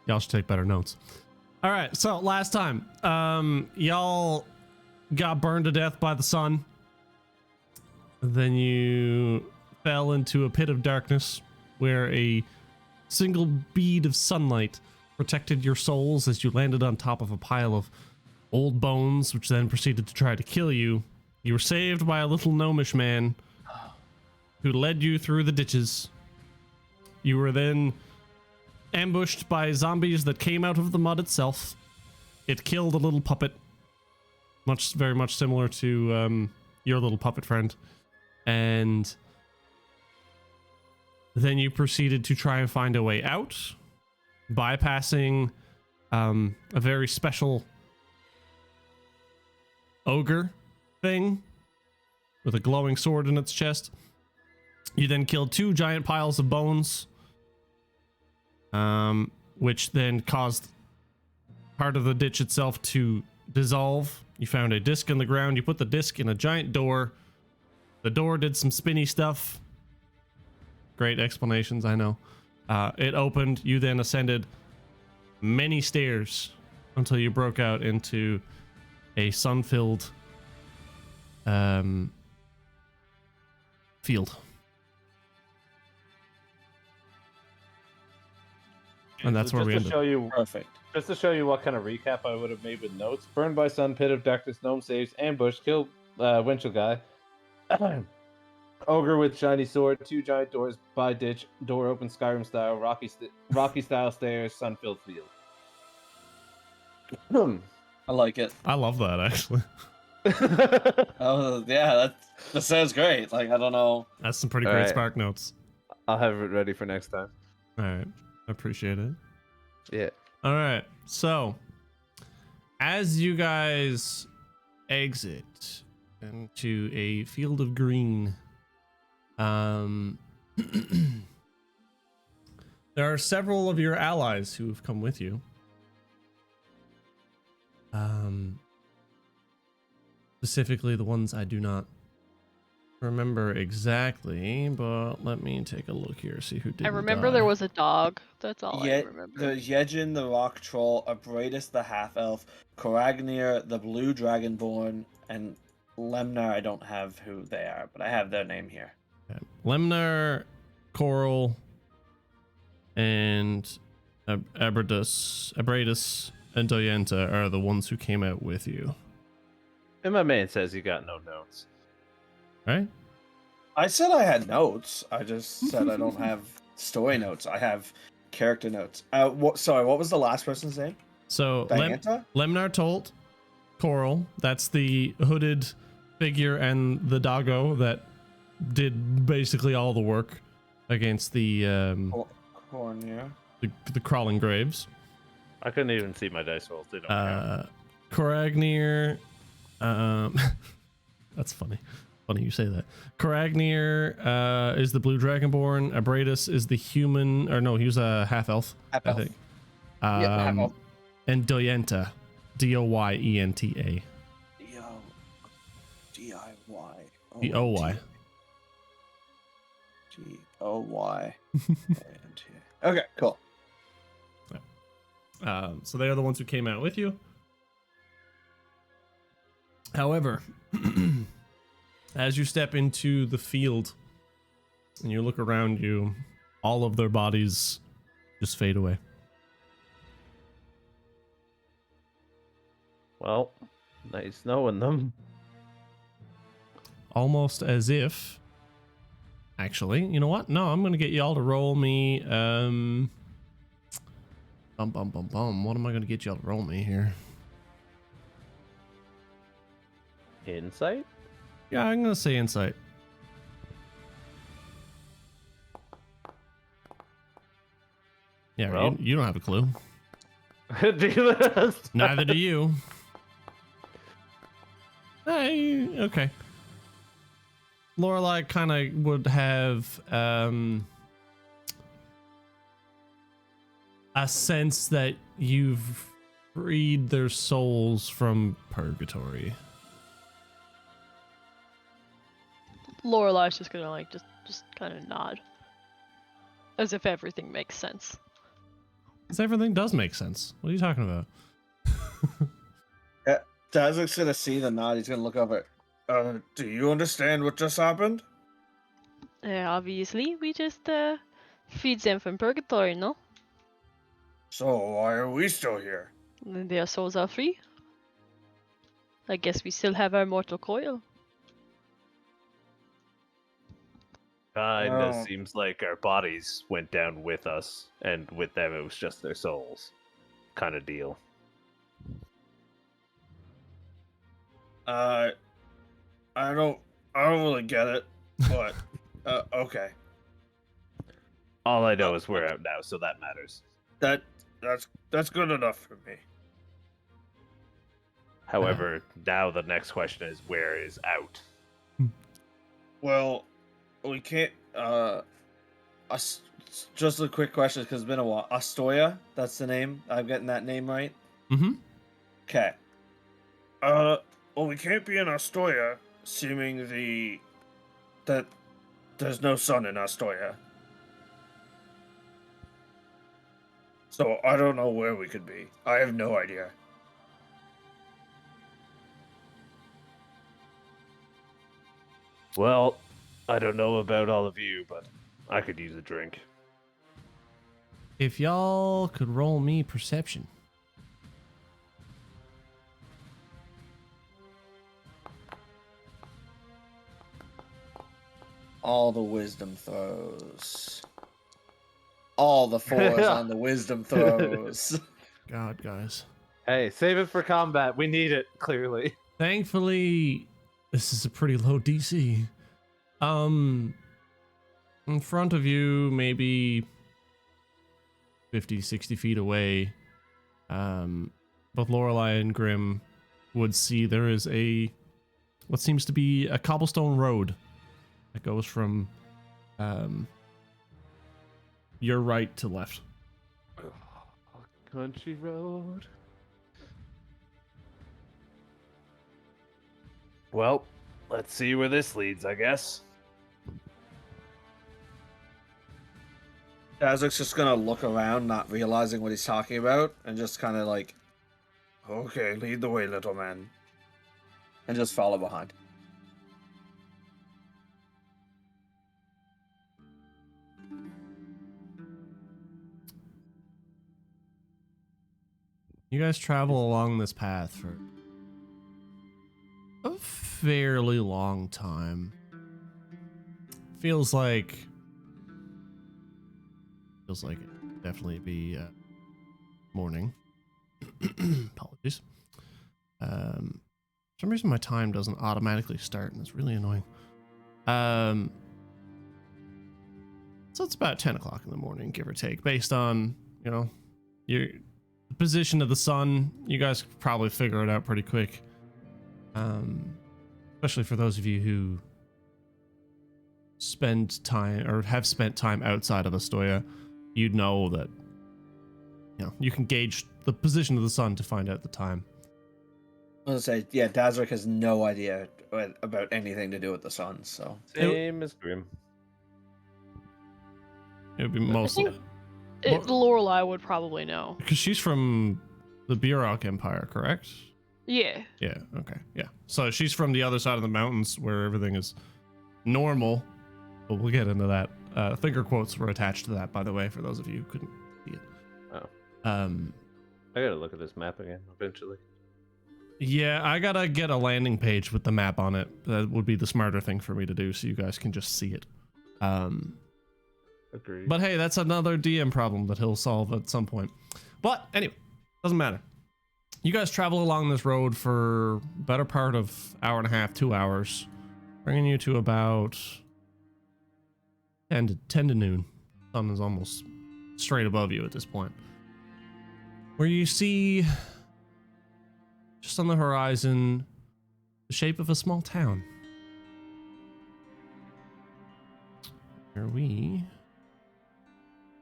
Y'all should take better notes. All right, so last time, y'all got burned to death by the sun. Then you fell into a pit of darkness where a single bead of sunlight protected your souls as you landed on top of a pile of old bones, which then proceeded to try to kill you. You were saved by a little gnomish man who led you through the ditches. You were then ambushed by zombies that came out of the mud itself. It killed a little puppet, very much similar to your little puppet friend. And then you proceeded to try and find a way out, bypassing a very special ogre thing with a glowing sword in its chest. You then killed 2 giant piles of bones, which then caused part of the ditch itself to dissolve. You found a disc in the ground. You put the disc in a giant door. The door did some spinny stuff. Great explanations, I know. It opened. You then ascended many stairs until you broke out into a sun-filled field. And that's where we ended. Perfect. Just to show you what kind of recap I would have made with notes. Burned by sun, pit of darkness, gnome saves, ambush, kill windshield guy. Ogre with shiny sword, 2 giant doors by ditch, door open Skyrim style, rocky style stairs, sun-filled field. I like it. I love that, actually. Oh yeah, that sounds great. Like, I don't know. That's some pretty great Spark notes. I'll have it ready for next time. All right. I appreciate it. Yeah. All right. So, as you guys exit into a field of green, there are several of your allies who have come with you. Specifically the ones I do not remember exactly, but let me take a look here, see who did. I remember there was a dog. That's all I remember. There's Yejin the Rock Troll, Abradus the Half Elf, Koragnir the Blue Dragonborn, and Lemnar. I don't have who they are, but I have their name here. Okay. Lemnar, Coral, and Abradus, and Doyenta are the ones who came out with you. And my man says you got no notes. Right? I said I had notes. I just said I don't have story notes. I have character notes. Sorry, what was the last person's name? So Lemnar Tolt, Coral. That's the hooded figure and the doggo that did basically all the work against the the crawling graves. I couldn't even see my dice rolls. They don't count. Koragnir. That's funny. Funny you say that. Koragnir is the blue dragonborn. Abradus is the human, or no, he was a half elf. I think. Half elf. And Doyenta, Doyenta. Doy. Doy. Goy. Okay, cool. So they are the ones who came out with you. However, as you step into the field and you look around you, all of their bodies just fade away. Well, nice knowing them. Almost as if... Actually, you know what? No, I'm going to get you all to roll me... What am I going to get you all to roll me here? Insight? Yeah, I'm going to say insight. Yeah, well, you don't have a clue. Do Neither do you. Hey, okay. Lorelai kind of would have a sense that you've freed their souls from purgatory. Lorelai's just gonna just kind of nod, as if everything makes sense. Because everything does make sense. What are you talking about? Dazik's gonna see the nod. He's gonna look over. Do you understand what just happened? Obviously, we just freed them from purgatory, no? So why are we still here? And their souls are free. I guess we still have our mortal coil. Kinda Oh. seems like our bodies went down with us, and with them it was just their souls. Kind of deal. I don't really get it, but okay. All I know is we're out now, so that matters. That's good enough for me. However, now the next question is, where is out? Well, we can't. Just a quick question because it's been a while. Astoya, that's the name. I'm getting that name right. Mm-hmm. Okay. Well, we can't be in Astoya, assuming that there's no sun in Astoya. So I don't know where we could be. I have no idea. Well, I don't know about all of you, but I could use a drink. If y'all could roll me perception. All the wisdom throws. All the fours on the wisdom throws. God, guys. Hey, save it for combat. We need it, clearly. Thankfully, this is a pretty low DC. In front of you, maybe 50, 60 feet away, both Lorelei and Grim would see there is what seems to be a cobblestone road that goes from your right to left. Country road. Well, let's see where this leads, I guess. Dazik's just gonna look around, not realizing what he's talking about, and just kind of like, okay, lead the way, little man. And just follow behind. You guys travel along this path for a fairly long time. Feels like it definitely be morning. Apologies. For some reason my time doesn't automatically start, and it's really annoying. So it's about 10 o'clock in the morning, give or take, based on, your position of the sun. You guys could probably figure it out pretty quick. Especially for those of you who spend time or have spent time outside of Astoya, you'd know that you can gauge the position of the sun to find out the time. I was gonna say, yeah, Dazzrick has no idea about anything to do with the sun, so. Same as Grim. It would be mostly Lorelei would probably know. because she's from the Burok Empire, correct? Yeah. Yeah, okay, yeah. So she's from the other side of the mountains where everything is normal, but we'll get into that. Finger quotes were attached to that, by the way, for those of you who couldn't see it. Oh. I gotta look at this map again eventually. Yeah, I gotta get a landing page with the map on it. That would be the smarter thing for me to do, so you guys can just see it. Agreed. But hey, that's another DM problem that he'll solve at some point. But anyway, doesn't matter. You guys travel along this road for better part of hour and a half, 2 hours, bringing you to about 10 to noon. Sun is almost straight above you at this point, where you see just on the horizon the shape of a small town. Here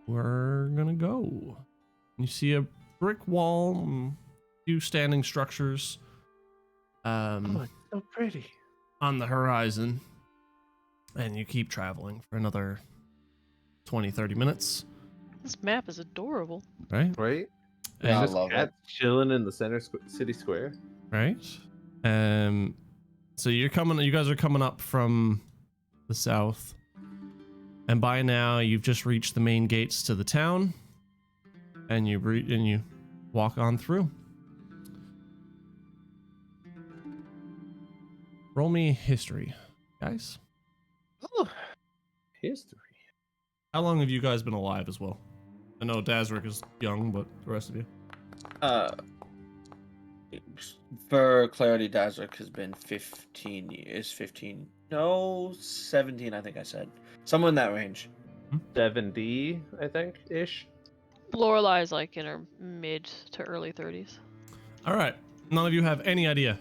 we're gonna go. You see a brick wall, and a few standing structures Oh, it's so pretty. on the horizon, and you keep traveling for another 20-30 minutes, This map is adorable. right? Right? Yeah, I Just love it. cats chilling in the center city square. Right. So you guys are coming up from the south, and by now you've just reached the main gates to the town, and you walk on through. Roll me history, guys. Oh, history. How long have you guys been alive as well? I know Dazric is young, but the rest of you. For clarity, Dazric has been 15 years. 15. No, 17, I think I said. Somewhere in that range. 70, I think, ish. Lorelai is like in her mid to early 30s. All right. None of you have any idea.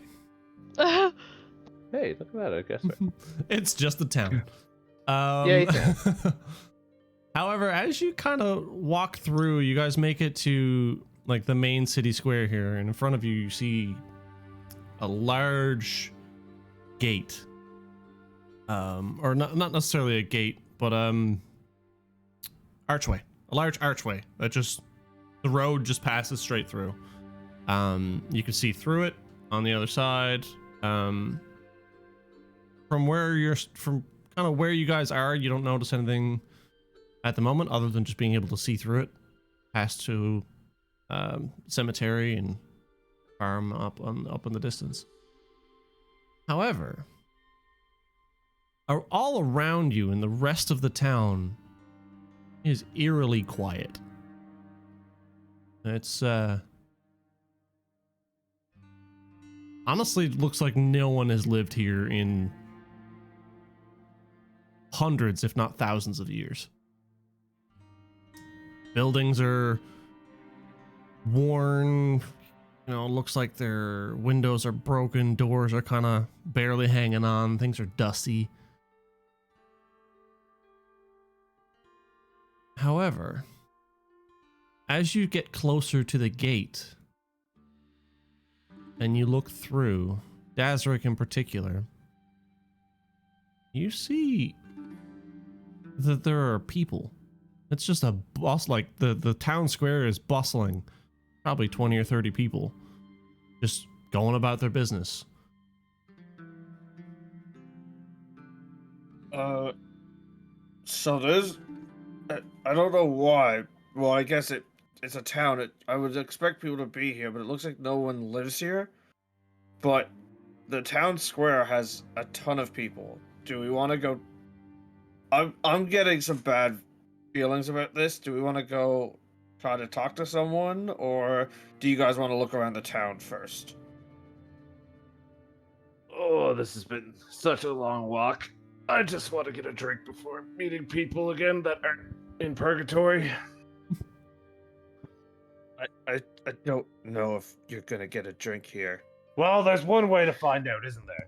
Hey, look at that, I guess. Right. It's just the town. Yay, town. However, as you kind of walk through, you guys make it to like the main city square here, and in front of you, you see a large gate. Or not necessarily a gate, but archway. A large archway that just the road just passes straight through. You can see through it on the other side. From kind of where you guys are, you don't notice anything at the moment other than just being able to see through it past to cemetery and farm up in the distance. However, all around you in the rest of the town is eerily quiet. It's honestly, it looks like no one has lived here in hundreds, if not thousands of years. Buildings are worn, you know, looks like their windows are broken, doors are kind of barely hanging on, things are dusty. However, as you get closer to the gate and you look through, Dazric in particular, you see that there are people. It's just a like the town square is bustling. Probably 20 or 30 people just going about their business. So there's, I don't know why. Well, I guess it's a town. I would expect people to be here, but it looks like no one lives here. But the town square has a ton of people. Do we want to go? I'm getting some bad feelings about this. Do we want to go try to talk to someone, or do you guys want to look around the town first? Oh, this has been such a long walk. I just want to get a drink before meeting people again that are in purgatory. I don't know if you're gonna get a drink here. Well, there's one way to find out, isn't there?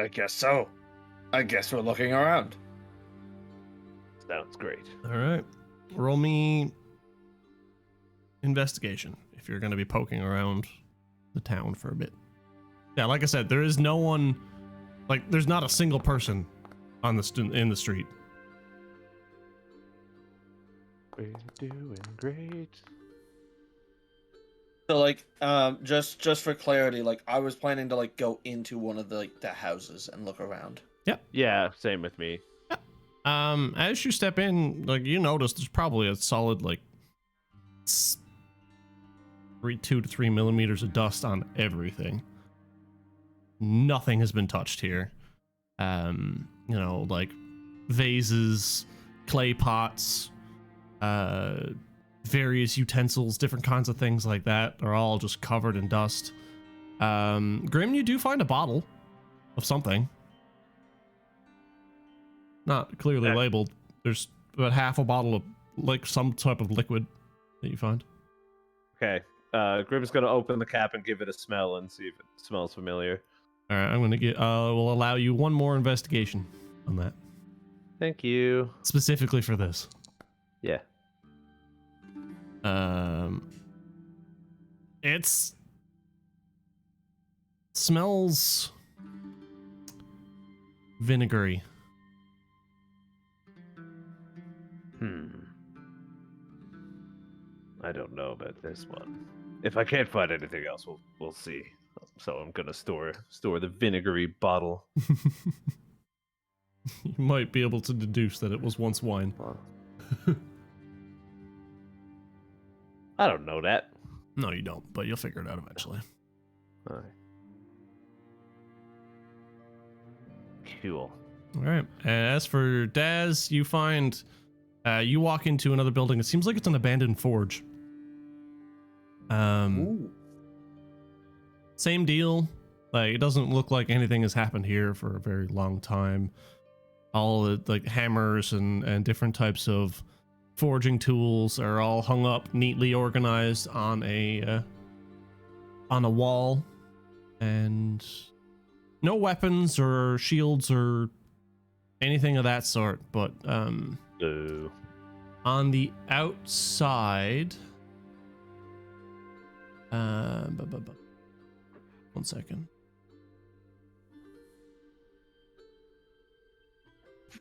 I guess so. I guess we're looking around. Sounds great. All right. Roll me investigation if you're going to be poking around the town for a bit. Yeah, like I said, there is no one, like there's not a single person on in the street. We're doing great. So like, just for clarity, like I was planning to like go into one of the houses and look around. Yeah, same with me. As you step in, like you notice there's probably a solid like 2 to 3 millimeters of dust on everything. Nothing has been touched here. You know, like vases, clay pots, various utensils, different kinds of things like that are all just covered in dust. Grim, you do find a bottle of something. Not clearly labeled. There's about half a bottle of like some type of liquid that you find. Okay. Grim's gonna open the cap and give it a smell and see if it smells familiar. All right, I'm gonna get. We'll allow you one more investigation on that, Thank you. specifically for this. Yeah. It's smells vinegary. I don't know about this one. If I can't find anything else, we'll see. So I'm gonna store the vinegary bottle. You might be able to deduce that it was once wine. I don't know that. No, you don't, but you'll figure it out eventually. All right. Cool. All right. And as for Daz, you find you walk into another building. It seems like it's an abandoned forge. Ooh. Same deal. Like, it doesn't look like anything has happened here for a very long time. All the like hammers and different types of forging tools are all hung up, neatly organized on a wall, and no weapons or shields or anything of that sort. But Boo. on the outside, one second.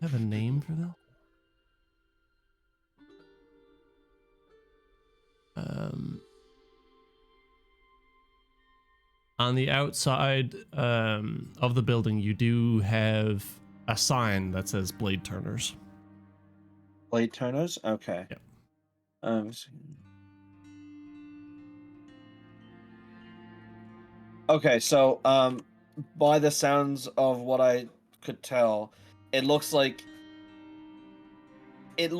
I have a name for that. On the outside of the building, you do have a sign that says Blade Turners. Blade turners? Okay. Yep. Okay, so by the sounds of what I could tell, it looks like it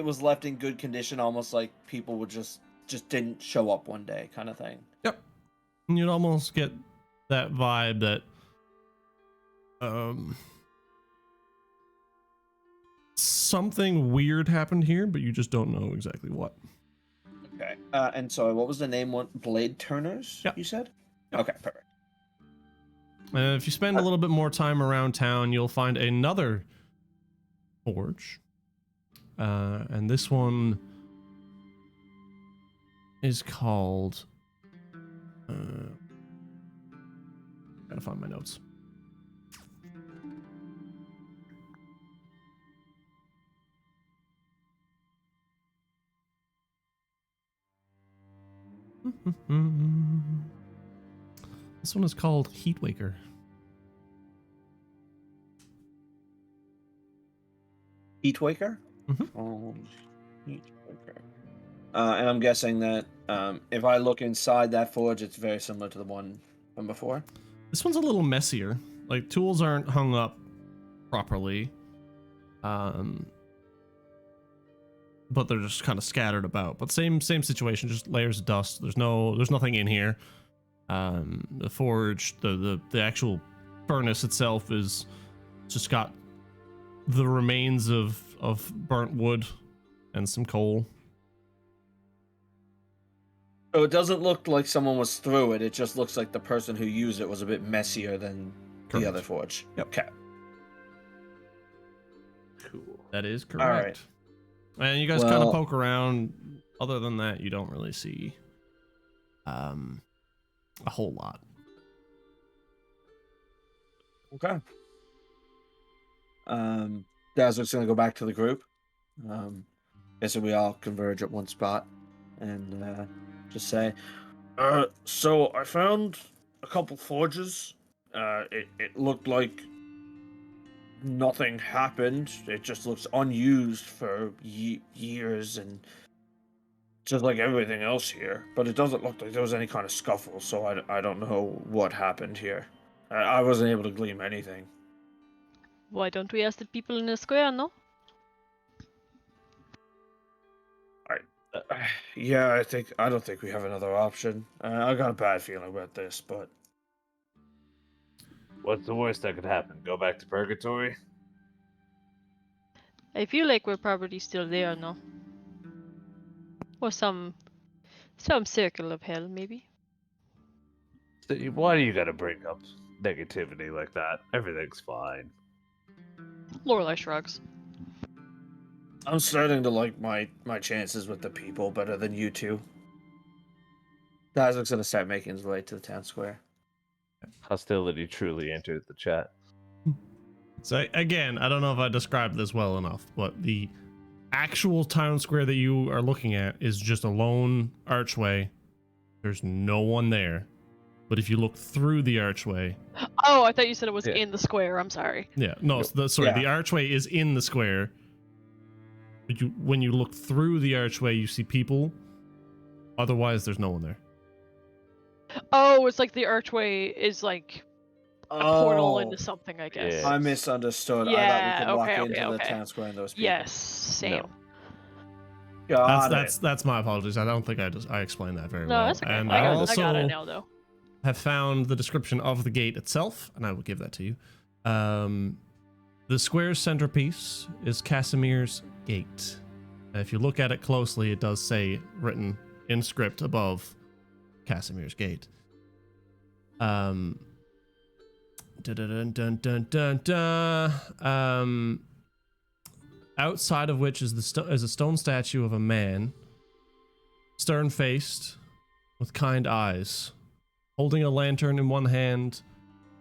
was left in good condition, almost like people would just didn't show up one day kind of thing. Yep. And you'd almost get that vibe that something weird happened here, but you just don't know exactly what. Okay. And so what was the name? One Blade Turners? Yep. You said? Yep. Okay, perfect. If you spend a little bit more time around town, you'll find another forge. And this one is called... gotta find my notes. This one is called Heatwaker. Heatwaker? Mhm. Heatwaker. And I'm guessing that if I look inside that forge, it's very similar to the one from before. This one's a little messier. Like, tools aren't hung up properly. But they're just kind of scattered about. But same situation, just layers of dust. There's nothing in here. The forge, the actual furnace itself is just got the remains of burnt wood and some coal. So it doesn't look like someone was through it. It just looks like the person who used it was a bit messier than Correct. the other forge. Yep. Okay. Cool. That is correct. All right. And you guys kind of poke around. Other than that, you don't really see a whole lot. Okay. Dazzler's gonna go back to the group. Guessing we all converge at one spot and just say, so I found a couple forges. It looked like nothing happened. It just looks unused for years and just like everything else here. But it doesn't look like there was any kind of scuffle, so I don't know what happened here. I wasn't able to glean anything. Why don't we ask the people in the square, no? Yeah, I don't think we have another option. I got a bad feeling about this, but What's the worst that could happen? Go back to purgatory? I feel like we're probably still there, no? Or some circle of hell, maybe? Why do you gotta bring up negativity like that? Everything's fine. Lorelei shrugs. I'm starting to like my chances with the people better than you two. Dazzler's gonna start making his way to the town square. Hostility truly entered the chat. So again, I don't know if I described this well enough, but the actual town square that you are looking at is just a lone archway. There's no one there. But if you look through the archway... Oh, I thought you said it was Yeah. in the square. I'm sorry. Yeah, no, sorry, Yeah. the archway is in the square. But when you look through the archway, you see people. Otherwise, there's no one there. Oh, it's like the archway is like a portal into Oh, something, I guess. Yeah. I misunderstood. I Yeah, thought we could walk okay, into the okay. town square and those people. Yes, same. No. Got That's my apologies. I don't think I explained that very No, well. that's okay. And I got also it now, though. have found the description of the gate itself, and I will give that to you. The square's centerpiece is Casimir's Gate. And if you look at it closely, it does say, written in script above, Casimir's Gate. Dun, dun, dun, dun, dun, dun. Outside of which is is a stone statue of a man, stern-faced, with kind eyes, holding a lantern in one hand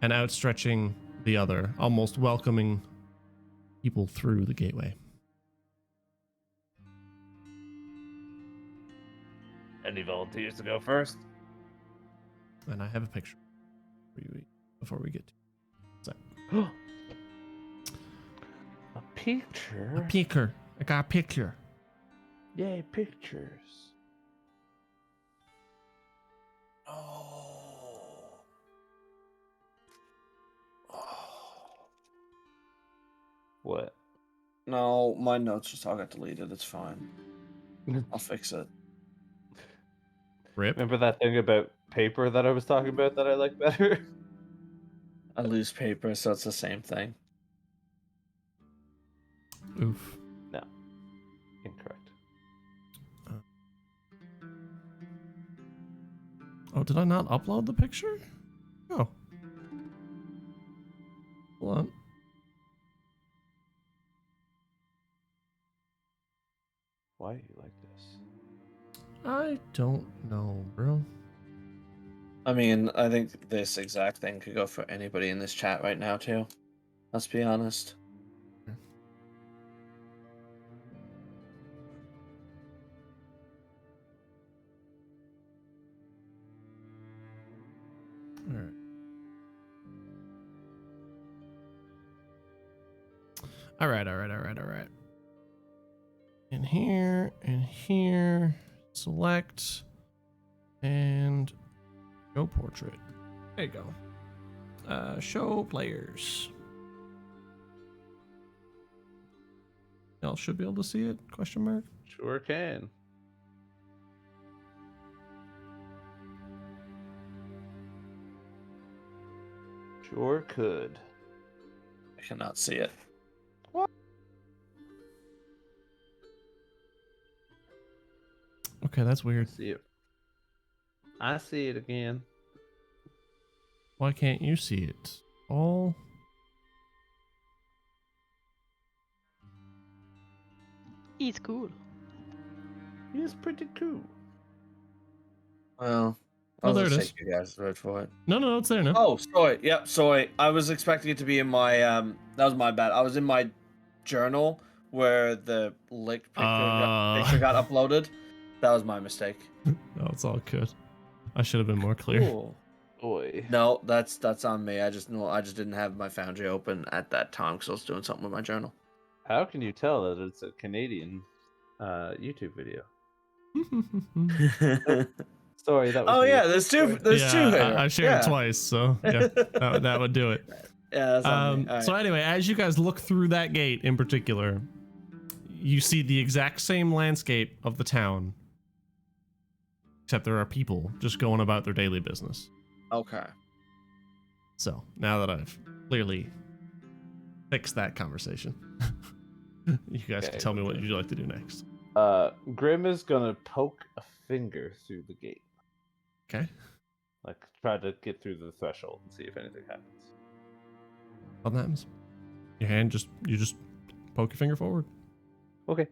and outstretching the other, almost welcoming people through the gateway. Any volunteers to go first? And I have a picture for you before we get to A picture? a picture. I got a picture. Yay, pictures. What? No, my notes just all got deleted. It's fine. I'll fix it. Rip. Remember that thing about paper that I was talking about that I like better? I lose paper, so it's the same thing. Oof. No. Incorrect. Oh, did I not upload the picture? Oh. Hold on. Why are you like this? I don't know, bro. I mean, I think this exact thing could go for anybody in this chat right now, too. Let's be honest. All right. All right. In here, select, and show portrait. There you go. Show players. Y'all should be able to see it, question mark. Sure can. Sure could. I cannot see it. Okay, that's weird. See it. I see it again. Why can't you see it? All He's cool. He's pretty cool. Well, Oh, I'll there just it is. take you guys' word for it. no, it's there now. Oh, sorry. Yep, sorry. I was expecting it to be in my that was my bad. I was in my journal where the lick picture got uploaded. That was my mistake. No, it's all good. I should have been more clear. Cool. Boy. No, that's on me. I just didn't have my Foundry open at that time because I was doing something with my journal. How can you tell that it's a Canadian YouTube video? Sorry, that was Oh me. yeah, there's two here. I shared it twice, so yeah, that would do it. Yeah, that's on me. All right. So anyway, as you guys look through that gate in particular, you see the exact same landscape of the town, except there are people just going about their daily business. Okay. So now that I've clearly fixed that conversation, you guys can tell me what you'd like to do next. Grim is gonna poke a finger through the gate. Okay. Like try to get through the threshold and see if anything happens. What happens? You just poke your finger forward. Okay.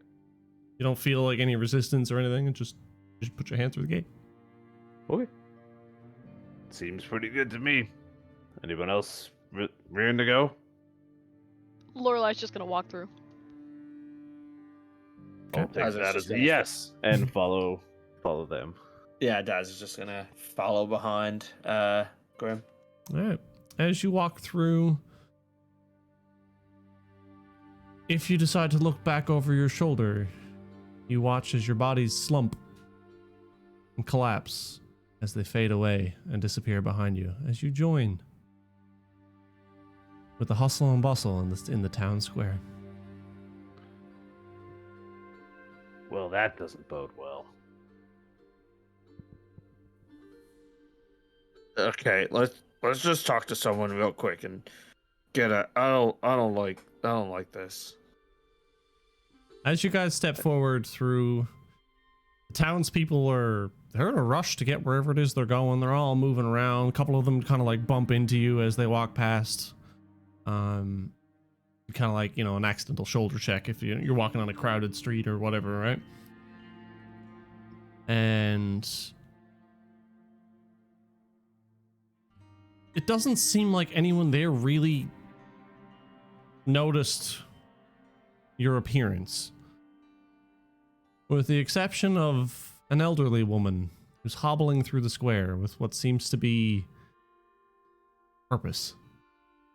You don't feel like any resistance or anything, and just put your hand through the gate. Okay. Seems pretty good to me. Anyone else rearing to go? Lorelei's just gonna walk through. I'll Okay. take As it's that just as a gonna- yes and follow them. Yeah, Daz is just gonna follow behind Grim. All right. As you walk through, if you decide to look back over your shoulder, you watch as your bodies slump and collapse as they fade away and disappear behind you. As you join with the hustle and bustle in the town square. Well, that doesn't bode well. Okay, let's just talk to someone real quick and get a. I don't like this. As you guys step forward through, the townspeople they're in a rush to get wherever it is they're going. They're all moving around. A couple of them kind of like bump into you as they walk past. Kind of like, you know, an accidental shoulder check if you're walking on a crowded street or whatever, right? And it doesn't seem like anyone there really noticed your appearance, with the exception of an elderly woman who's hobbling through the square with what seems to be purpose.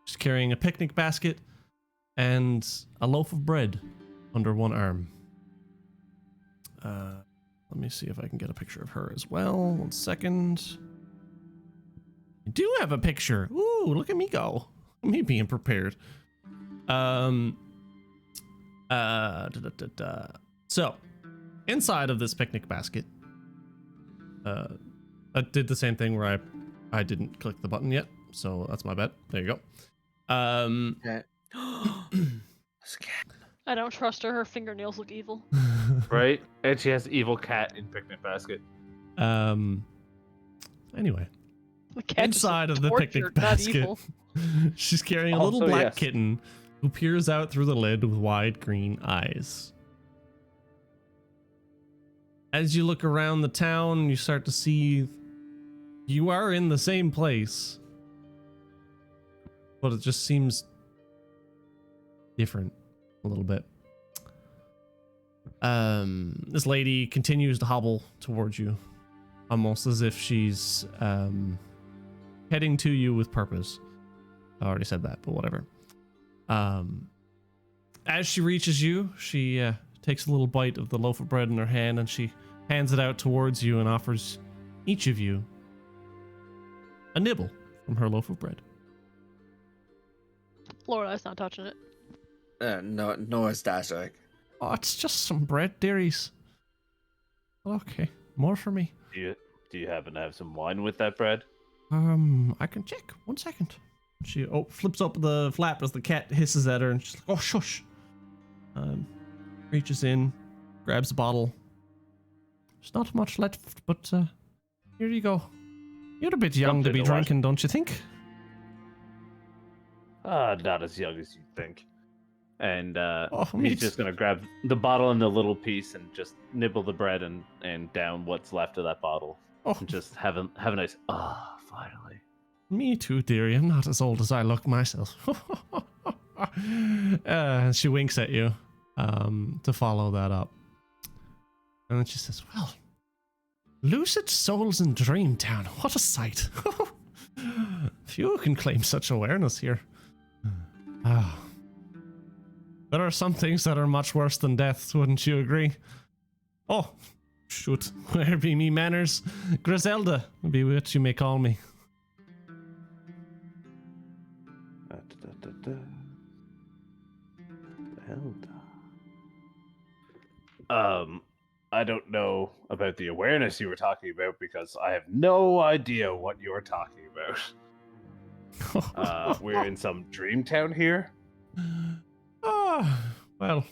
She's carrying a picnic basket and a loaf of bread under one arm. Let me see if I can get a picture of her as well. 1 second. I do have a picture. Ooh, look at me go. Me being prepared. So, inside of this picnic basket, I did the same thing where I didn't click the button yet, so that's my bet. There you go. Okay. I don't trust her. Her fingernails look evil. Right? And she has evil cat in picnic basket. Anyway, The cat just inside of the tortured, picnic not basket, evil. she's carrying a little Also, black yes. kitten who peers out through the lid with wide green eyes. As you look around the town, you start to see you are in the same place, but it just seems different a little bit. This lady continues to hobble towards you, almost as if she's heading to you with purpose. I already said that, but whatever. As she reaches you, she takes a little bite of the loaf of bread in her hand and she hands it out towards you and offers each of you a nibble from her loaf of bread. Lorelai's not touching it. No, it's Dashak. Oh, it's just some bread, dearies. Okay, more for me. Do you happen to have some wine with that bread? I can check. 1 second. She flips up the flap as the cat hisses at her, and she's like, "Oh, shush!" Reaches in, grabs a bottle. There's not much left, but here you go. You're a bit young to Something be to watch. drinking, don't you think? Not as young as you think. And Oh, he's meat. just gonna grab the bottle and the little piece and just nibble the bread and down what's left of that bottle. Oh, And just have a nice finally. me too, dearie. I'm not as old as I look myself. She winks at you to follow that up. And then she says, "Well, lucid souls in Dreamtown. What a sight. Few can claim such awareness here. There are some things that are much worse than death, wouldn't you agree? Oh, shoot. Where be me manners? Griselda be what you may call me." I don't know about the awareness you were talking about because I have no idea what you're talking about. We're in some dream town here. Well.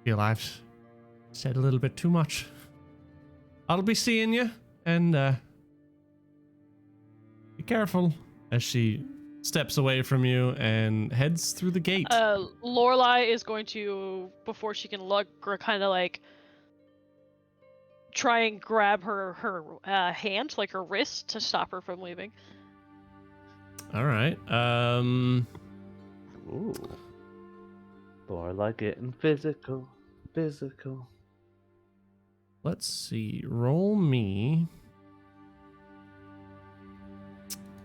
Feel I've said a little bit too much. I'll be seeing you, and be careful. As she steps away from you and heads through the gate. Lorelai is going to, before she can look, or kind of like try and grab her hand, like her wrist, to stop her from leaving. All right. Ooh. More like getting physical. Let's see. Roll me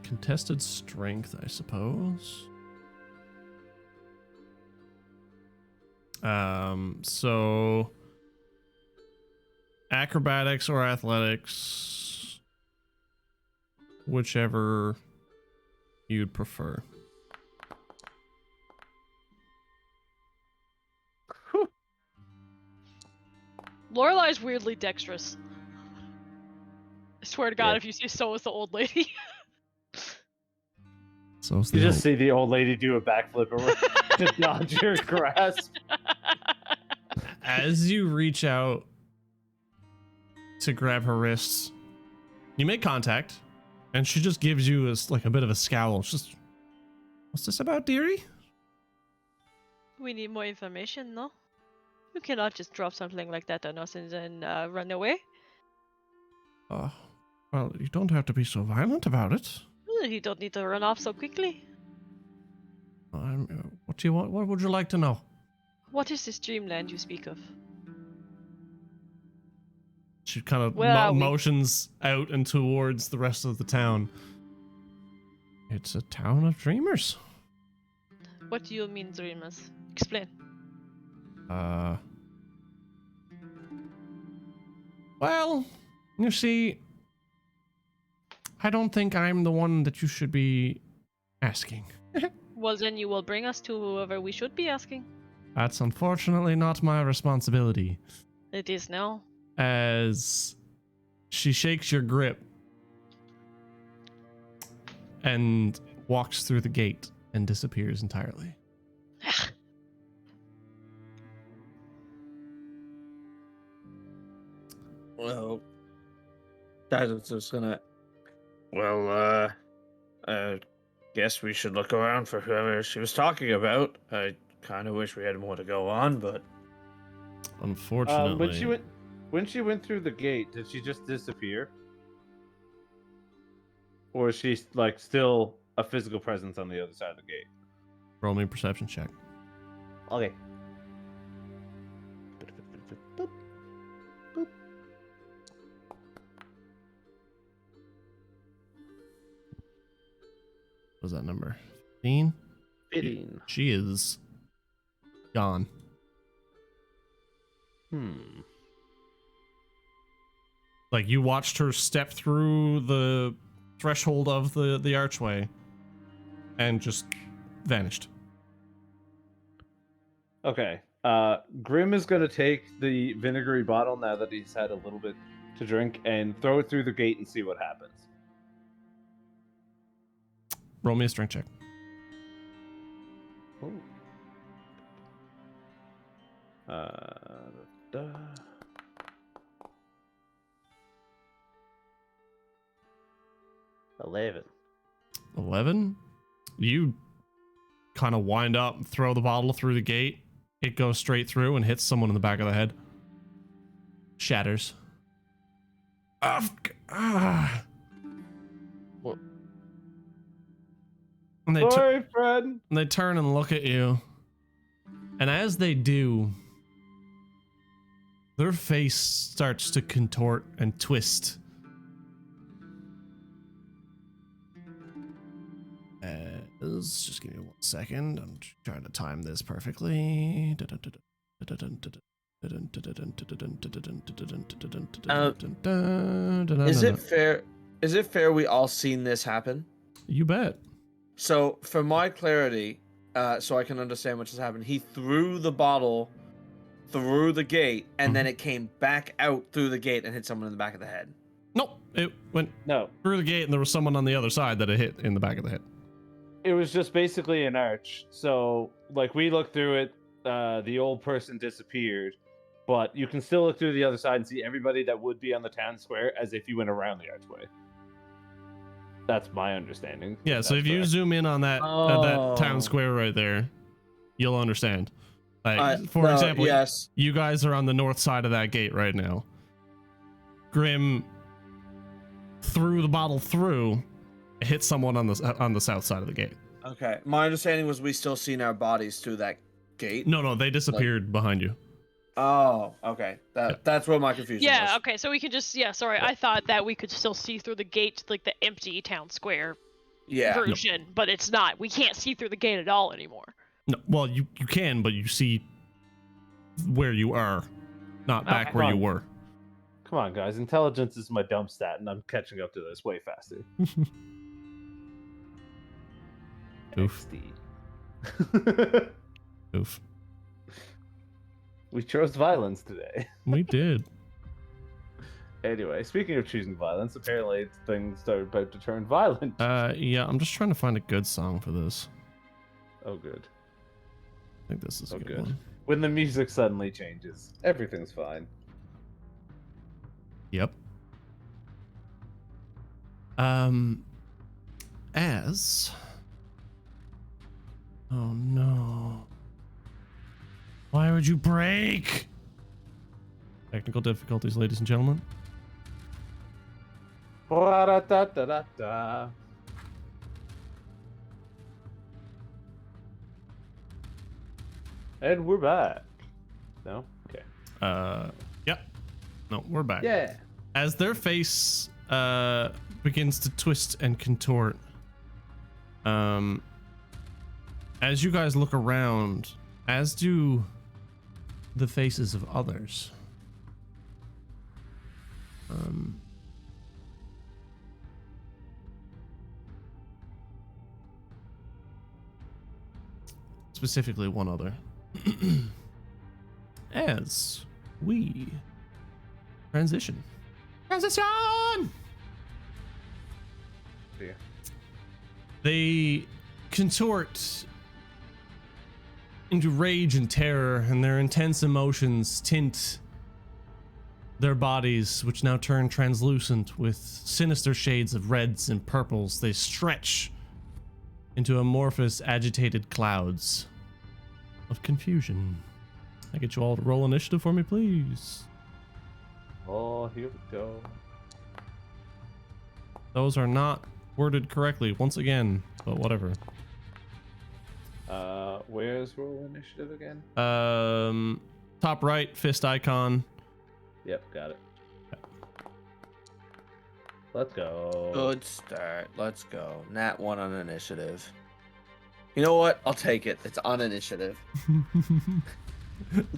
contested strength, I suppose. So acrobatics or athletics, whichever you'd prefer. Lorelai's weirdly dexterous. I swear to God, Yeah. if you say so is the old lady. So it's You the just old- see the old lady do a backflip over to dodge your grasp. as you reach out to grab her wrists, you make contact, and she just gives you like a bit of a scowl. It's just, what's this about, dearie? We need more information, no? You cannot just drop something like that on us and then run away. Well, you don't have to be so violent about it. You don't need to run off so quickly. What do you want? What would you like to know? What is this dreamland you speak of? She kind of Where are we? motions out and towards the rest of the town. It's a town of dreamers. What do you mean, dreamers? Explain. Well, you see, I don't think I'm the one that you should be asking. Well, then you will bring us to whoever we should be asking. That's unfortunately not my responsibility. It is now. As she shakes your grip and walks through the gate and disappears entirely. Well, I was just gonna. Well, guess we should look around for whoever she was talking about. I kind of wish we had more to go on, but Unfortunately, When she went through the gate, did she just disappear? Or is she like still a physical presence on the other side of the gate? roll me a perception check. Okay. What was that number? 15? 15. She is gone. Like, you watched her step through the threshold of the archway and just vanished. Okay. Grim is gonna take the vinegary bottle now that he's had a little bit to drink and throw it through the gate and see what happens. Roll me a strength check. Ooh. 11. 11? You kind of wind up and throw the bottle through the gate. It goes straight through and hits someone in the back of the head. Shatters. What? And Sorry, Fred. and they turn and look at you. And as they do, their face starts to contort and twist. Just give me 1 second. I'm trying to time this perfectly. is it fair? Is it fair we all seen this happen? You bet. So, for my clarity, so I can understand what just happened, he threw the bottle through the gate, and then it came back out through the gate and hit someone in the back of the head. Nope. It went No, through the gate, and there was someone on the other side that it hit in the back of the head. it was just basically an arch. So, like, we looked through it, the old person disappeared, but you can still look through the other side and see everybody that would be on the town square as if you went around the archway. That's my understanding. Yeah, so if you zoom in on that that town square right there, you'll understand. Like, for example, yes. you guys are on the north side of that gate right now. Grim threw the bottle through, it hit someone on the south side of the gate. Okay. My understanding was we still seen our bodies through that gate? No, they disappeared behind you. Oh, okay. That's where my confusion Yeah, was. okay, so we can just, sorry, I thought that we could still see through the gate, like the empty town square Yeah. version, but it's not. We can't see through the gate at all anymore. No, well, you can, but you see where you are, not back Okay. where you were. Come on, guys. Intelligence is my dump stat, and I'm catching up to this way faster. Oof. XD. Oof. We chose violence today. We did. Anyway, speaking of choosing violence, apparently things are about to turn violent. Yeah, I'm just trying to find a good song for this. Oh, good. I think this is a Oh, good good. one. When the music suddenly changes, everything's fine. Yep. As. Oh no. Why would you break? Technical difficulties, ladies and gentlemen. Ba-da-da-da-da-da. And we're back. No? Okay. Yep. No, we're back. Yeah. As their face begins to twist and contort, as you guys look around, as do the faces of others. Specifically one other. As we transition. Dear. They contort into rage and terror, and their intense emotions tint their bodies, which now turn translucent with sinister shades of reds and purples. They stretch into amorphous, agitated clouds of confusion. I get you all to roll initiative for me, please. Oh, here we go. Those are not worded correctly once again, but whatever. Where's roll initiative again? Top right, fist icon. Yep, got it. Let's go. Good start. Let's go. Nat 1 on initiative. You know what? I'll take it. It's on initiative.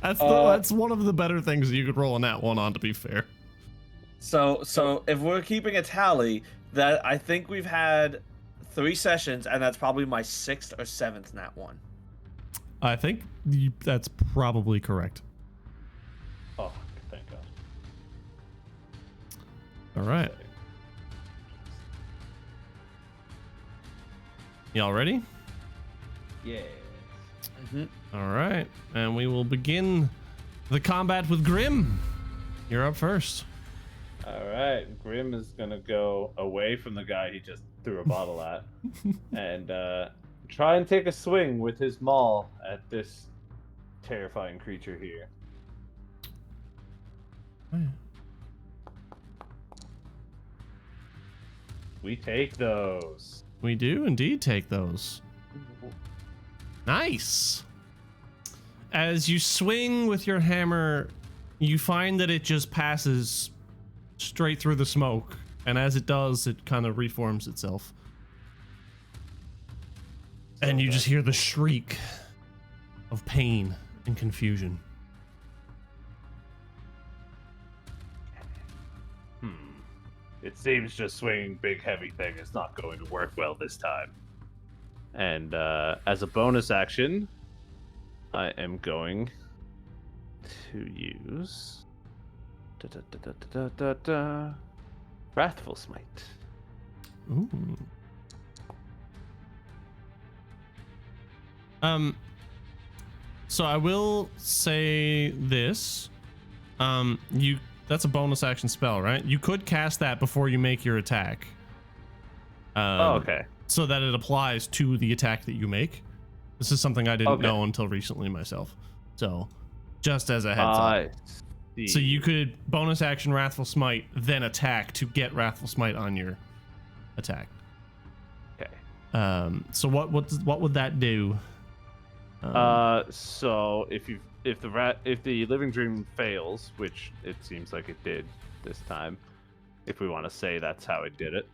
That's one of the better things you could roll a nat 1 on, to be fair. So if we're keeping a tally, that I think we've had 3 sessions, and that's probably my 6th or 7th nat 1. I think that's probably correct. Oh, thank God. All right. Y'all ready? Yeah. All right. And we will begin the combat with Grim. You're up first. All right. Grim is going to go away from the guy he just threw a bottle at and try and take a swing with his maul at this terrifying creature here. We take those. We do indeed take those. Nice. As you swing with your hammer, you find that it just passes straight through the smoke. And as it does, it kind of reforms itself. And you just hear the shriek of pain and confusion. It seems just swinging big heavy thing is not going to work well this time. And as a bonus action, I am going to use Wrathful Smite. Ooh. So I will say this. That's a bonus action spell, right? You could cast that before you make your attack. Okay. So that it applies to the attack that you make. This is something I didn't know until recently myself. So, just as a heads up. So you could bonus action Wrathful Smite, then attack to get Wrathful Smite on your attack. Okay. So what would that do? So if the living dream fails, which it seems like it did this time, if we want to say that's how it did it,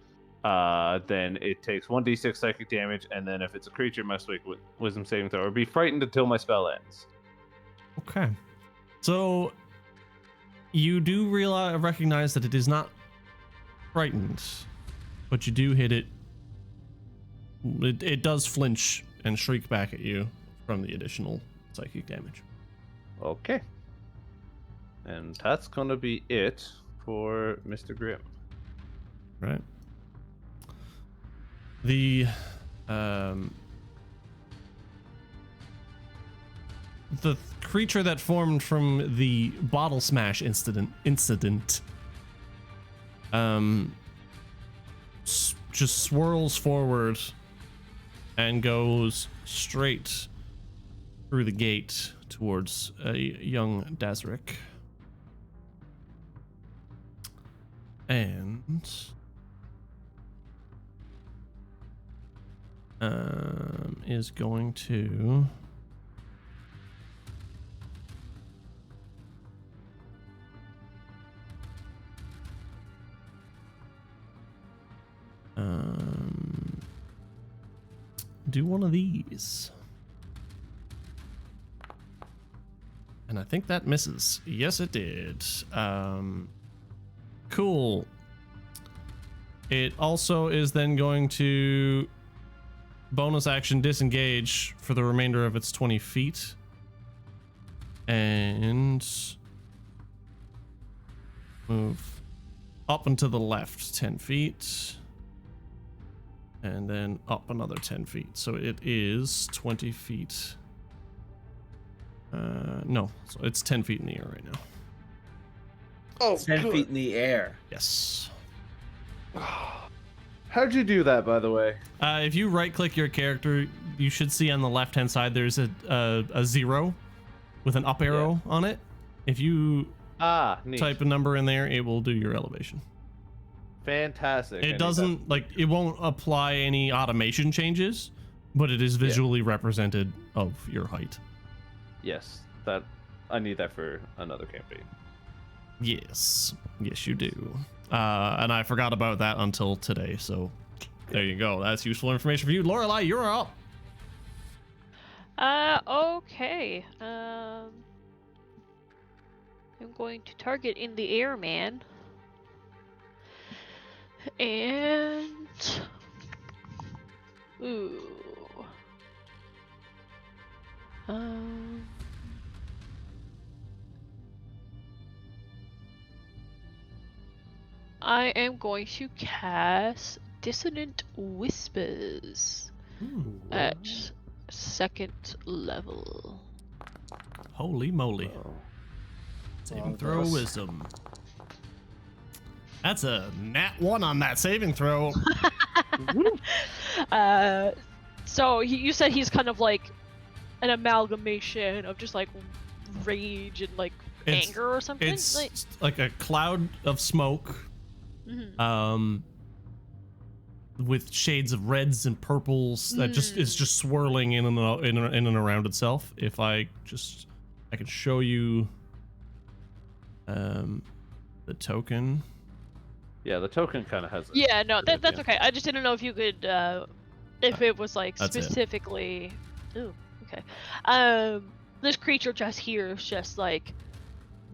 then it takes 1d6 psychic damage, and then if it's a creature, it must make wisdom saving throw or be frightened until my spell ends. Okay. So you do recognize that it is not frightened, but you do hit it. It does flinch and shriek back at you from the additional psychic damage. Okay. And that's gonna be it for Mr. Grimm. Right. The creature that formed from the bottle smash incident just swirls forward and goes straight through the gate towards a young Dazric. And is going to do one of these. And I think that misses. Yes, it did. Cool. It also is then going to bonus action disengage for the remainder of its 20 feet. And move up and to the left 10 feet. And then up another 10 feet. So it is 20 feet. No, so it's 10 feet in the air right now. Oh, 10 feet in the air. Yes. How'd you do that, by the way? If you right-click your character, you should see on the left-hand side there's a 0 with an up arrow on it. If you Neat. type a number in there, it will do your elevation. Fantastic. It doesn't, like, it won't apply any automation changes, but it is visually represented of your height. Yes, that I need that for another campaign. Yes, you do. And I forgot about that until today, so there you go. That's useful information for you. Lorelei, you're up. Okay. I'm going to target in the air, man. And ooh. I am going to cast Dissonant Whispers at 2nd level. Holy moly. Saving throw wisdom. That's a nat 1 on that saving throw. So you said he's kind of like an amalgamation of just like rage and like anger or something? It's like a cloud of smoke. With shades of reds and purples that is just swirling in and around itself. If I can show you the token. Yeah, the token kind of has. Yeah, no, that's okay. I just didn't know if you could, if it was like That's specifically. Ooh, okay. This creature just hears just like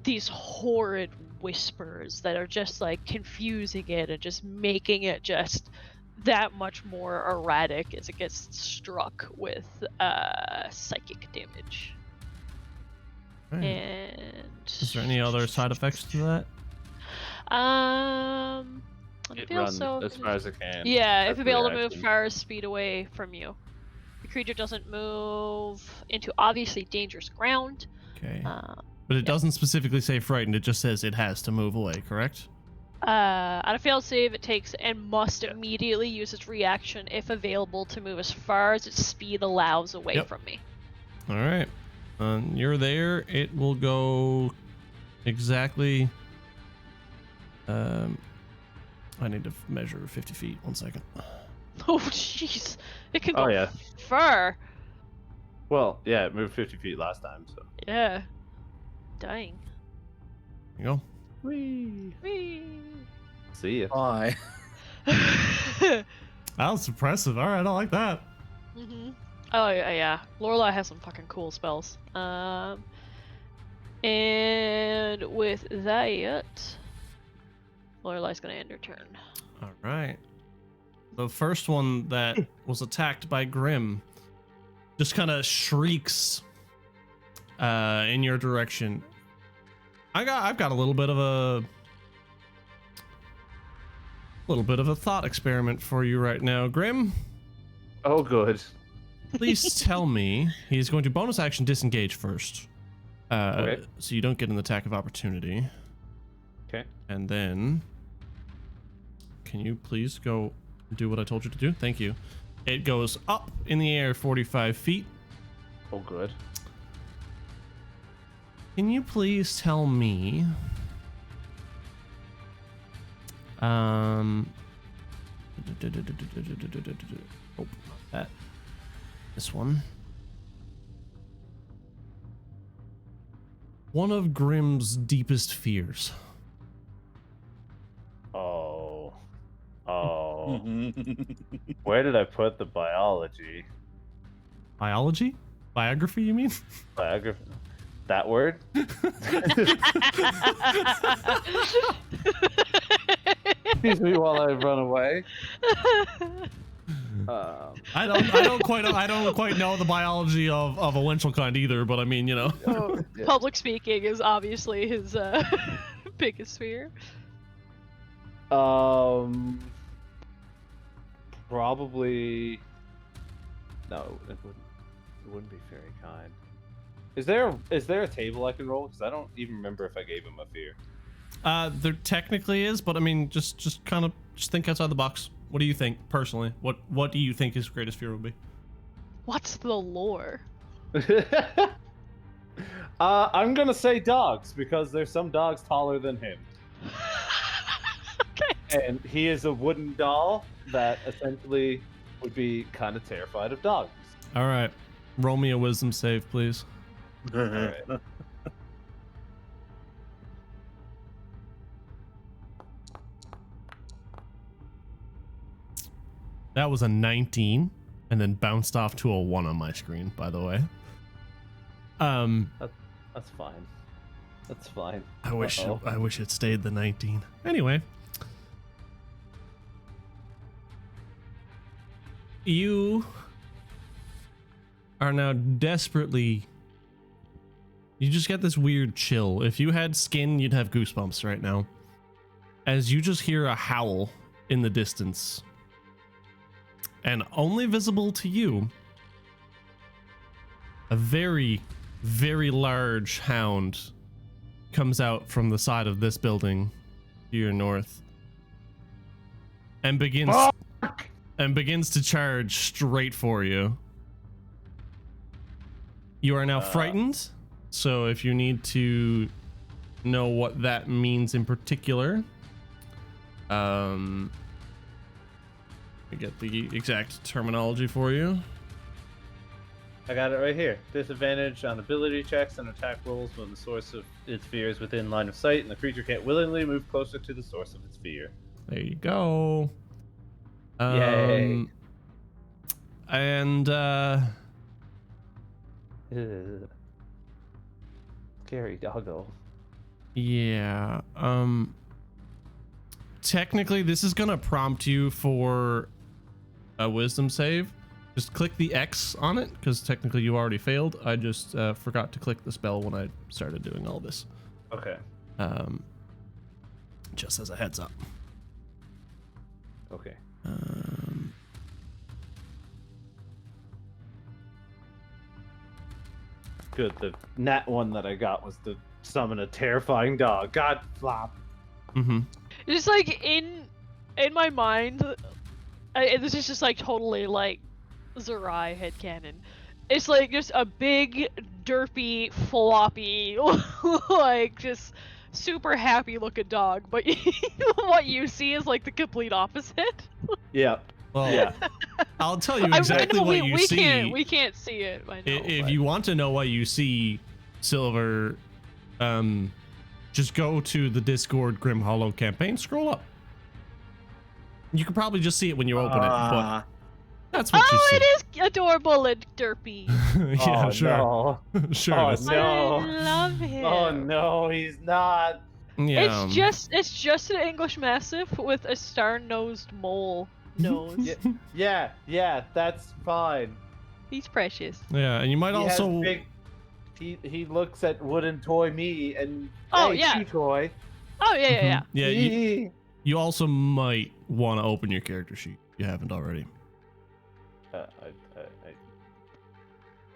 these horrid whispers that are just like confusing it and just making it just that much more erratic as it gets struck with psychic damage. Right. And Is there any other side effects to that? It runs as far as it can. Yeah, if it be able to move reaction. far speed away from you. The creature doesn't move into obviously dangerous ground. Okay. But it doesn't specifically say frightened, it just says it has to move away, correct? On a failed save, it takes and must immediately use its reaction if available to move as far as its speed allows away from me. All right. You're there. It will go exactly. I need to measure 50 feet. 1 second. Oh, jeez. It can Oh, go yeah. far. Well, yeah, it moved 50 feet last time, so. Yeah. Dying. There you go. Whee! Whee! See ya. Why? That was impressive. All right, I like that. Mm-hmm. Oh yeah. Lorelai has some fucking cool spells. And with that, Lorelai's gonna end her turn. All right. The first one that was attacked by Grim just kind of shrieks in your direction. I've got a little bit of a thought experiment for you right now, Grim. Oh, good. Please tell me he's going to bonus action disengage first. Okay. So you don't get an attack of opportunity. Okay. And then, can you please go do what I told you to do? Thank you. It goes up in the air 45 feet. Oh, good. Can you please tell me, oh, not that. This one. One of Grimm's deepest fears. Oh. Oh. Where did I put the biology? Biology? Biography, you mean? Biography? That word? Excuse me while I run away. I don't quite know the biology of a winchell kind either, but I mean, you know. Oh, Yeah. public speaking is obviously his biggest fear. Probably. No, it wouldn't be very kind. Is there a table I can roll? Because I don't even remember if I gave him a fear. There technically is, but I mean, just think outside the box. What do you think personally? What do you think his greatest fear would be? What's the lore? I'm gonna say dogs because there's some dogs taller than him, Okay. and he is a wooden doll that essentially would be kind of terrified of dogs. All right, roll me a wisdom save, please. Alright. That was a 19, and then bounced off to a 1 on my screen, by the way. That's fine. That's fine. I wish Uh-oh. it stayed the 19. Anyway, you are now desperately. You just get this weird chill. If you had skin, you'd have goosebumps right now. As you just hear a howl in the distance. And only visible to you, a very, very large hound comes out from the side of this building to your north and begins to charge straight for you. You are now frightened, so if you need to know what that means in particular, I get the exact terminology for you. I got it right here. Disadvantage on ability checks and attack rolls when the source of its fear is within line of sight and the creature can't willingly move closer to the source of its fear. There you go. Yay. And Scary doggo. yeah. Technically this is gonna prompt you for a wisdom save. Just click the X on it, because technically you already failed. I just forgot to click the spell when I started doing all this. Okay. Just as a heads up. Okay. Good. The nat one that I got was to summon a terrifying dog. God flop. Mm-hmm. Just like in my mind, and this is just like totally like Zerai headcanon. It's like just a big, derpy, floppy, like just super happy looking dog, but what you see is like the complete opposite. Yeah. Well, Yeah. I'll tell you exactly what you see. We can't see it. I know, If but- you want to know what you see, Silver, just go to the Discord Grim Hollow campaign. Scroll up. You can probably just see it when you open it, but that's what you see. it is adorable and derpy. Yeah, Oh, sure. No. Sure. Oh, it is. no. I love him. Oh no, he's not. Yeah, It's just an English Mastiff with a star-nosed mole nose. Yeah, that's fine. He's precious. yeah, and you might He has also big. He looks at wooden toy me and Oh, hey, yeah. chew toy. Oh yeah. yeah, you also might want to open your character sheet. If you haven't already.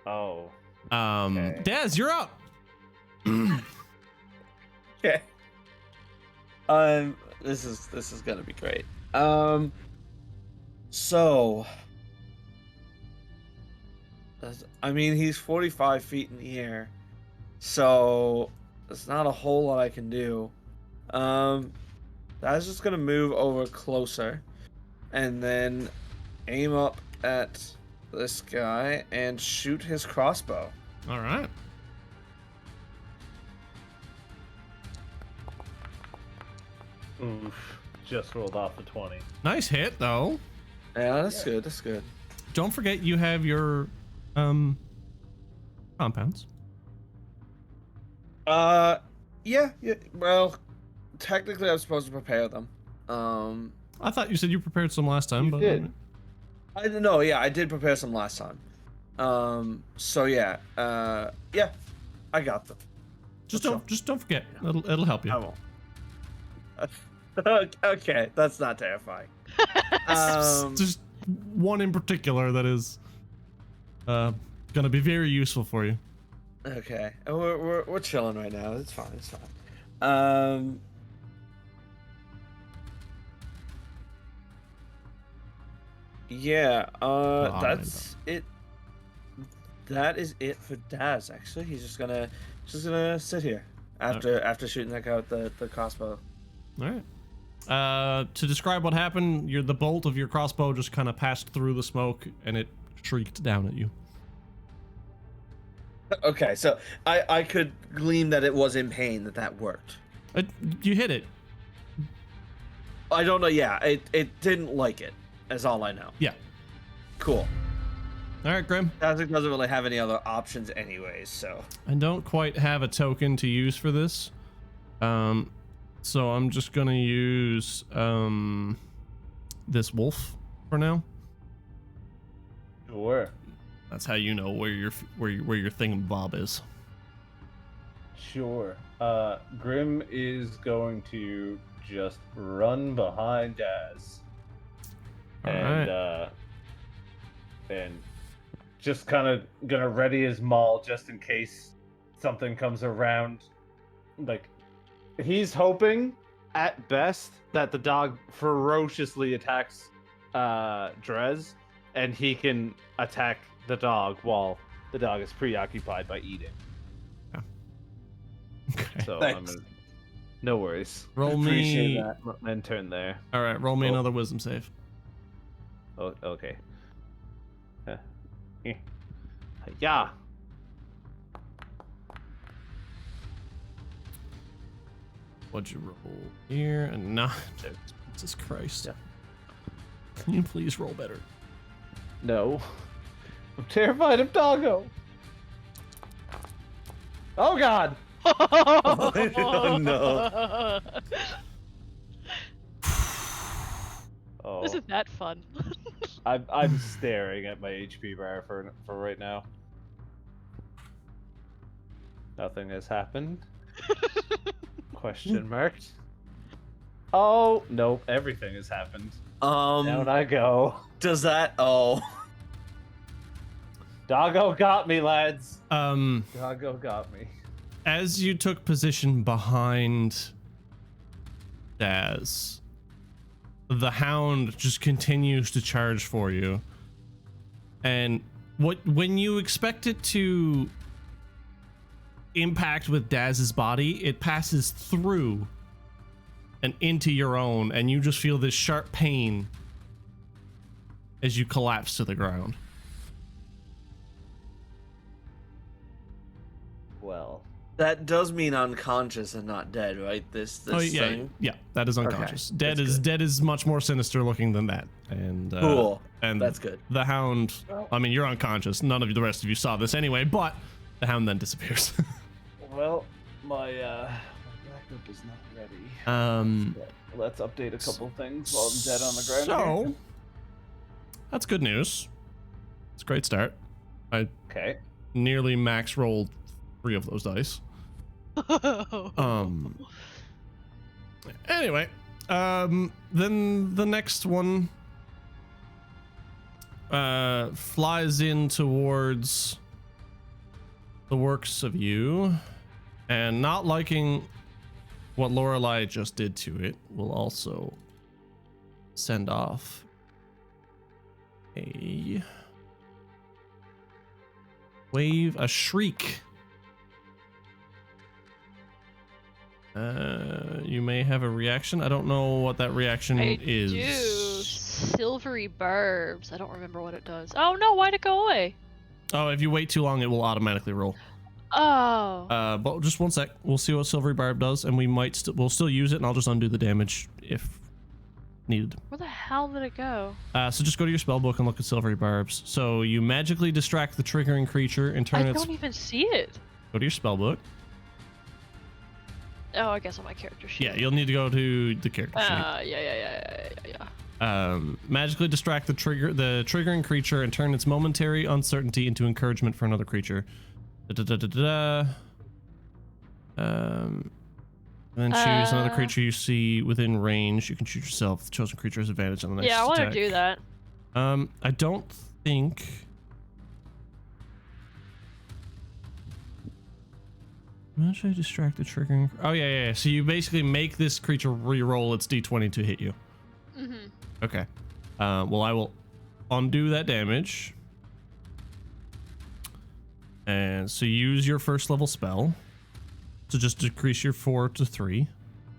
Oh. Okay. Daz, you're up. Okay. This is gonna be great. So, I mean, he's 45 feet in the air, so there's not a whole lot I can do. That's just gonna move over closer, and then aim up at this guy and shoot his crossbow. All right. Oof. Just rolled off a 20. Nice hit, though. Yeah, that's good. That's good. Don't forget you have your compounds. Yeah. Well, technically, I'm supposed to prepare them. I thought you said you prepared some last time, You but did. I don't know. Yeah, I did prepare some last time. So yeah. Yeah, I got them. just don't forget. It'll help you. I won't. Okay, that's not terrifying. Just one in particular that is gonna be very useful for you. Okay, we're chilling right now. It's fine. It's fine. Yeah. That's it. That is it for Daz. Actually, he's just gonna sit here after shooting that guy with the crossbow. All right. To describe what happened, the bolt of your crossbow just kind of passed through the smoke and it shrieked down at you. Okay, so I could glean that it was in pain that worked. You hit it. I don't know. Yeah, it didn't like it. That's all I know. Yeah. Cool. All right, Grim. Tazik doesn't really have any other options anyways, so. I don't quite have a token to use for this. So I'm just gonna use this wolf for now. Sure. That's how you know where your thingamabob is. Sure. Grim is going to just run behind Daz. And just kind of gonna ready his maul just in case something comes around. Like, he's hoping at best that the dog ferociously attacks Drez, and he can attack the dog while the dog is preoccupied by eating. Okay. So Thanks. no worries. Roll Appreciate me. that. And turn there. All right, roll me Oh. another wisdom save. Oh, okay. Yeah. What'd you roll here? And not. Jesus Christ. Yeah. Can you please roll better? No. I'm terrified of Doggo. Oh God. Oh, no. Oh. Isn't that fun? I'm staring at my HP bar for right now. Nothing has happened. Question mark. Oh nope, everything has happened. Down I go. Does that? Oh. Doggo got me, lads. As Doggo got me. you took position behind Daz, the hound just continues to charge for you. And when you expect it to impact with Daz's body, it passes through and into your own, and you just feel this sharp pain as you collapse to the ground. Well, That does mean unconscious and not dead, right? This Oh yeah, thing. yeah, that is unconscious. Dead that's is good. dead is much more sinister looking than that. And Cool. And That's good. The hound. I mean, you're unconscious. None of the rest of you saw this anyway, but the hound then disappears. well, my backup is not ready. But let's update a couple things while I'm dead on the ground. So that's good news. It's a great start. I Okay. nearly max rolled 3 of those dice. Anyway, then the next one flies in towards the works of you, and not liking what Lorelei just did to it, will also send off a shriek. You may have a reaction. I don't know what that reaction is. I do. Silvery barbs. I don't remember what it does. Oh no, why'd it go away? Oh, if you wait too long, it will automatically roll. Oh. But just one sec. We'll see what Silvery Barb does, and we'll still use it, and I'll just undo the damage if needed. Where the hell did it go? So just go to your spell book and look at Silvery Barbs. So you magically distract the triggering creature and turn I its... don't even see it. Go to your spell book. Oh, I guess on my character sheet. Yeah, you'll need to go to the character sheet. Yeah. Magically distract the triggering creature and turn its momentary uncertainty into encouragement for another creature. Then choose another creature you see within range. You can choose yourself. The chosen creature has advantage on the next Yeah, I want to attack. do that. I don't think... Magically distract the triggering... Oh, yeah. So you basically make this creature re-roll its d20 to hit you. Mm-hmm. Okay. Well, I will undo that damage. And so use your first level spell to just decrease your 4 to 3.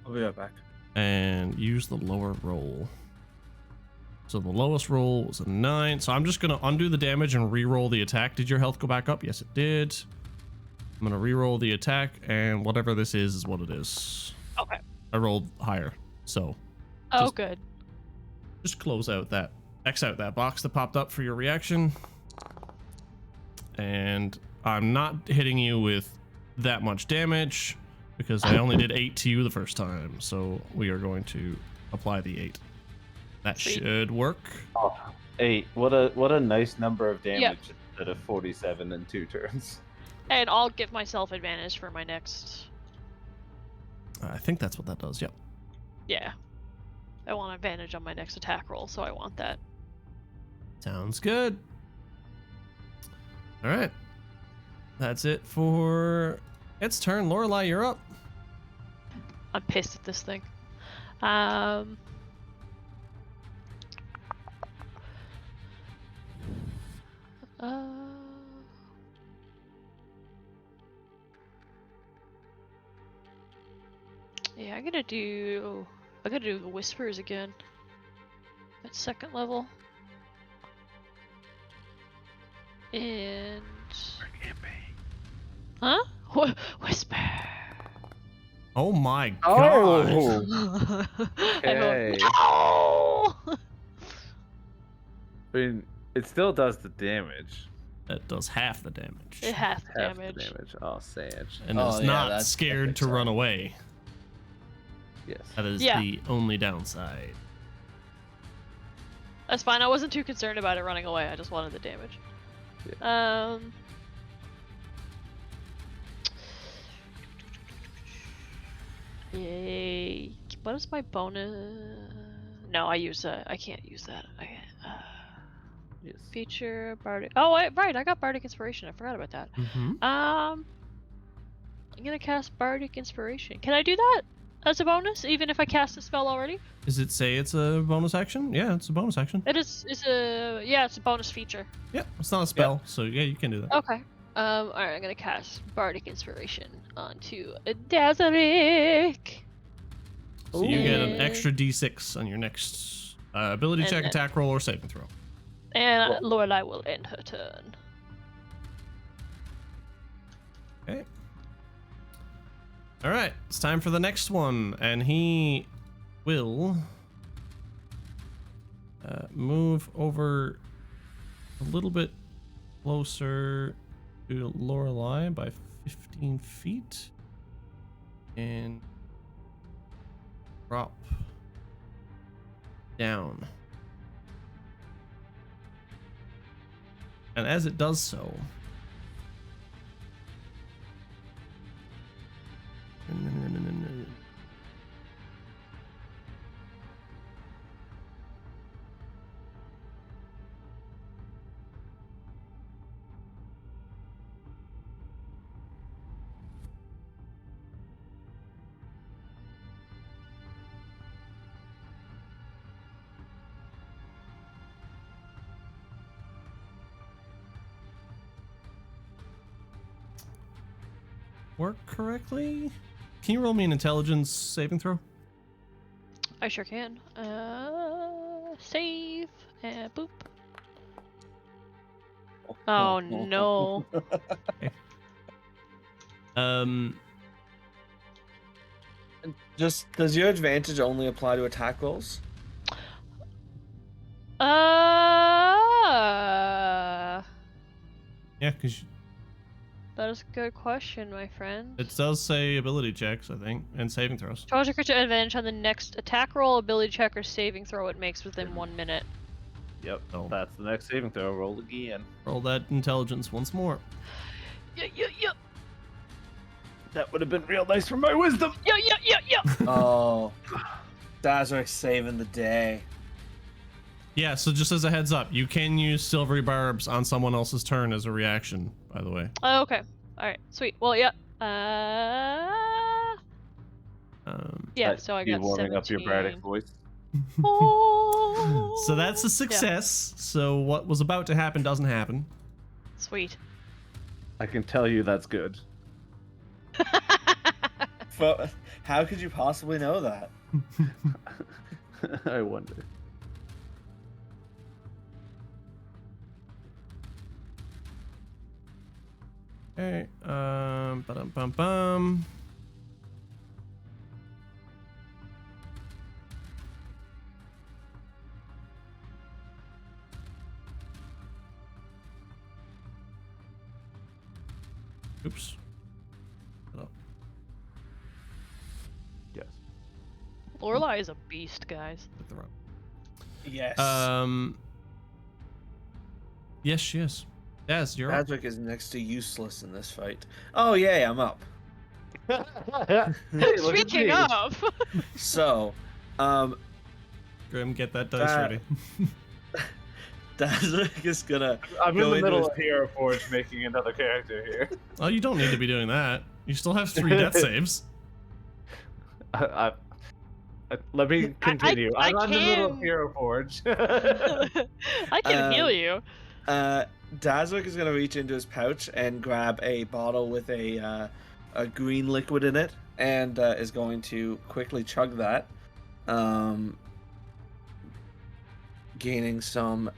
I'll be right back. And use the lower roll. So the lowest roll was a 9. So I'm just going to undo the damage and re-roll the attack. Did your health go back up? Yes, it did. I'm going to re-roll the attack, and whatever this is what it is. Okay. I rolled higher, so... Oh, Just- good. Just close out that, X out that box that popped up for your reaction. And I'm not hitting you with that much damage because I only did 8 to you the first time. So we are going to apply the 8. That Sweet. should work. Oh, 8. What a nice number of damage instead of 47 in 2 turns. And I'll give myself advantage for my next. I think that's what that does. Yep. Yeah. I want advantage on my next attack roll, so I want that. Sounds good. All right. That's it for its turn. Lorelei, you're up. I'm pissed at this thing. Yeah, I'm gonna do the whispers again. At 2nd level. And huh? Whisper. Oh my god. Oh! I'm Okay. going, no! I mean, it still does the damage. That does half the damage. It has Half damage. the damage. Oh, Sage. And Oh, is yeah, not that's scared epic, to run sorry. away. Yes. That is Yeah. the only downside. That's fine. I wasn't too concerned about it running away. I just wanted the damage. Yay. What is my bonus? No, I can't use that. Yes. Feature Bardic. Oh, right. I got Bardic Inspiration. I forgot about that. Mm-hmm. I'm gonna cast Bardic Inspiration. Can I do that as a bonus, even if I cast a spell already? Does it say it's a bonus action? Yeah, it's a bonus action. It is. It's a bonus feature. Yeah, it's not a spell, so yeah, you can do that. Okay. All right. I'm gonna cast Bardic Inspiration onto Desiree. So you get an And- extra d6 on your next ability And check, then- attack roll, or saving throw. And Well- Lorelei will end her turn. Okay. All right, it's time for the next one, and he will move over a little bit closer to Lorelei by 15 feet and drop down. And as it does so, work correctly? Can you roll me an intelligence saving throw? I sure can. Save and boop. Oh no. Just does your advantage only apply to attack rolls? Yeah, because That is a good question, my friend. it does say ability checks, I think, and saving throws. Charge your creature advantage on the next attack roll, ability check, or saving throw it makes within 1 minute. Yep. Oh. That's the next saving throw. Roll again. Roll that intelligence once more. Yeah. That would have been real nice for my wisdom. Yeah. Oh, Dazric saving the day. Yeah, so just as a heads up, you can use silvery barbs on someone else's turn as a reaction, by the way. Oh, okay. Alright, sweet. Well, yeah. Yeah, so I You got warming 17. up your bardic voice. Oh, So that's a success. So what was about to happen doesn't happen. Sweet. I can tell you that's good. How could you possibly know that? I wonder. Okay, ba-dum-bum-bum. Oops. Oh. Yes. Lorelei is a beast, guys. Took the wrong- Yes. Yes, she is. Yes, you're up. Dazric is next to useless in this fight. Oh yay, I'm up. Hey, look at Speaking me. of, So, Grim, get that dice That- ready. Dazric is gonna I'm go in the into middle his- of Hero Forge making another character here. Oh, you don't need to be doing that. You still have 3 death saves. Let me continue. I I'm in the middle of can- Hero Forge. I can heal you. Dazric is gonna reach into his pouch and grab a bottle with a green liquid in it, and is going to quickly chug that, gaining some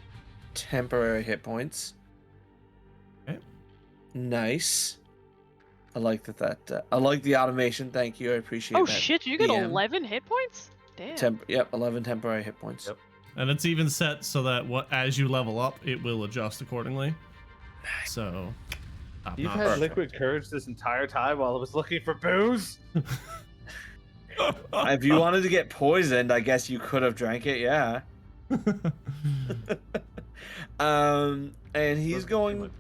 temporary hit points. Okay. Nice. I like that. I like the automation. Thank you. I appreciate Oh that. shit, you get DM. 11 hit points? Damn. Yep, 11 temporary hit points. Yep. And it's even set so that as you level up, it will adjust accordingly. So, top You've notch. had liquid courage this entire time while I was looking for booze? If you wanted to get poisoned, I guess you could have drank it. Yeah. And he's going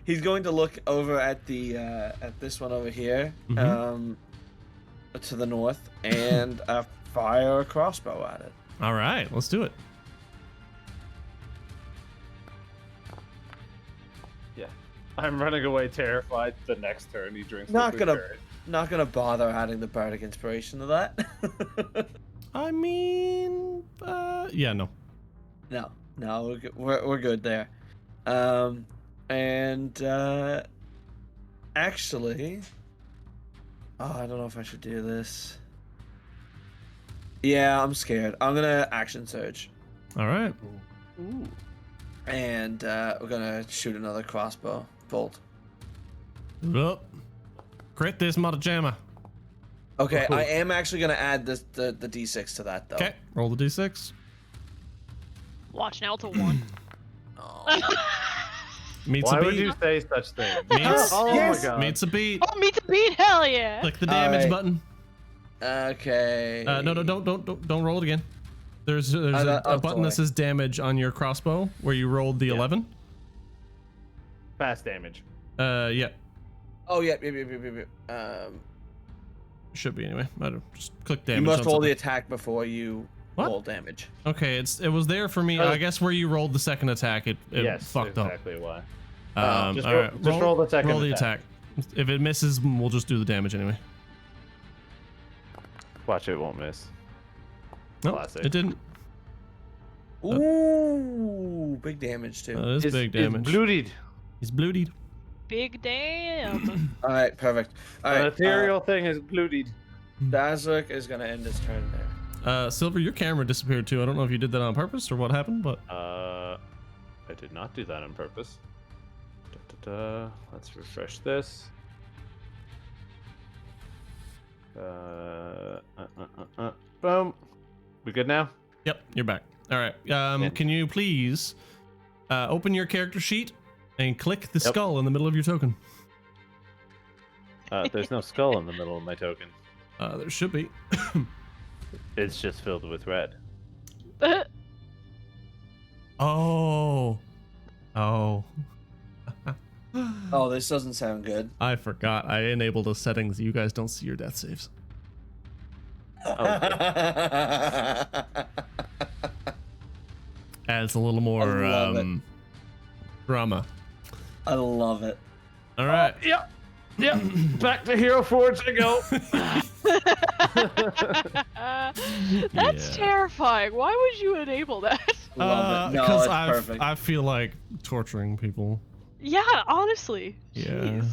to look over at the at this one over here, to the north, and fire a crossbow at it. All right, let's do it. Yeah. I'm running away terrified. The next turn he drinks Not liquid gonna- courage. Not gonna bother adding the bardic inspiration to that. I mean, yeah, no. No, we're good there. Actually, I don't know if I should do this. Yeah, I'm scared. I'm gonna action surge. All right. Ooh. And we're gonna shoot another crossbow bolt. Oh. Crit this mother jammer. Okay, Oh. I am actually gonna add the d6 to that though. Okay, roll the d6. Watch now, it's a 1. Oh. Meets Why a would beat. you say such things? Meets, Oh Yes. my god. meets a beat. Oh, meet the beat, hell yeah! Click the damage Alright. button. Okay. No, don't roll it again. There's a I'm button that sorry. says damage on your crossbow where you rolled the 11. Fast damage. Yeah, Oh yeah. should be anyway. I don't just click damage. You must on roll the something. attack before you What? roll damage. Okay, it was there for me. Oh. I guess where you rolled the second attack, it Yes, fucked up. exactly why. Just All roll- right, just roll the second Roll the attack. attack. If it misses, we'll just do the damage anyway. Watch it won't miss. No, Classic. it didn't. Ooh, big damage too. That is big damage. It's bloodied. He's bloodied. Big damn. All right, perfect. All An right, ethereal thing is bloodied. Dazzler is gonna end his turn there. Silver, your camera disappeared too. I don't know if you did that on purpose or what happened, but I did not do that on purpose. Let's refresh this. Boom. We good now? yep, you're back. All right. Yeah. Can you please open your character sheet and click the Yep. skull in the middle of your token? There's no skull in the middle of my token. There should be. It's just filled with red. Oh. Oh. Oh, this doesn't sound good. I forgot. I enabled the settings. You guys don't see your death saves. Adds a little more love it. drama. I love it. All right. Yep. Yep. Back to Hero Forge I go. That's Yeah. terrifying. Why would you enable that? Love it. No, Because it's perfect. I feel like torturing people. Yeah, honestly. Yeah. Jeez.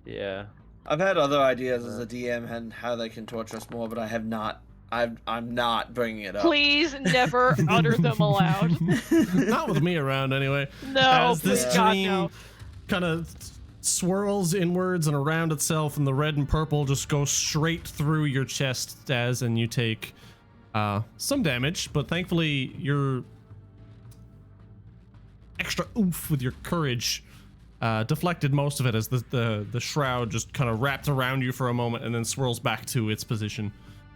Yeah. I've had other ideas as a DM and how they can torture us more, but I have not. I'm not bringing it up. Please never utter them aloud. Not with me around, anyway. No, As please this God, dream no. kind of swirls inwards and around itself, and the red and purple just go straight through your chest, and you take some damage, but thankfully your extra oomph with your courage deflected most of it as the shroud just kind of wrapped around you for a moment and then swirls back to its position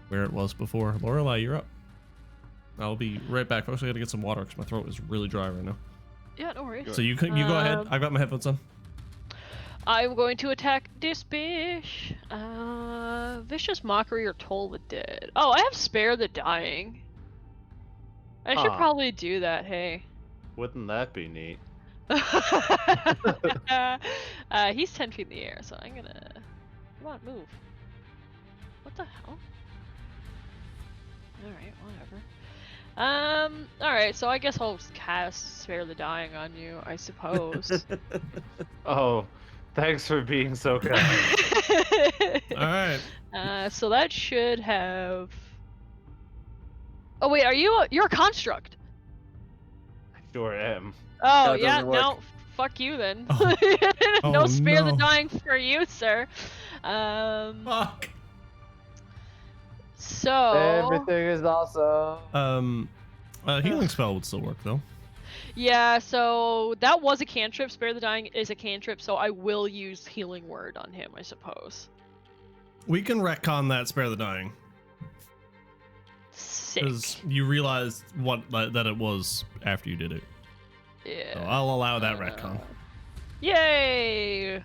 where it was before. Lorelei, you're up. I'll be right back, folks. I gotta get some water because my throat is really dry right now. Yeah, no worries. So you go ahead. I've got my headphones on. I'm going to attack this bish. Vicious Mockery or Toll the Dead. Oh, I have Spare the Dying. I should Huh. probably do that, hey. Wouldn't that be neat? He's 10 feet in the air, so I'm gonna... Come on, move. What the hell? Alright, whatever. Alright, so I guess I'll just cast Spare the Dying on you, I suppose. Oh, thanks for being so kind. All right. So that should have... Oh wait, you're a construct? I sure am. Oh, No, it yeah, doesn't work. no, fuck you then. Oh. No Oh, Spare the no. Dying for you, sir. Fuck. So... Everything is awesome. Healing spell would still work though. Yeah, so that was a cantrip. Spare the Dying is a cantrip, so I will use Healing Word on him, I suppose. We can retcon that spare the dying Sick. because you realized that it was after you did it. Yeah. So I'll allow that retcon. Yay!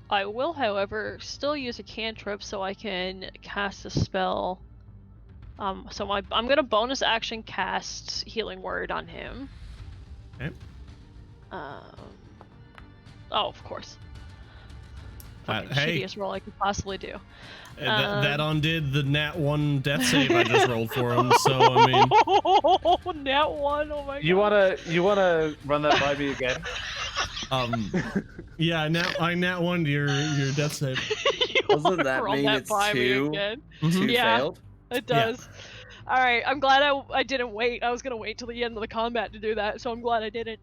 I will, however, still use a cantrip so I can cast a spell. So I'm gonna bonus action cast Healing Word on him. Okay. Oh, of course. Fucking Hey, shittiest roll I could possibly do. that undid the nat 1 death save I just rolled for him. So I mean, Nat 1, oh my god. You wanna run that by me again? yeah, I nat 1 to your death save. You Doesn't that Roll mean that it's by me two? again. Mhm. Two Yeah. failed. It Yeah. does. All right, I'm glad I didn't wait. I was gonna wait till the end of the combat to do that, so I'm glad I didn't.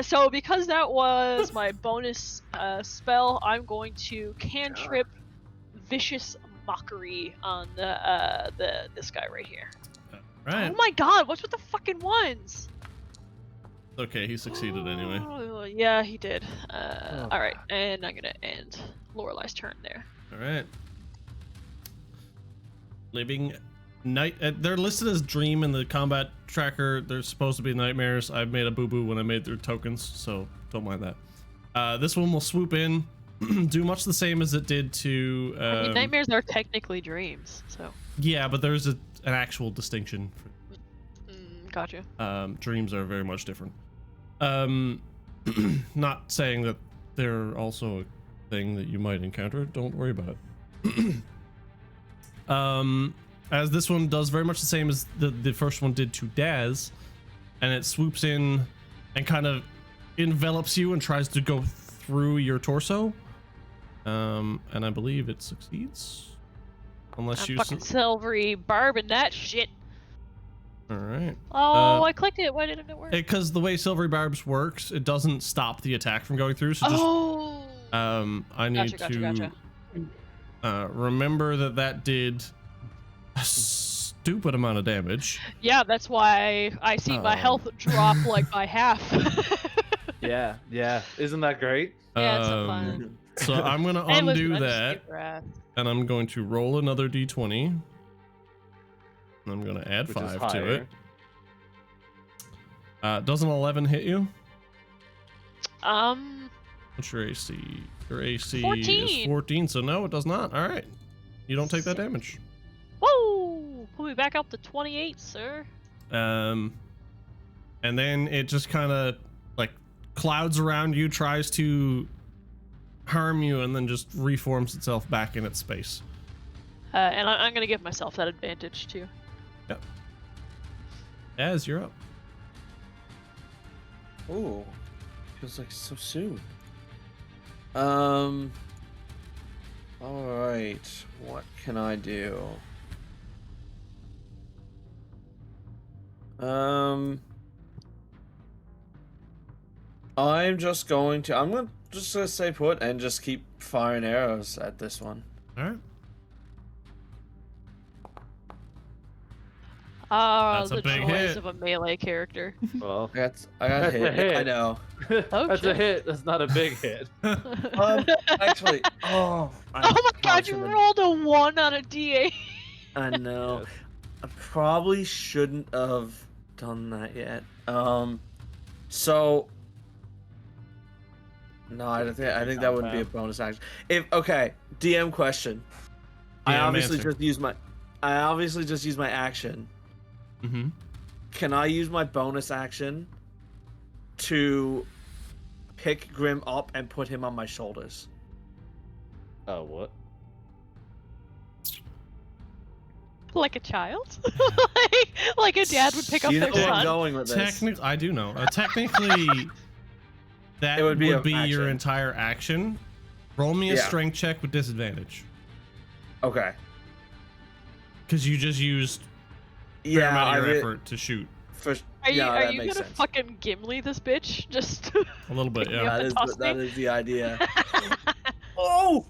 So because that was my bonus spell, I'm going to cantrip Vicious Mockery on this guy right here. Right. Oh my God, what's with the fucking ones? Okay, he succeeded anyway. Oh, yeah, he did. All right, and I'm gonna end Lorelei's turn there. All right. Living night. They're listed as dream in the combat tracker. They're supposed to be nightmares. I made a boo boo when I made their tokens, so don't mind that. This one will swoop in, do much the same as it did to. I mean, nightmares are technically dreams, so. Yeah, but there's an actual distinction. Gotcha. Dreams are very much different. Not saying that they're also a thing that you might encounter. Don't worry about it. As this one does very much the same as the first one did to Daz, and it swoops in and kind of envelops you and tries to go through your torso. And I believe it succeeds, unless I'm you. fucking silvery barbing that shit. All right. Oh, I clicked it. Why didn't it work? Because the way Silvery Barbs works, it doesn't stop the attack from going through. So just, I need Gotcha. remember that did a stupid amount of damage. Yeah, that's why I see my health drop like by half. Yeah, isn't that great? Yeah, it's so fun. So I'm gonna Hey, listen, undo I'm just that, super ass. and I'm going to roll another d20. And I'm gonna add Which is 5 to higher. it. Doesn't 11 hit you? What's your AC? Your AC 14. is 14, so no, it does not. All right, you don't take that damage. Whoa! Pull me back up to 28, sir. And then it just kind of like clouds around you, tries to harm you, and then just reforms itself back in its space. And I'm gonna give myself that advantage too. Yep. Az, you're up. Ooh, feels like so soon. All right, what can I do? I'm just going to stay put and just keep firing arrows at this one. All right. That's a The big joys hit. of a melee character. Well, I got That's a hit. hit. I know. that's a shit. hit. That's not a big hit. Actually, Oh my God! You rolled a 1 on a D8. I know. Yes. I probably shouldn't have done that yet. So no, I think that wouldn't be a bonus action. Okay, DM question. I DM obviously answer. just used my action. Mm-hmm. Can I use my bonus action to pick Grim up and put him on my shoulders? Oh, what? Like a child? like a dad would pick up You know their where I'm son. going with this. I do know. Technically, that It would be an your action. entire action. Roll me a Yeah. strength check with disadvantage, Okay. because you just used fair Yeah, amount I of your re- effort to shoot for Are you, yeah, are that you makes gonna sense. fucking Gimli this bitch? Just a little bit. Pick me Yeah. up. Toss That me. is the idea. Oh!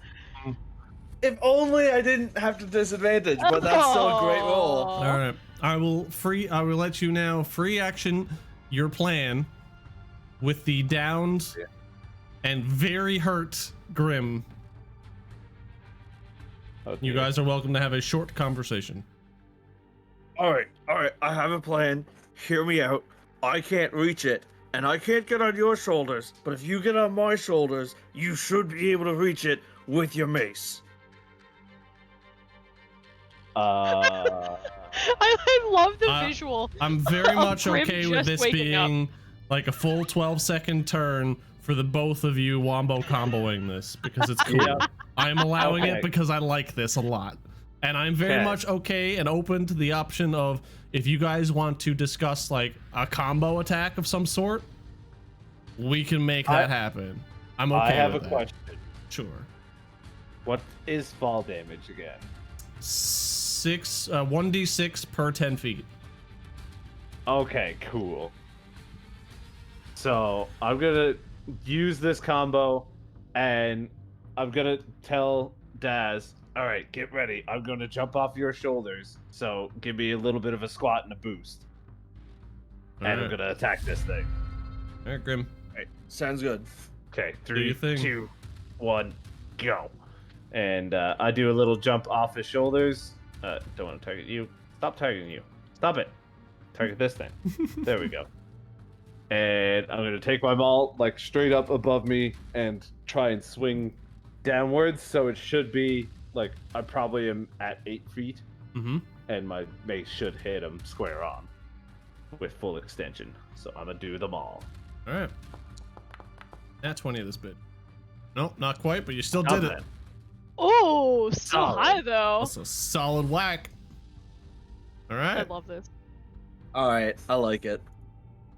If only I didn't have to disadvantage, but that's still a great roll. All right. I will let you now free action your plan with the downed and very hurt Grim. Okay. You guys are welcome to have a short conversation. All right. I have a plan. Hear me out. I can't reach it, and I can't get on your shoulders. But if you get on my shoulders, you should be able to reach it with your mace. I love the visual. I'm very much Grim okay with just this waking up. being like a full 12-second turn for the both of you wombo comboing this, because it's cool. Yeah. I'm allowing Okay. it because I like this a lot. And I'm very Okay. much okay and open to the option of, if you guys want to discuss like a combo attack of some sort, we can make that happen. I'm okay I have a with that. question. Sure. What is fall damage again? 1d6 per 10 feet. Okay, cool. So I'm gonna use this combo, and I'm gonna tell Daz, all right, get ready. I'm gonna jump off your shoulders. So give me a little bit of a squat and a boost. All And right. I'm gonna attack this thing. All right, Grim. Sounds good. Okay, your 3, thing. 2, 1, go. And I do a little jump off his shoulders. Don't want to target you. Stop targeting you. Stop it. Target this thing. There we go. And I'm gonna take my maul like straight up above me and try and swing downwards. So it should be like I probably am at 8 feet, Mm-hmm. and my mace should hit him square on with full extension. So I'm gonna do them all. All right. Nat 20 of this bit. Nope, not quite, but you still Not did it. bad. Oh, so Solid. high though. That's a solid whack. All I right. love this. All right, I like it.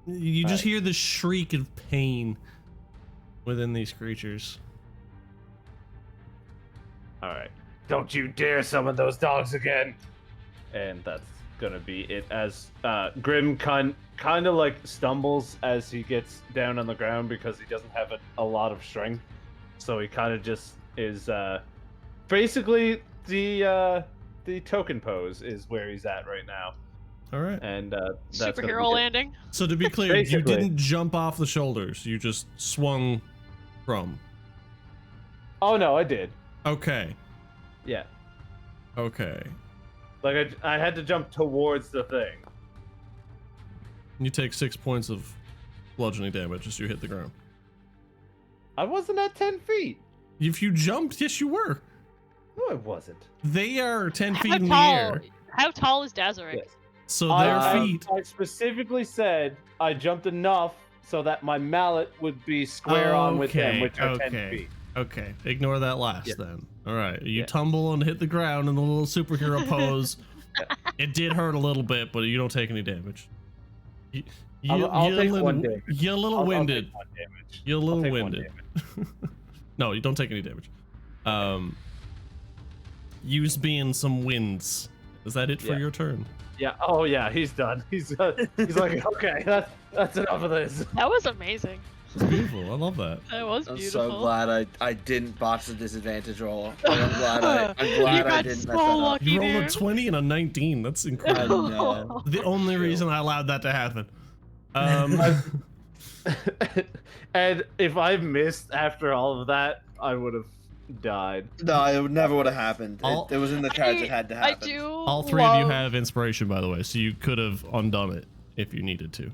You just Alright. hear the shriek of pain within these creatures. All right. Don't you dare summon those dogs again. And that's gonna be it. As Grim kind of like stumbles as he gets down on the ground because he doesn't have a lot of strength. So he kind of just is basically the token pose is where he's at right now. All right. And that's gonna be Superhero it. landing. So to be clear, you Basically. didn't jump off the shoulders. You just swung from. Oh no, I did. Okay. Yeah. Okay. Like I had to jump towards the thing. You take 6 points of bludgeoning damage as you hit the ground. I wasn't at 10 feet. If you jumped, yes, you were. No, I wasn't. They are 10 feet How in the tall? air. How tall is Dazzaric? Yes. So their feet. I specifically said I jumped enough so that my mallet would be square on with them, which are 10 feet. Okay, ignore that last Yeah. then. All right, you Yeah. tumble and hit the ground in the little superhero pose. It did hurt a little bit, but you don't take any damage. I'll take one damage. You're a little I'll winded. take 1 damage. You're a I'll little take 1 winded. damage. No, you don't take any damage. Use being some winds. Is that it for Yeah. your turn? Yeah. Oh yeah, he's done. He's like, okay, that's enough of this. That was amazing. It's beautiful. I love that. That was I'm beautiful. so glad I didn't botch the disadvantage roll. I'm glad You I got didn't so mess that up. lucky. You rolled a dude. 20 and a 19. That's I incredible. know. The only reason I allowed that to happen. And if I missed after all of that, I would have died. No, it never would have happened. All- It was in the cards. It had to I happen. do. All three of you love- have inspiration, by the way, so you could have undone it if you needed to.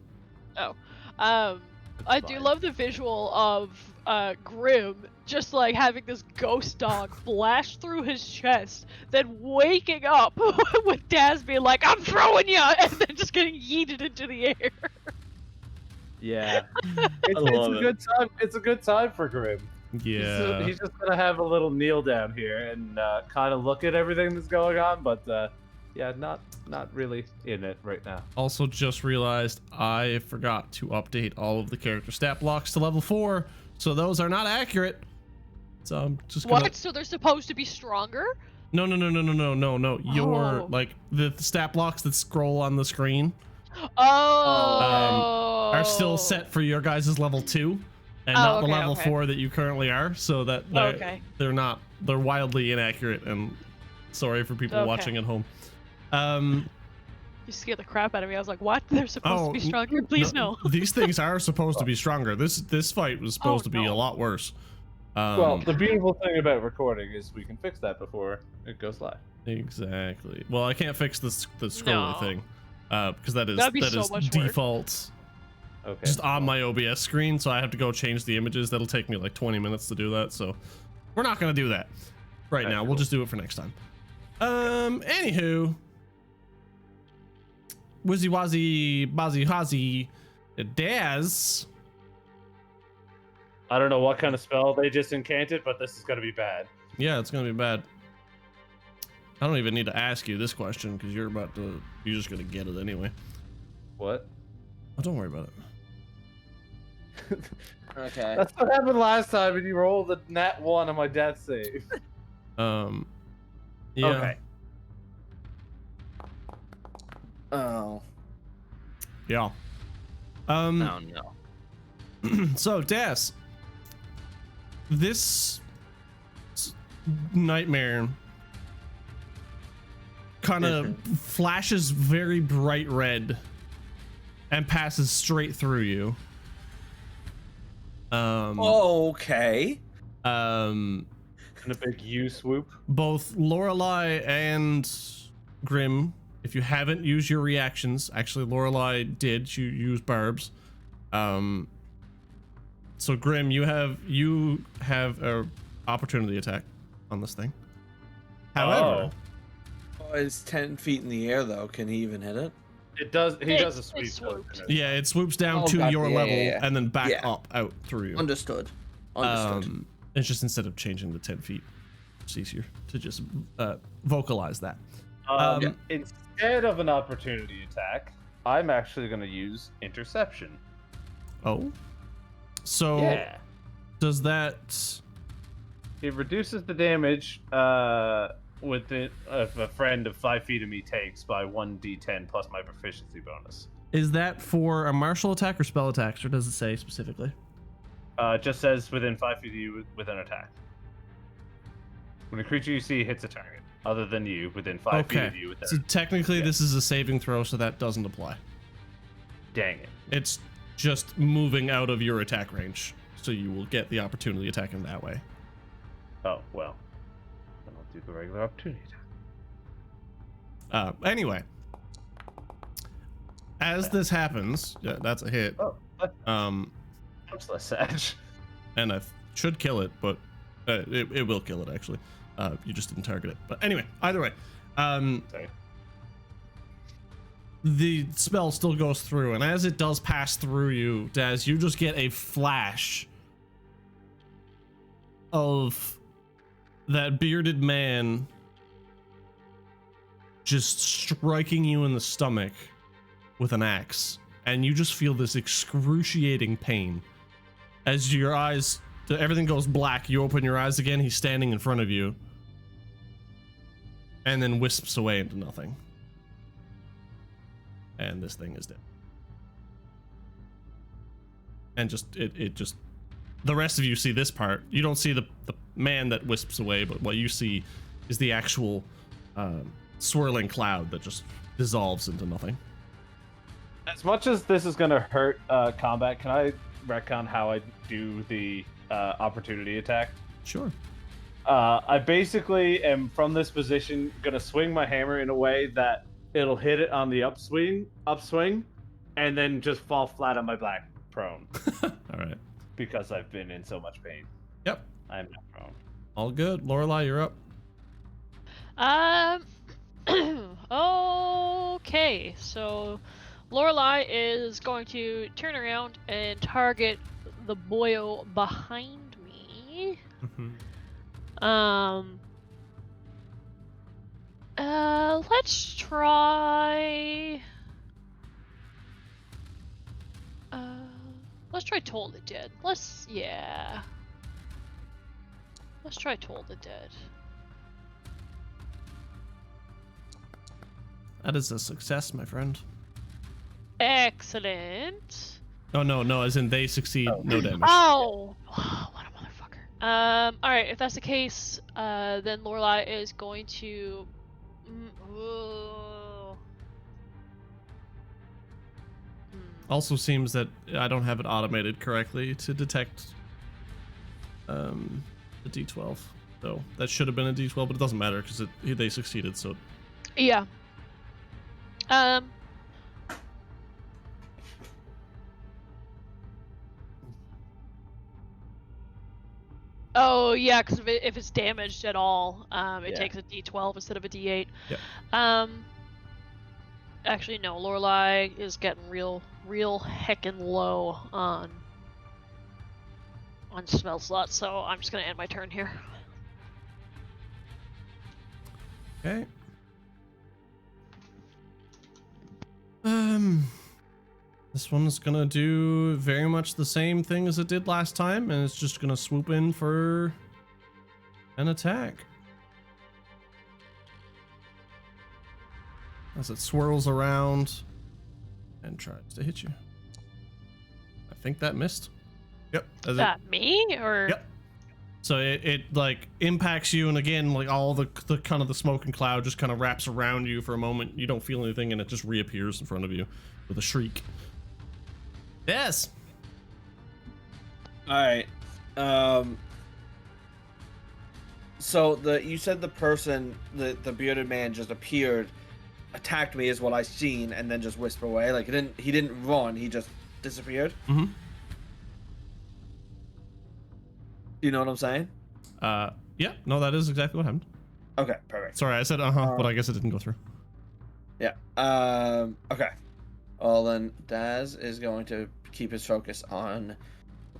I do fine. love the visual of Grim just like having this ghost dog blast through his chest, then waking up with Daz being like, "I'm throwing you," and then just getting yeeted into the air. Yeah. It's love a it. good time. It's a good time for Grim. Yeah. He's just gonna have a little kneel down here and kind of look at everything that's going on, but yeah, not really in it right now. Also, just realized I forgot to update all of the character stat blocks to level 4, so those are not accurate. So I'm just gonna. What? So they're supposed to be stronger? No. Your Oh. like the stat blocks that scroll on the screen Oh. are still set for your guys' level 2, and Oh, not the okay, level okay. 4 that you currently are. So that Okay. they're not. They're wildly inaccurate, and sorry for people Okay. watching at home. You scared the crap out of me. I was like, "What? They're supposed to be stronger? Please no." These things are supposed to be stronger. This fight was supposed to be a no. lot worse. Well, the beautiful thing about recording is we can fix that before it goes live. Exactly. Well, I can't fix the scroller No. thing because that That'd be is so much work. default Okay. just on my OBS screen, so I have to go change the images. That'll take me like 20 minutes to do that. So we're not gonna do that right now. We'll cool. just do it for next time. Anywho, Wizzy Wazzy Bazzy Hazzy Daz. I don't know what kind of spell they just incanted, but this is gonna be bad. Yeah, it's gonna be bad. I don't even need to ask you this question because you're just gonna get it anyway. What? Oh, don't worry about it. Okay. That's what happened last time, and you rolled a nat 1 on my death save. Yeah. Okay. Oh. Yeah. Oh no. So Des, this nightmare kind of flashes very bright red and passes straight through you. Okay. In a big U swoop. Both Lorelei and Grim, if you haven't used your reactions, actually Lorelei did, she used barbs. So Grim, you have a opportunity attack on this thing. However, Oh, it's 10 feet in the air though. Can he even hit it? It does. He does a It sweep. swooped. yeah, it swoops down Oh, to gotcha. your Yeah, level yeah. and then back Yeah. up out through you. Understood. It's just instead of changing the 10 feet, it's easier to just vocalize that. Instead of an opportunity attack, I'm actually going to use interception. Oh, so Yeah. does that? It reduces the damage with a friend of 5 feet of me takes by 1d10 plus my proficiency bonus. Is that for a martial attack or spell attacks, or does it say specifically? It just says within 5 feet of you with an attack. When a creature you see hits a target, other than you, within 5 feet of you with So technically, Yeah. this is a saving throw, so that doesn't apply. Dang it. It's just moving out of your attack range, so you will get the opportunity attack in that way. Oh, well. Then I'll do the regular opportunity attack. Anyway, as this happens, yeah, that's a hit. Oh, much less sad. And I should kill it, but it will kill it actually. You just didn't target it. But anyway, either way, Sorry. the spell still goes through, and as it does pass through you, Daz, you just get a flash of that bearded man just striking you in the stomach with an axe, and you just feel this excruciating pain as your eyes, everything goes black. You open your eyes again, he's standing in front of you, and then wisps away into nothing. And this thing is dead. And just it just, the rest of you see this part. You don't see the man that wisps away, but what you see is the actual swirling cloud that just dissolves into nothing. As much as this is going to hurt combat, can I retcon how I do the opportunity attack? Sure. I basically am from this position going to swing my hammer in a way that it'll hit it on the upswing, and then just fall flat on my back prone. All right. Because I've been in so much pain. Yep. I'm not prone. All good. Lorelei, you're up. Okay, so Lorelei is going to turn around and target the boyo behind me. Let's try. Let's try Toll the Dead. Let's try Toll the Dead. That is a success, my friend. Excellent. Oh, no, as in they succeed, no damage. Oh, what a motherfucker. All right, if that's the case, then Lorelei is going to. Also seems that I don't have it automated correctly to detect the D12. So that should have been a D12, but it doesn't matter because they succeeded. So Yeah. Oh yeah, because if it's damaged at all, it takes a D12 instead of a D8. Yeah. Actually, no. Lorelei is getting real heckin' low on spell slots, so I'm just gonna end my turn here. okay. This one's gonna do very much the same thing as it did last time, and it's just gonna swoop in for an attack. as it swirls around and tries to hit you. I think that missed. Yep. Is that me or? Yep. So it like impacts you, and again, like all the kind of the smoke and cloud just kind of wraps around you for a moment. You don't feel anything, and it just reappears in front of you with a shriek. Yes. All right. So you said the person, the bearded man, just appeared, attacked me, is what I seen, and then just whispered away. Like he didn't run. He just disappeared. Mm-hmm. You know what I'm saying? Yeah. No, that is exactly what happened. Okay, perfect. Sorry, I said but I guess it didn't go through. Yeah. Okay. Well, then Daz is going to keep his focus on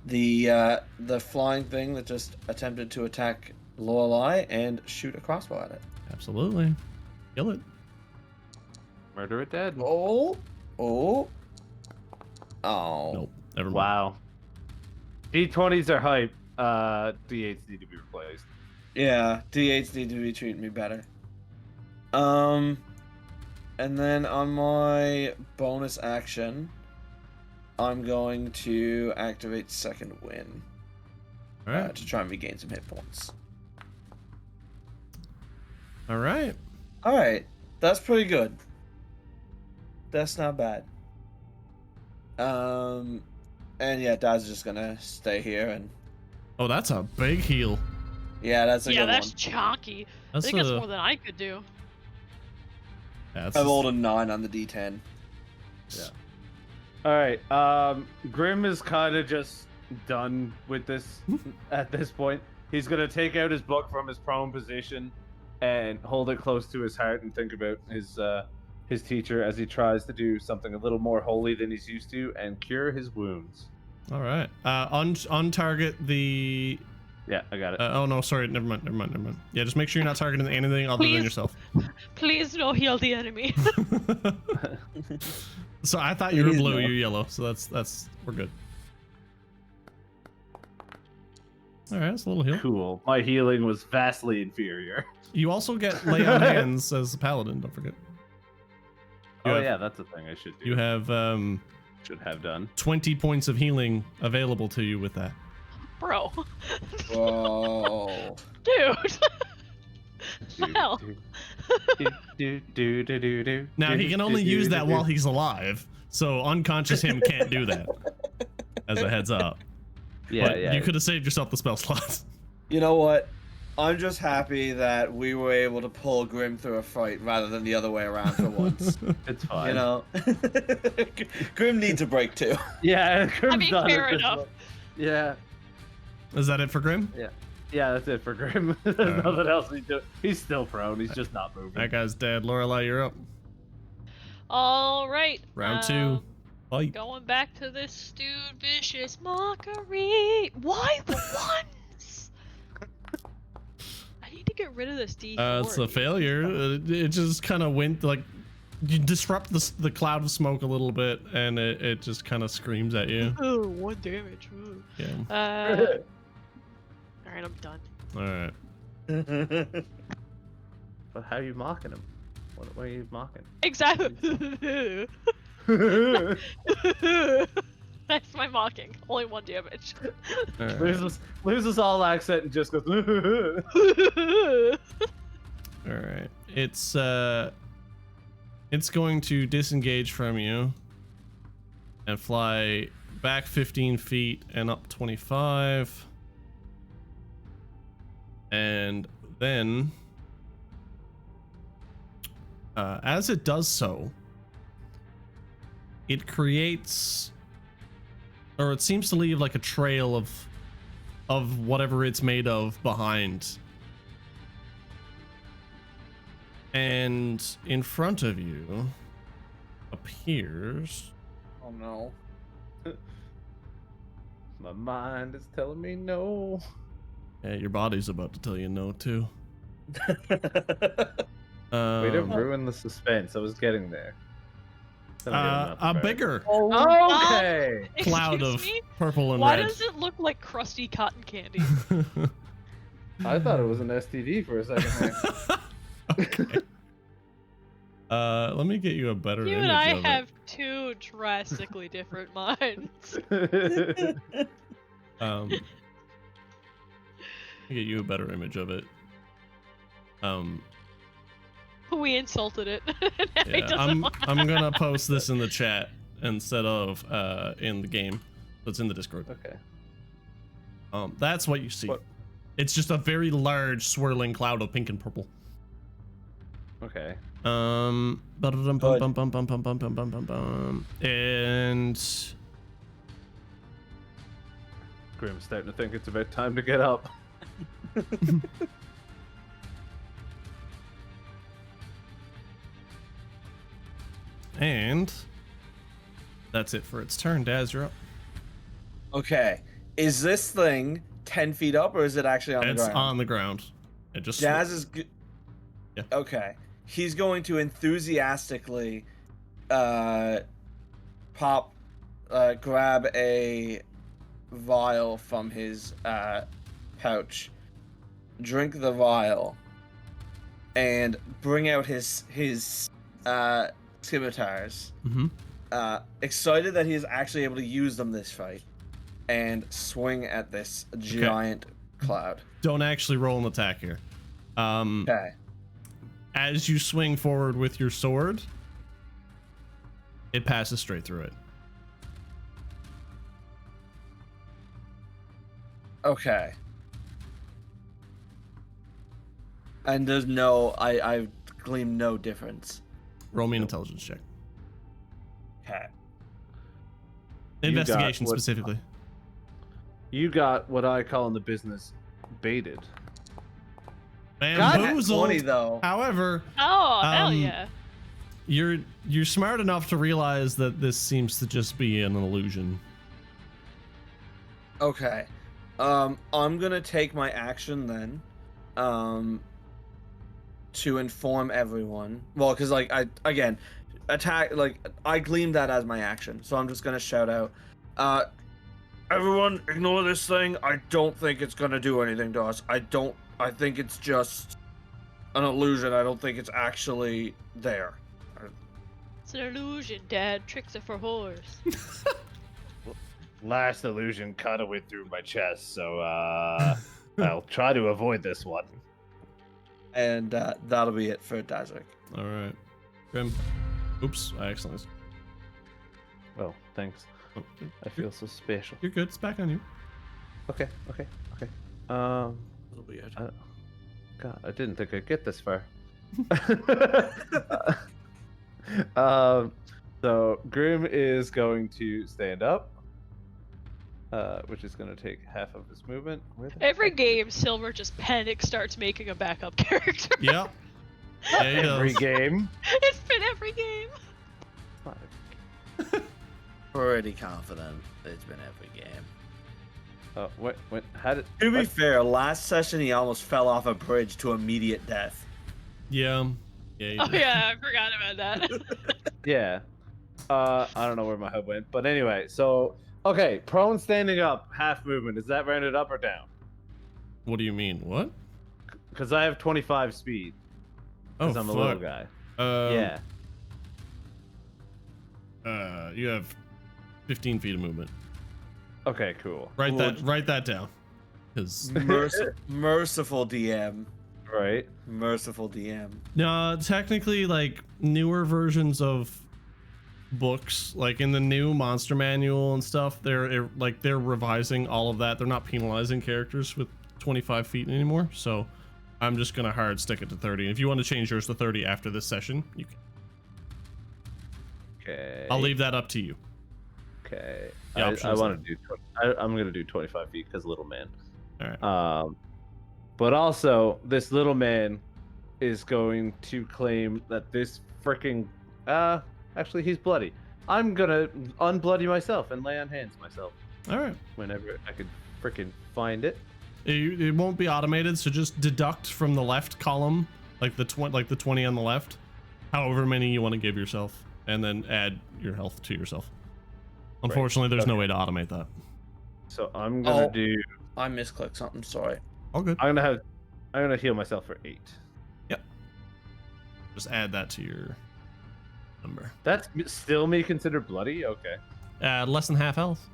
the flying thing that just attempted to attack Lorelei and shoot a crossbow at it. Absolutely. Kill it. Murder it dead. Oh. Nope. Never mind. Wow. D20s are hype. D8s need to be replaced. Yeah, D8s need to be treating me better. And then on my bonus action, I'm going to activate Second Wind All right. to try and regain some hit points. All right. All right, that's pretty good. That's not bad. And yeah, Dad's just gonna stay here and. Oh, that's a big heal. Yeah, that's a Yeah, good that's one. chonky. That's I think that's a- more than I could do. That's I rolled a 9 on the D10. Yeah. All right. Grim is kind of just done with this at this point. He's gonna take out his book from his prone position and hold it close to his heart and think about his teacher as he tries to do something a little more holy than he's used to and cure his wounds. All right. On target the. Yeah, I got it. Oh no, sorry. Never mind. Yeah, just make sure you're not targeting anything other than Please. yourself. Please no heal the enemy. So I thought you were Please blue, no. you're yellow. So that's we're good. All right, that's a little heal. Cool. My healing was vastly inferior. You also get lay on hands as a paladin. Don't forget. You Oh have- yeah, that's a thing I should do. You have Should have done. 20 points of healing available to you with that. Bro. Whoa. Dude. Hell. Now he can only use that while he's alive, so unconscious him can't do that. As a heads up. Yeah, But yeah. you could have saved yourself the spell slots. You know what? I'm just happy that we were able to pull Grim through a fight rather than the other way around for once. It's fine. You know? Grim needs a break too. Yeah, Grim's I mean, done fair at this enough. point. Yeah, Is that it for Grim? yeah, that's it for Grim. There's Alright. nothing else he do. He's still prone. He's just not moving. That guy's dead. Lorelei, you're up. All right. Round 2. Fight. Going back to this stewed vicious mockery. Why the ones? I need to get rid of this D4. It's a failure. It just kind of went like you disrupt the cloud of smoke a little bit, and it just kind of screams at you. Oh, 1 damage. Ooh. Yeah. All right, I'm done. All right. But how are you mocking him? What are you mocking? Exactly. That's my mocking. Only 1 damage. All right. Loses all accent and just goes. All right. It's going to disengage from you and fly back 15 feet and up 25. And then as it does so, it creates, or it seems to leave like a trail of whatever it's made of behind. And in front of you appears Oh no. My mind is telling me no. yeah, your body's about to tell you no too. Way to ruin the suspense. I was getting there. A bigger Okay. cloud Excuse of me? purple and Why red. does it look like crusty cotton candy? I thought it was an STD for a second there. Okay. Let me get you a better You image and I of have two drastically different minds. it. Let me get you a better image of it. We insulted it. Now he Yeah, doesn't want I'm gonna post this in the chat instead of in the game. It's in the Discord. Okay. That's what you see. What? It's just a very large swirling cloud of pink and purple. Okay. And Grim's starting to think it's about time to get up. and that's it for its turn. Daz, you're up. Okay. Is this thing 10 feet up or is it actually on the It's ground? on the ground. It just Daz is. Yeah. Okay. He's going to enthusiastically grab a vial from his pouch, drink the vial, and bring out his scimitars. Mm-hmm. Excited that he is actually able to use them this fight, and swing at this giant cloud. Don't actually roll an attack here. Okay. As you swing forward with your sword, it passes straight through it. Okay. And there's no, I've gleaned no difference. Roll me an intelligence check. Okay. Investigation what- specifically. You got what I call in the business baited. Got 20 Bamboozled. though. However, Oh, hell Um, yeah. you're smart enough to realize that this seems to just be an illusion. Okay. I'm gonna take my action then. To inform everyone. Well, because like attack, like I gleaned that as my action, so I'm just gonna shout out, everyone ignore this thing. I don't think it's gonna do anything to us. I think it's just an illusion. I don't think it's actually there. It's an illusion, Dad. Tricks are for whores. Last illusion kind of went through my chest, so I'll try to avoid this one. And that'll be it for Dazik. All right, Grim. Oops, I accidentally. Oh, thanks. Oh, I feel so special. you're good. It's back on you. Okay. That'll be it. God, I didn't think I'd get this far. So Grim is going to stand up, which is going to take half of his movement. Where the Every heck- game, Silver just panics, starts making a backup character. Yep. Yeah, he Every does. game. It's been every game. Pretty confident it's been every game. Oh, what? How did? To be what? fair, last session he almost fell off a bridge to immediate death. Yeah. Yeah. he Oh did. yeah, I forgot about that. Yeah. I don't know where my head went, but anyway. So, okay, prone standing up, half movement. Is that rounded up or down? What do you mean? What? Because I have 25 speed. Oh, Because I'm a little guy. Yeah. You have 15 feet of movement. Okay, cool. Write that down. Because Merciful DM. Right. Merciful DM. no, technically, like newer versions of books, like in the new monster manual and stuff, they're revising all of that. They're not penalizing characters with 25 feet anymore. So I'm just gonna hard stick it to 30. And if you want to change yours to 30 after this session, you can. Okay. I'll leave that up to you. Okay. The I option is want to do. I'm gonna do 25 feet because little man. All right. But also this little man is going to claim that this freaking actually he's bloody. I'm gonna unbloody myself and lay on hands myself All right. whenever I could freaking find it. It won't be automated, so just deduct from the left column, like the 20 on the left, however many you want to give yourself, and then add your health to yourself. Unfortunately, there's no way to automate that. So I'm gonna Oh. do. I misclicked something, sorry. All good. I'm gonna heal myself for 8. Just add that to your number. That's still me considered bloody? Okay. Less than half health.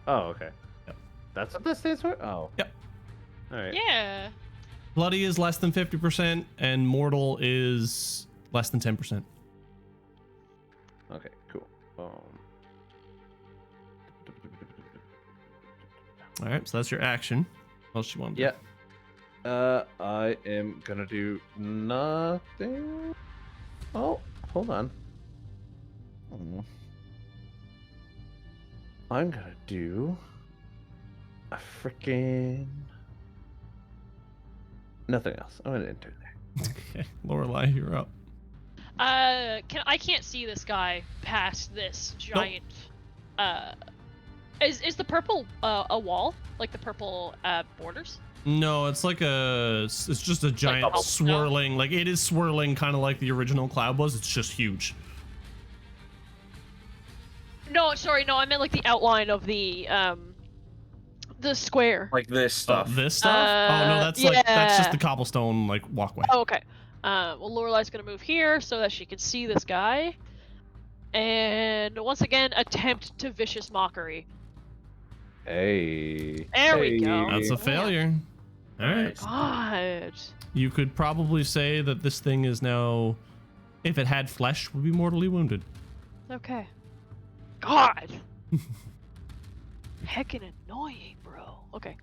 Oh, okay. Yep. That's what that stands for? Oh. Yep. All right. Yeah. Bloody is less than 50%, and mortal is less than 10%. Okay, cool. All right, so that's your action. What else you want to do? Yeah. I am gonna do nothing. Oh, hold on. I'm gonna do a freaking nothing else. I'm gonna enter there. Okay, Lorelai, you're up. I can't see this guy past this giant. Is the purple a wall, like the purple borders? No, it's like it's just a giant bubble. swirling, like it is swirling kind of like the original cloud was. It's just huge. No, sorry, no, I meant like the outline of the square. Like this stuff. This stuff? Oh no, that's like that's just the cobblestone like walkway. Oh, okay. Well, Lorelai's gonna move here so that she can see this guy, and once again attempt to vicious mockery. Hey. There we go. That's a failure. All right. God. You could probably say that this thing is now, if it had flesh, would be mortally wounded. Okay. God. Heckin' annoying, bro. Okay.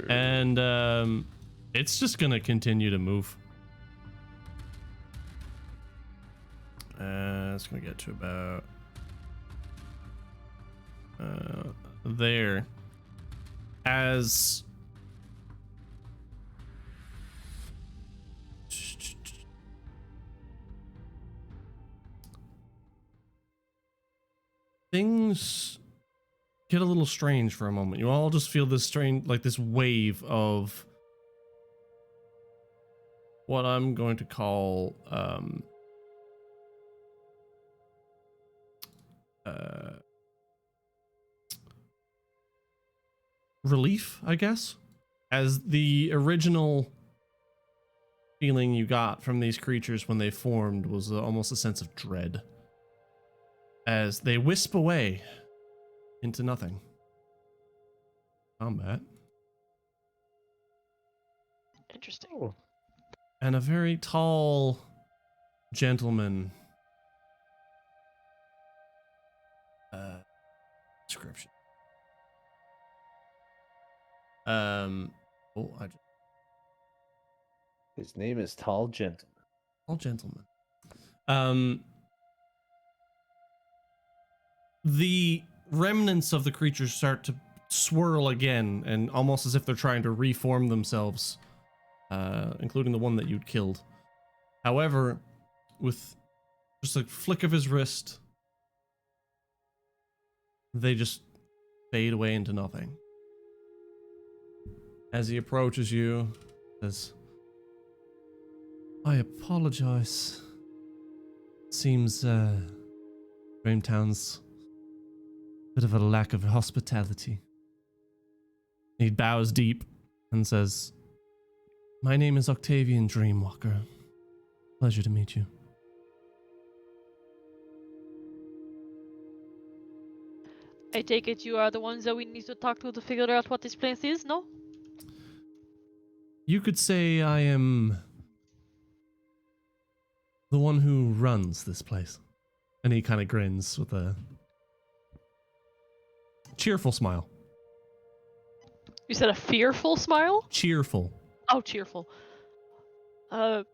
And it's just gonna continue to move. It's gonna get to about there. As things get a little strange for a moment. You all just feel this strange, like this wave of what I'm going to call relief, I guess, as the original feeling you got from these creatures when they formed was almost a sense of dread as they wisp away into nothing. Combat. Interesting. Oh. And a very tall gentleman description. His name is Tall Gentleman. Tall gentleman. The remnants of the creatures start to swirl again, and almost as if they're trying to reform themselves, including the one that you'd killed. However, with just a flick of his wrist, they just fade away into nothing. As he approaches you, says, I apologize. Seems, Dreamtown's bit of a lack of hospitality. He bows deep and says, my name is Octavian Dreamwalker. Pleasure to meet you. I take it you are the ones that we need to talk to figure out what this place is, no? You could say I am the one who runs this place. And he kind of grins with a cheerful smile. You said a fearful smile? Cheerful. Oh, cheerful. Then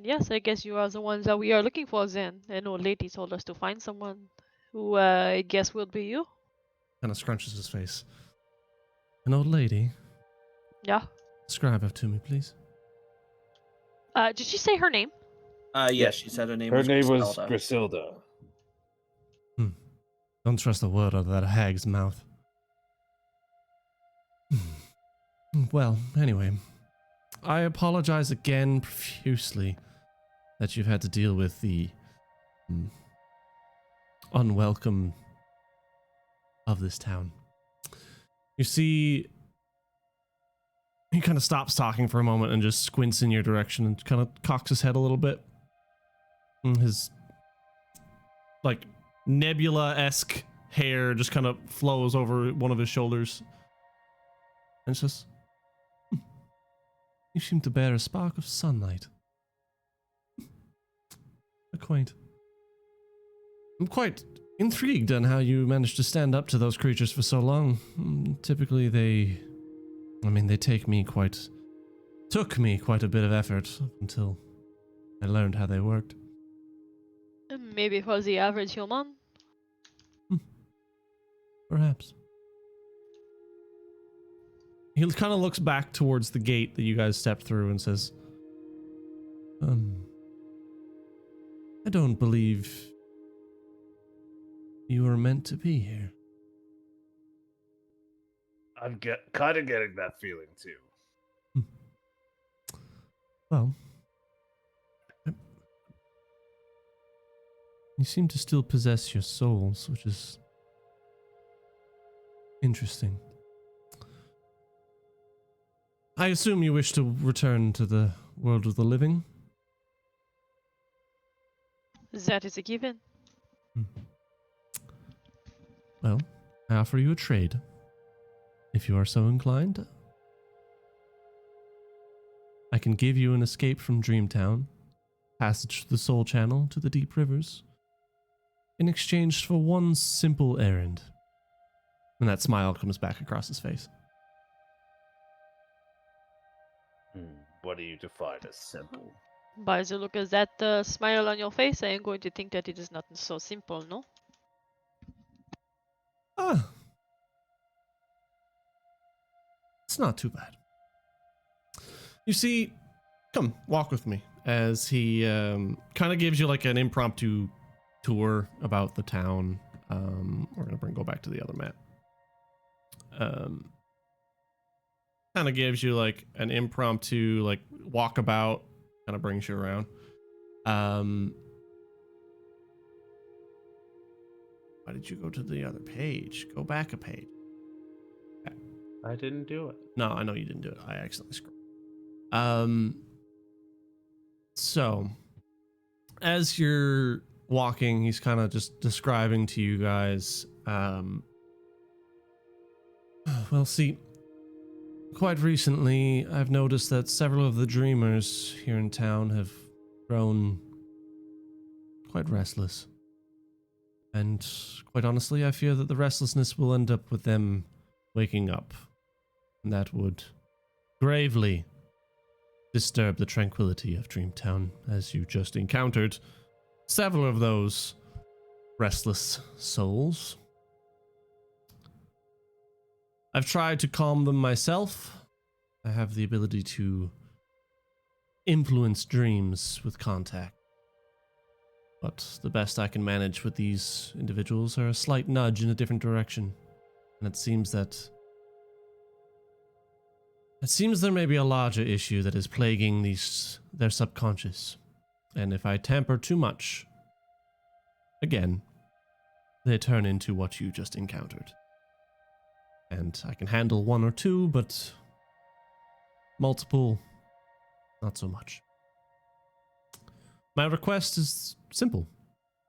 yes, I guess you are the ones that we are looking for then. An old lady told us to find someone who I guess will be you. Kind of scrunches his face. An old lady? Yeah. Describe her to me, please. Did she say her name? Yes, she said her name Her was name was Griselda. Griselda. Don't trust a word out of that hag's mouth. Well, anyway, I apologize again profusely that you've had to deal with the unwelcome of this town. You see, he kind of stops talking for a moment and just squints in your direction and kind of cocks his head a little bit. His like nebula-esque hair just kind of flows over one of his shoulders. And says, "You seem to bear a spark of sunlight. Quaint. I'm quite intrigued on how you managed to stand up to those creatures for so long. Typically they took me quite a bit of effort up until I learned how they worked. Maybe for the average human. Perhaps." He kind of looks back towards the gate that you guys stepped through and says, I don't believe you were meant to be here. I'm kind of getting that feeling too. Well, you seem to still possess your souls, which is interesting. I assume you wish to return to the world of the living? That is a given. Well, I offer you a trade, if you are so inclined. I can give you an escape from Dreamtown, passage through the Soul Channel to the Deep Rivers, in exchange for one simple errand. And that smile comes back across his face. What do you define as simple? By the look of that smile on your face, I am going to think that it is not so simple, no? It's not too bad. You see, come, walk with me, as he kind of gives you like an impromptu tour about the town. We're going to go back to the other map. Kind of gives you like an impromptu like walkabout, kind of brings you around. Why did you go to the other page? Go back a page. I didn't do it. No, I know you didn't do it. I accidentally scrolled. So as you're walking, he's kind of just describing to you guys, well, see, quite recently, I've noticed that several of the dreamers here in town have grown quite restless. And quite honestly, I fear that the restlessness will end up with them waking up. And that would gravely disturb the tranquility of Dreamtown, as you just encountered several of those restless souls. I've tried to calm them myself. I have the ability to influence dreams with contact. But the best I can manage with these individuals are a slight nudge in a different direction. And it seems there may be a larger issue that is plaguing their subconscious. And if I tamper too much, again, they turn into what you just encountered. And I can handle one or two, but multiple, not so much. My request is simple,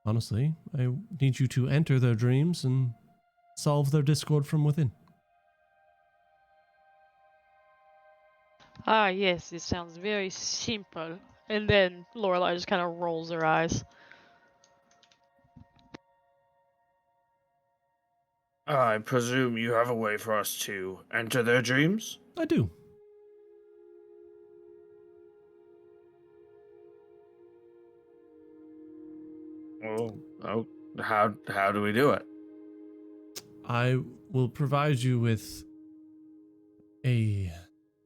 honestly. I need you to enter their dreams and solve their discord from within. Ah, yes, it sounds very simple. And then Lorelai just kind of rolls her eyes. I presume you have a way for us to enter their dreams? I do. Oh, how do we do it? I will provide you with a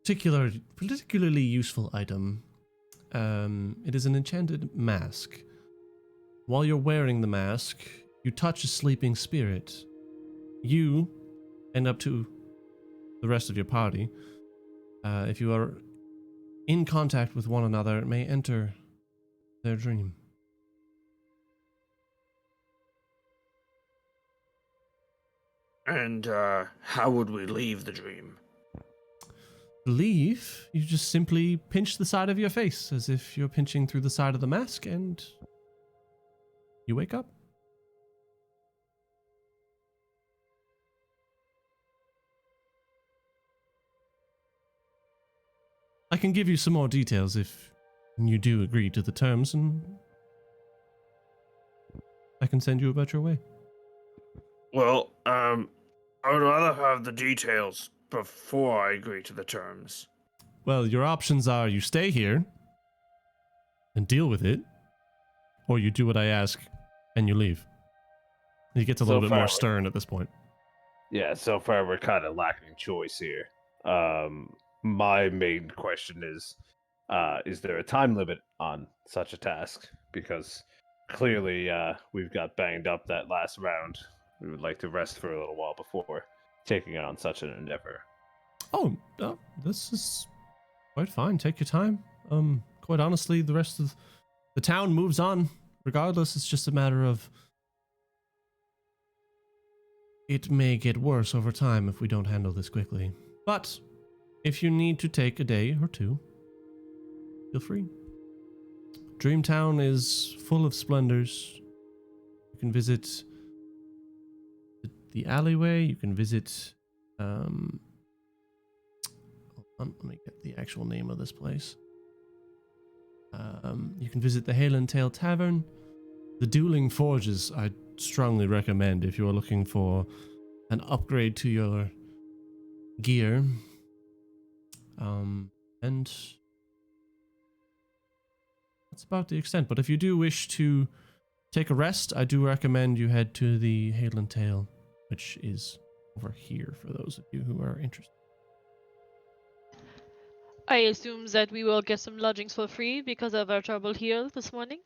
particularly useful item. It is an enchanted mask. While you're wearing the mask, you touch a sleeping spirit. You, and up to the rest of your party, if you are in contact with one another, it may enter their dream. And how would we leave the dream? Leave, you just simply pinch the side of your face as if you're pinching through the side of the mask, and You wake up. I can give you some more details if you do agree to the terms, and I can send you about your way. Well, I would rather have the details before I agree to the terms. Well, your options are you stay here and deal with it, or you do what I ask and you leave. He gets a little bit more stern at this point. Yeah, so far we're kind of lacking choice here. My main question is there a time limit on such a task? Because clearly we've got banged up that last round. We would like to rest for a little while before taking on such an endeavor. Oh, this is quite fine. Take your time. Quite honestly, the rest of the town moves on. Regardless, it's just a matter of it may get worse over time if we don't handle this quickly. But if you need to take a day or two, feel free. Dreamtown is full of splendors. You can visit the alleyway. You can visit. Hold on, let me get the actual name of this place. You can visit the Hail and Tail Tavern. The Dueling Forges, I strongly recommend if you're looking for an upgrade to your gear. And that's about the extent. But if you do wish to take a rest, I do recommend you head to the Hail and Tail, which is over here for those of you who are interested. I assume that we will get some lodgings for free because of our trouble here this morning.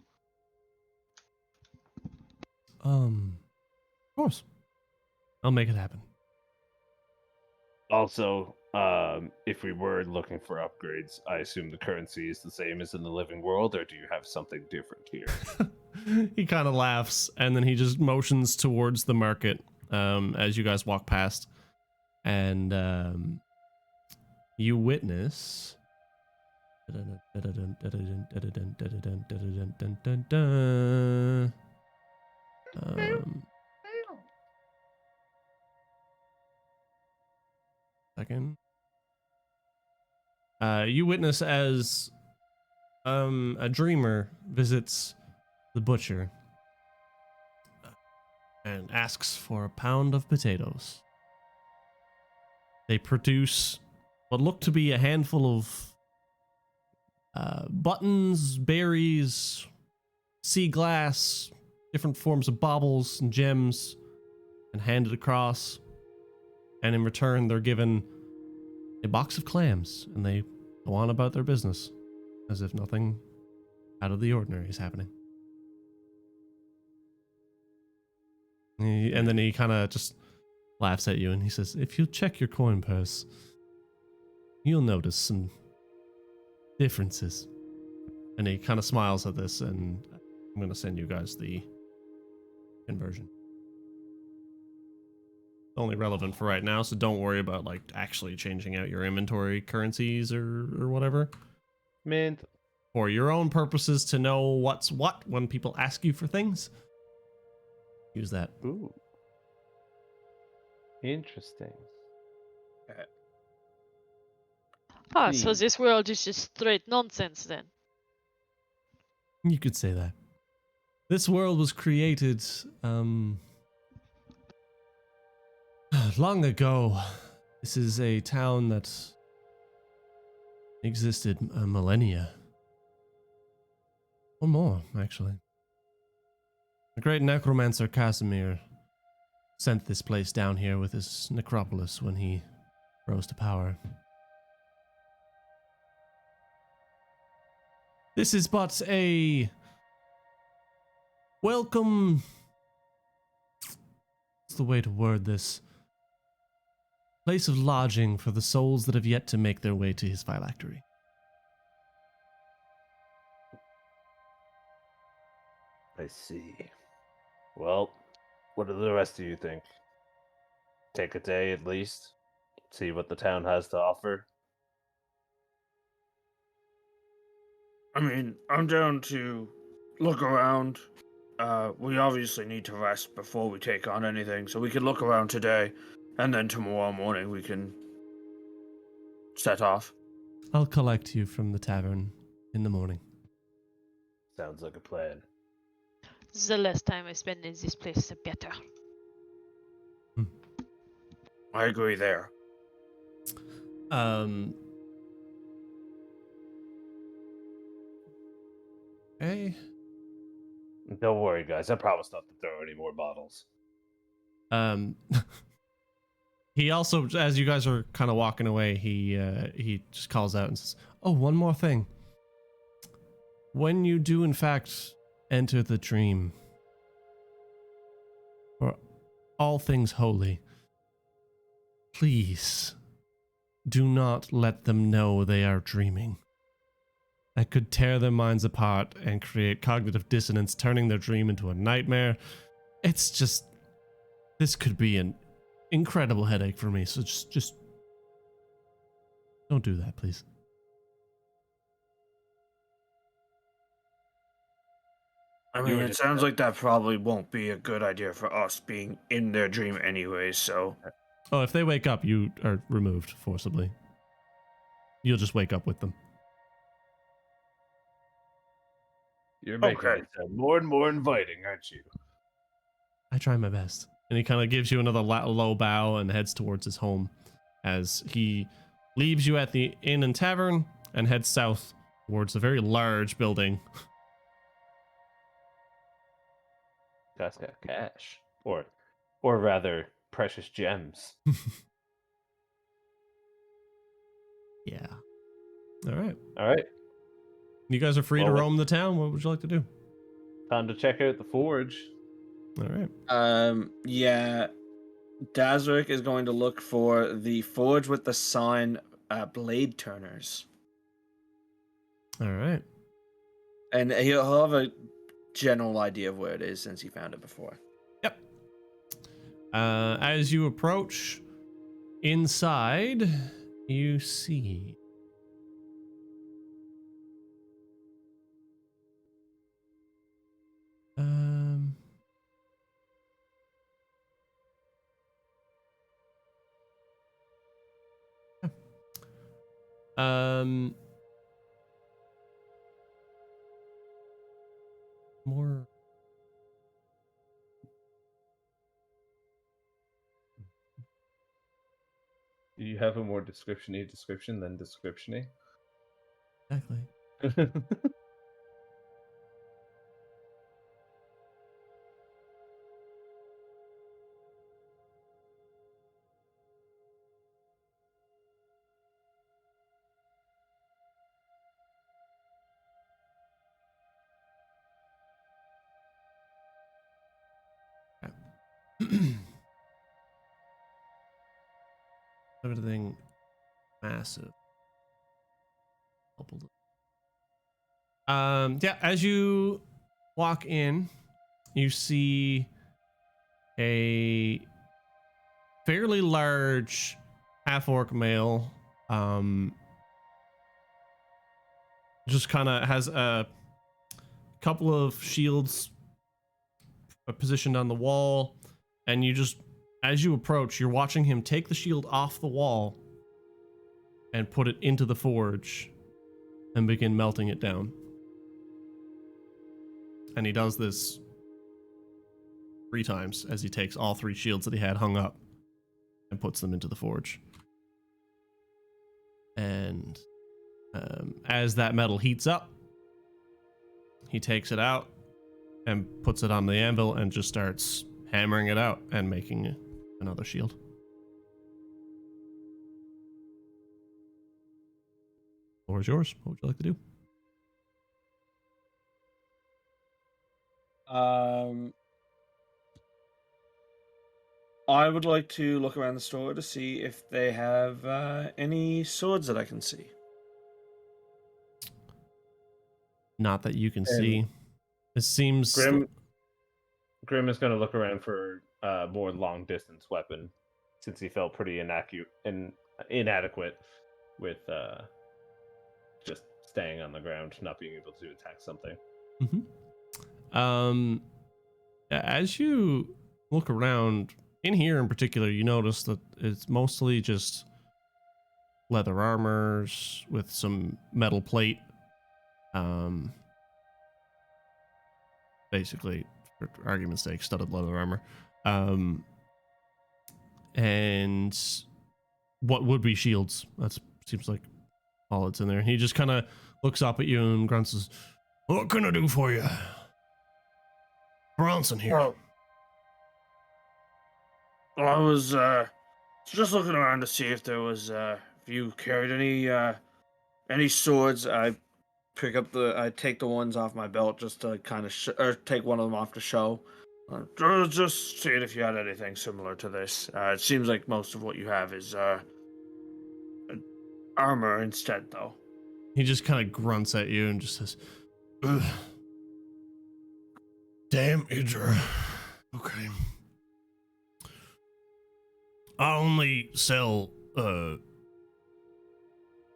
Of course. I'll make it happen. Also, if we were looking for upgrades, I assume the currency is the same as in the living world, or do you have something different here? He kind of laughs, and then he just motions towards the market as you guys walk past. And you witness... Second. You witness as a dreamer visits the butcher and asks for a pound of potatoes. They produce what look to be a handful of buttons, berries, sea glass, different forms of baubles and gems, and hand it across. And in return, they're given a box of clams, and they go on about their business as if nothing out of the ordinary is happening. And then he kind of just laughs at you, and he says, "If you check your coin purse, you'll notice some differences." And he kind of smiles at this, and I'm going to send you guys the conversion. Only relevant for right now, so don't worry about like actually changing out your inventory currencies or whatever. Mint. For your own purposes to know what's what when people ask you for things, use that. Ooh. Interesting. Ah, so See. this world is just straight nonsense then. You could say that. This world was created long ago. This is a town that existed a millennia. Or more, actually. The great necromancer Casimir sent this place down here with his necropolis when he rose to power. This is but a welcome... What's the way to word this? Place of lodging for the souls that have yet to make their way to his phylactery. I see. Well, what do the rest of you think? Take a day at least, see what the town has to offer. I mean, I'm down to look around, we obviously need to rest before we take on anything, so we can look around today, and then tomorrow morning we can set off. I'll collect you from the tavern in the morning. Sounds like a plan. The less time I spend in this place, the better. I agree there. Okay. Don't worry, guys. I promise not to throw any more bottles. He also, as you guys are kind of walking away, he just calls out and says, "Oh, one more thing. When you do in fact enter the dream, for all things holy, please do not let them know they are dreaming. That could tear their minds apart and create cognitive dissonance, turning their dream into a nightmare. It's just, this could be an incredible headache for me, so just don't do that, please." I mean, it sounds like that probably won't be a good idea for us being in their dream anyway, so... Oh, if they wake up, you are removed forcibly. You'll just wake up with them. You're making Okay. it sound more and more inviting, aren't you? I try my best. And he kind of gives you another low bow and heads towards his home as he leaves you at the inn and tavern and heads south towards a very large building. Guy's got cash. Or rather, precious gems. Yeah. All right. All right. You guys are free to Well, roam the town. What would you like to do? Time to check out the forge. All right. Yeah. Dazric is going to look for the forge with the sign, Blade Turners. All right. And he'll have a general idea of where it is since he found it before. Yep. As you approach inside, you see more. Do you have a more description-y description than description-y? Exactly. Everything massive. Yeah, as you walk in, you see a fairly large half-orc male. Just kind of has a couple of shields positioned on the wall, and you just, as you approach, you're watching him take the shield off the wall and put it into the forge and begin melting it down. And he does this 3 times as he takes all 3 shields that he had hung up and puts them into the forge. And as that metal heats up, he takes it out and puts it on the anvil and just starts hammering it out and making another shield. Floor is yours. What would you like to do? I would like to look around the store to see if they have any swords that I can see. Not that you can see. It seems Grim is going to look around for a more long-distance weapon, since he felt pretty inadequate with just staying on the ground, not being able to attack something. Mm-hmm. As you look around, in here in particular, you notice that it's mostly just leather armors with some metal plate. Basically, for argument's sake, studded leather armor. And what would be shields. That seems like all that's in there. He just kind of looks up at you and grunts, says, "What can I do for you?" Bronson here. Oh. Well, I was just looking around to see if there was if you carried any swords. I take the ones off my belt just to kind of or take one of them off to show. Just seeing if you had anything similar to this. It seems like most of what you have is armor instead, though. He just kind of grunts at you and just says, "Ugh. Damn, Idra. Okay. I only sell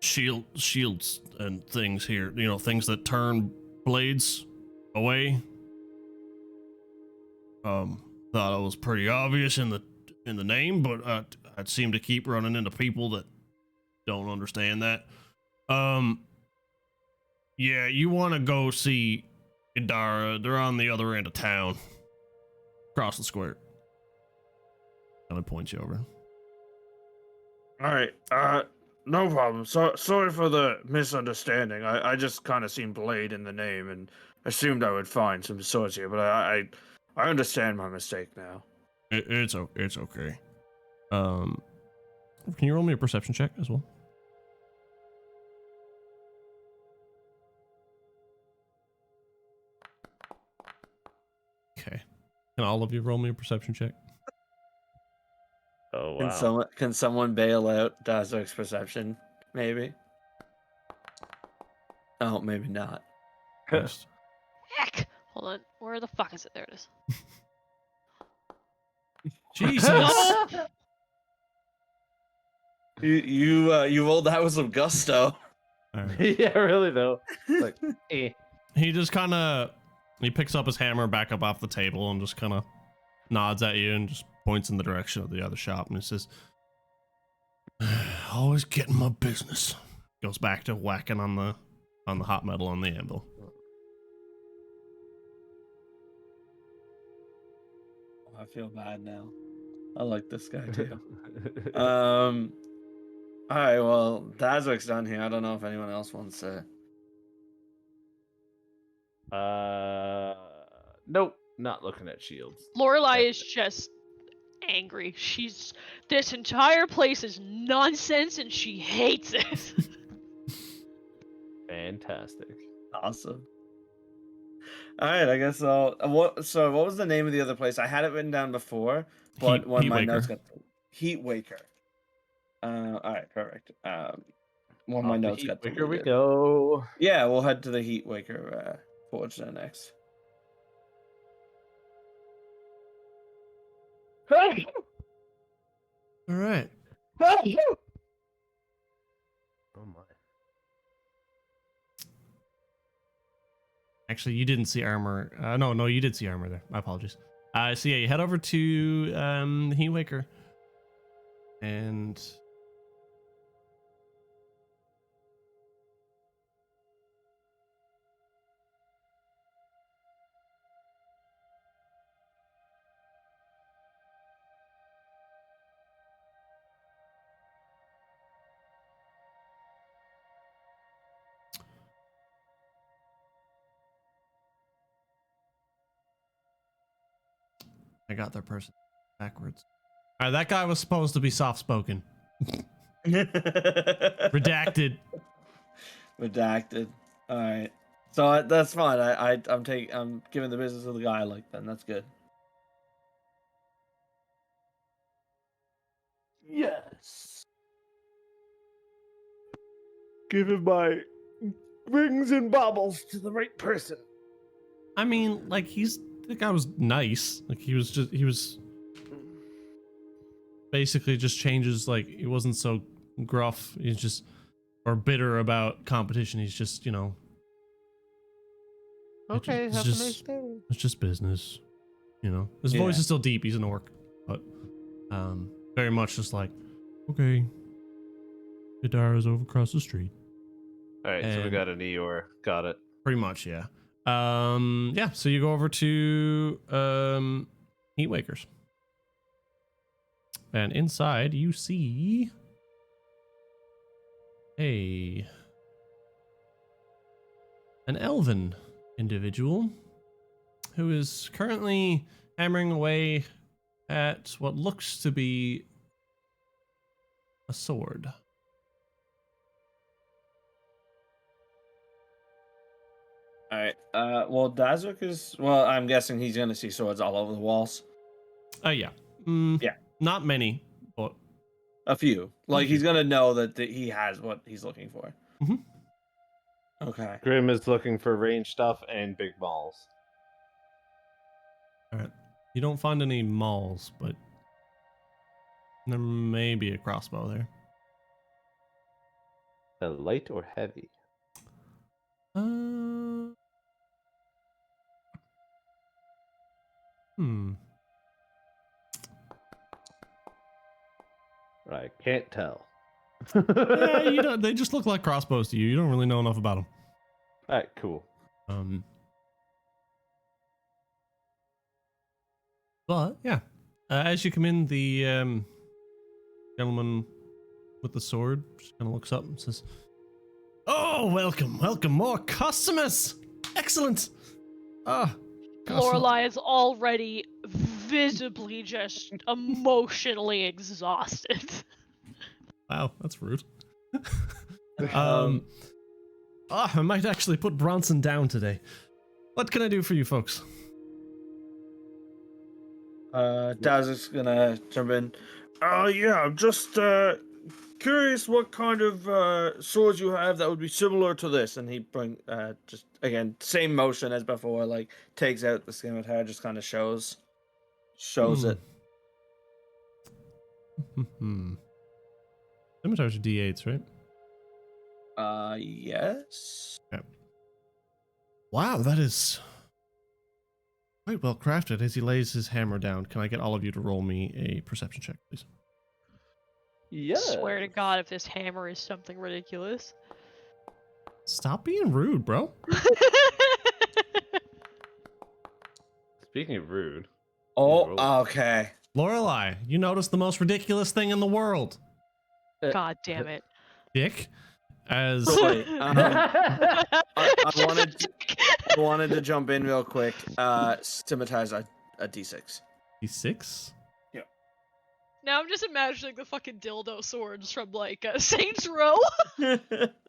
shields and things here. You know, things that turn blades away. Thought it was pretty obvious in the name, but I seem to keep running into people that don't understand that. Yeah, you want to go see Idara? They're on the other end of town, across the square." Kind of points you over. All right. No problem. So sorry for the misunderstanding. I just kind of seen blade in the name and assumed I would find some swords here, but I understand my mistake now. It's okay. Can you roll me a perception check as well? Okay. Can all of you roll me a perception check? Oh wow. Can someone bail out Dazok's perception? Maybe. Oh, maybe not. Yes. Heck! Hold on. Where the fuck is it? There it is. Jesus. You rolled that with some gusto. All right. Yeah, really though. Like, eh. He just kind of picks up his hammer back up off the table and just kind of nods at you and just points in the direction of the other shop and he says, "Always getting my business." Goes back to whacking on the hot metal on the anvil. I feel bad now. I like this guy too. All right, well, Dazok's done here. I don't know if anyone else wants to. Nope, not looking at shields. Lorelai is just angry. This entire place is nonsense and she hates it. Fantastic. Awesome. All right, I guess I'll. What was the name of the other place? I had it written down before, but when my notes got Heat Waker. All right, perfect. When my notes got Waker, we go. Yeah, we'll head to the Heat Waker forge then next. Hey! All right. Oh my. Actually, you didn't see armor. No, you did see armor there. My apologies. So yeah, you head over to the Heat Waker. And I got their person backwards. All right, that guy was supposed to be soft-spoken. Redacted. Redacted. All right. So that's fine. I'm giving the business to the guy I like then. That's good. Yes. Giving my rings and baubles to the right person. I mean, like the guy was nice. Like he was basically just changes. Like he wasn't so gruff. He's just or bitter about competition. He's just, Okay, it's have just, a nice day. It's just business. You know, his voice is still deep. He's an orc, but very much just like, okay, Hidara's over across the street. All right, so we And- got an Eeyore. Got it. Pretty much, yeah. Yeah. So you go over to Heatwakers, and inside you see an elven individual who is currently hammering away at what looks to be a sword. All right. Well, Dazuk is. Well, I'm guessing he's gonna see swords all over the walls. Yeah. Yeah. Not many, but A few. Like he's gonna know that he has what he's looking for. Mhm. Okay. Grim is looking for range stuff and big balls. all right. You don't find any mauls, but there may be a crossbow there. Light or heavy? I can't tell. Yeah, you don't. They just look like crossbows to you. You don't really know enough about them. All right, cool. But yeah, as you come in, the gentleman with the sword just kind of looks up and says, "Oh, welcome, welcome, more customers. Excellent. Ah, Lorelai is already visibly just emotionally exhausted. wow, that's rude. I might actually put Bronson down today. What can I do for you folks?" Dazuk's gonna jump in. Yeah, I'm just curious what kind of swords you have that would be similar to this. And he bring just again same motion as before, like takes out the scimitar, just kind of shows it. Scimitars are D8s, right? Yes. Okay. Wow, that is quite well crafted. As he lays his hammer down, can I get all of you to roll me a perception check, please? Yeah. Swear to God, if this hammer is something ridiculous. Stop being rude, bro. Speaking of rude. Oh, okay. Lorelai, you noticed the most ridiculous thing in the world. God damn it. Dick, as Wait, I wanted to jump in real quick. Scimitar's a D6. D6. Now I'm just imagining the fucking dildo swords from like Saints Row.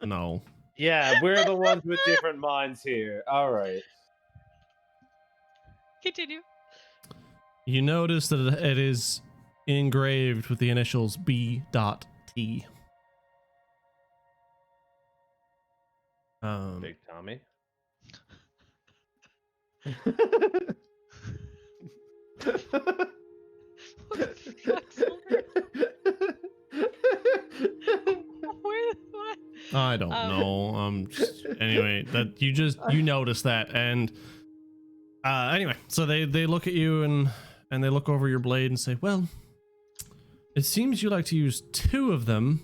No. Yeah, we're the ones with different minds here. All right. Continue. You notice that it is engraved with the initials B.T. Big Tommy. What? I don't know. Anyway, that you notice that, and anyway, so they look at you and they look over your blade and say, "Well, it seems you like to use two of them.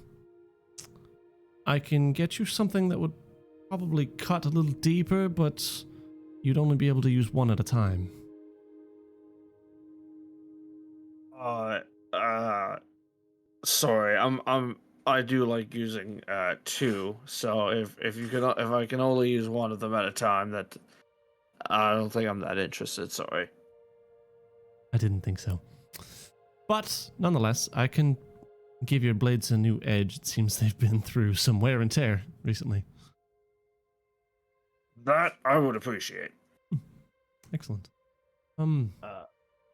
I can get you something that would probably cut a little deeper, but you'd only be able to use one at a time." Sorry, I do like using two. So if I can only use one of them at a time, that I don't think I'm that interested. Sorry. I didn't think so. But nonetheless, I can give your blades a new edge. It seems they've been through some wear and tear recently. That I would appreciate. Excellent.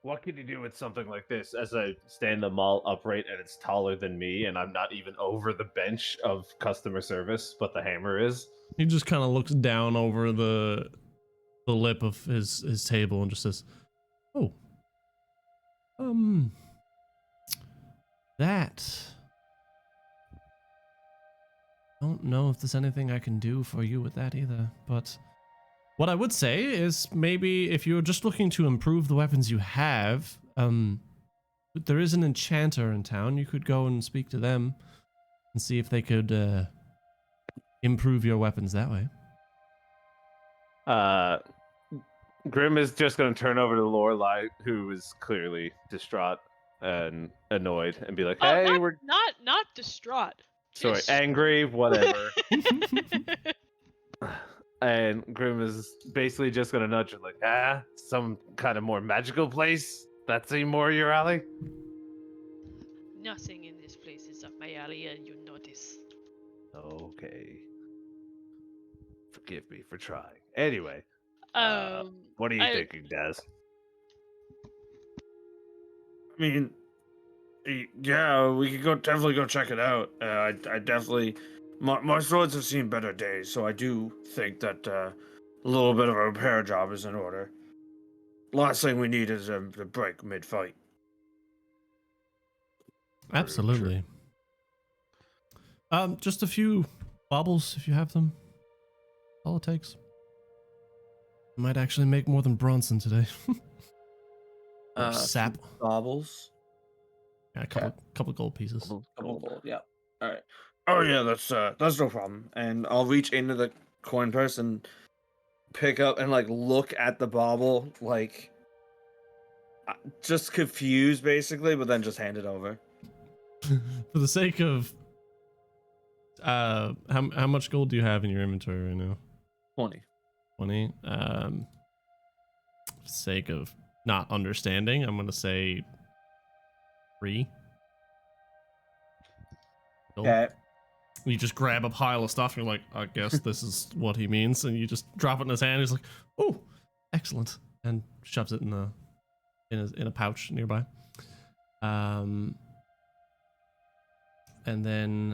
What could you do with something like this as I stand the mall upright and it's taller than me and I'm not even over the bench of customer service, but the hammer is? He just kind of looks down over the lip of his table and just says, "Oh, that. Don't know if there's anything I can do for you with that either, but What I would say is maybe if you're just looking to improve the weapons you have, there is an enchanter in town. You could go and speak to them and see if they could improve your weapons that way. Grim is just going to turn over to Lorelai, who is clearly distraught and annoyed, and be like, Oh, "Hey, not, we're not distraught. sorry, Just- angry, whatever." And Grim is basically just going to nudge her, like, some kind of more magical place that seem more your alley. Nothing in this place is up my alley, and you notice. Okay. Forgive me for trying. Anyway, what are you I- thinking, Daz? I mean, yeah, we could definitely go check it out. I definitely, my swords have seen better days, so I do think that a little bit of a repair job is in order. Last thing we need is a break mid-fight. Absolutely. Just a few baubles if you have them. All it takes. Might actually make more than Bronson today. Or sap. Baubles. Yeah, a couple gold pieces. Couple gold, yeah. All right. Oh yeah, that's no problem. And I'll reach into the coin purse and pick up and like look at the bauble, like just confused basically, but then just hand it over. For the sake of how much gold do you have in your inventory right now? 20. 20. For the sake of not understanding, I'm gonna say 3. Gold. Okay. You just grab a pile of stuff. And you're like, I guess this is what he means, and you just drop it in his hand. He's like, "Oh, excellent," and shoves it in a pouch nearby. And then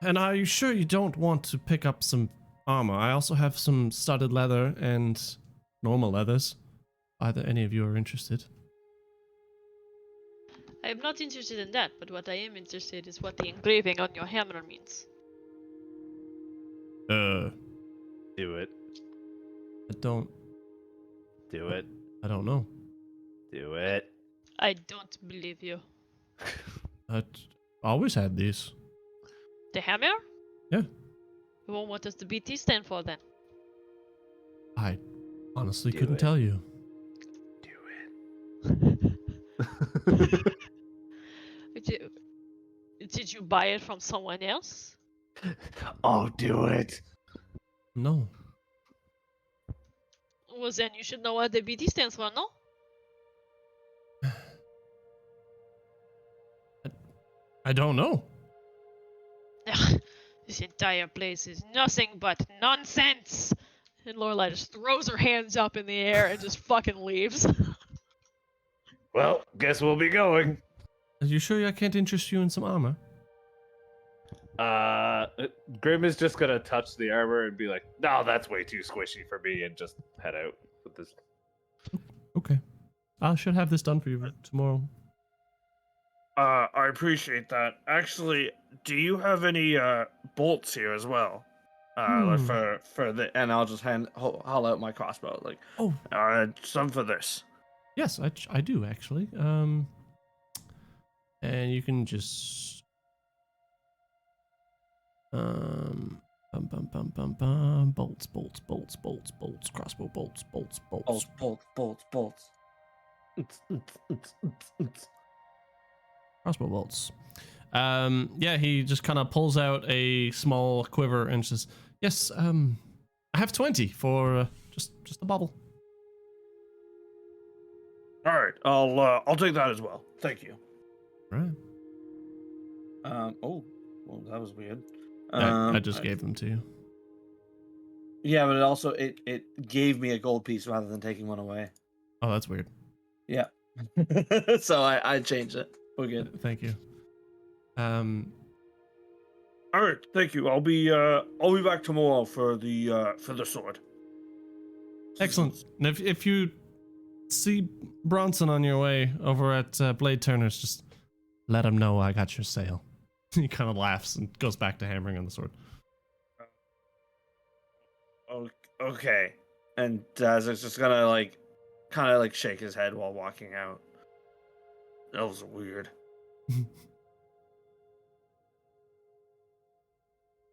and are you sure you don't want to pick up some armor? I also have some studded leather and normal leathers. Either any of you are interested? I am not interested in that, but what I am interested is what the engraving on your hammer means. Do it. I don't know. Do it. I don't believe you. I always had these. The hammer? Yeah. Well, what does the BT stand for then? I honestly Do couldn't it. tell you. Do it. Did you buy it from someone else? Oh, do it. No. Well, then you should know what the BT stands for, no? I don't know. Ugh, this entire place is nothing but nonsense! And Lorelai just throws her hands up in the air and just fucking leaves. Well, guess we'll be going. Are you sure I can't interest you in some armor? Grim is just gonna touch the armor and be like, "No, that's way too squishy for me," and just head out with this. Okay. I should have this done for you tomorrow. I appreciate that. Actually, do you have any bolts here as well? Like for the, and I'll just haul out my crossbow. Like, Oh, some for this. yes, I do actually. And you can just bolts, crossbow bolts. Bolts. Crossbow bolts. Yeah, he just kind of pulls out a small quiver and says, "Yes, I have 20 for just a bauble." All right, I'll take that as well. Thank you. Right. Oh, well, that was weird. I just gave them to you. Yeah, but it also it gave me a gold piece rather than taking one away. Oh, that's weird. Yeah. So I changed it. We're good. Thank you. All right, thank you. I'll be back tomorrow for the sword. Excellent. And if you see Bronson on your way over at Blade Turner's, just let him know I got your sale. He kind of laughs and goes back to hammering on the sword. Okay. And Daz's just gonna like, kind of like shake his head while walking out. That was weird.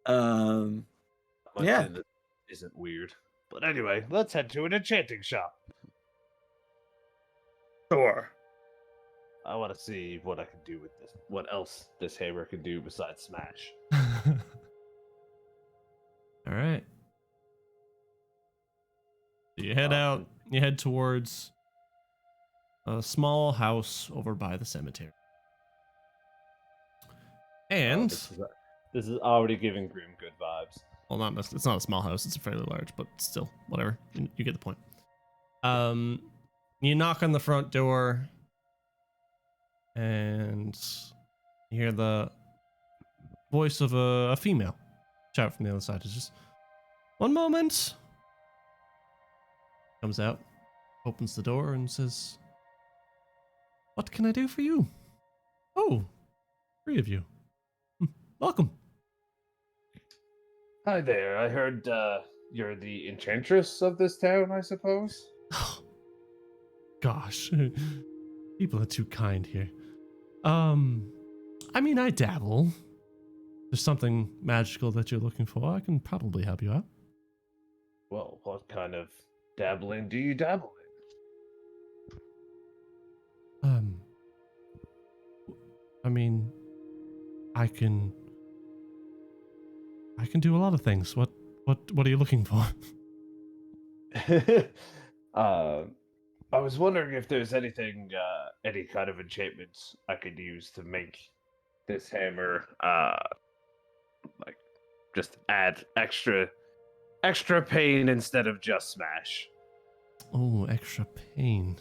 Much Yeah. in it isn't weird. But anyway, let's head to an enchanting shop. Sure. I want to see what I can do with this. What else this hammer can do besides smash. All right. So you head out. You head towards a small house over by the cemetery. And this is already giving Grim good vibes. well, it's not a small house. It's a fairly large, but still, whatever. You get the point. You knock on the front door, and you hear the voice of a female shout from the other side. It's just, one moment. Comes out, opens the door, and says, "What can I do for you?" "Oh, 3 of you. Welcome." Hi there. I heard you're the enchantress of this town, I suppose? Gosh, people are too kind here. I mean, I dabble. If there's something magical that you're looking for, I can probably help you out. Well, what kind of dabbling do you dabble in? I mean, I can do a lot of things. What are you looking for? I was wondering if there's anything, any kind of enchantments I could use to make this hammer, like, just add extra pain instead of just smash. Oh, extra pain.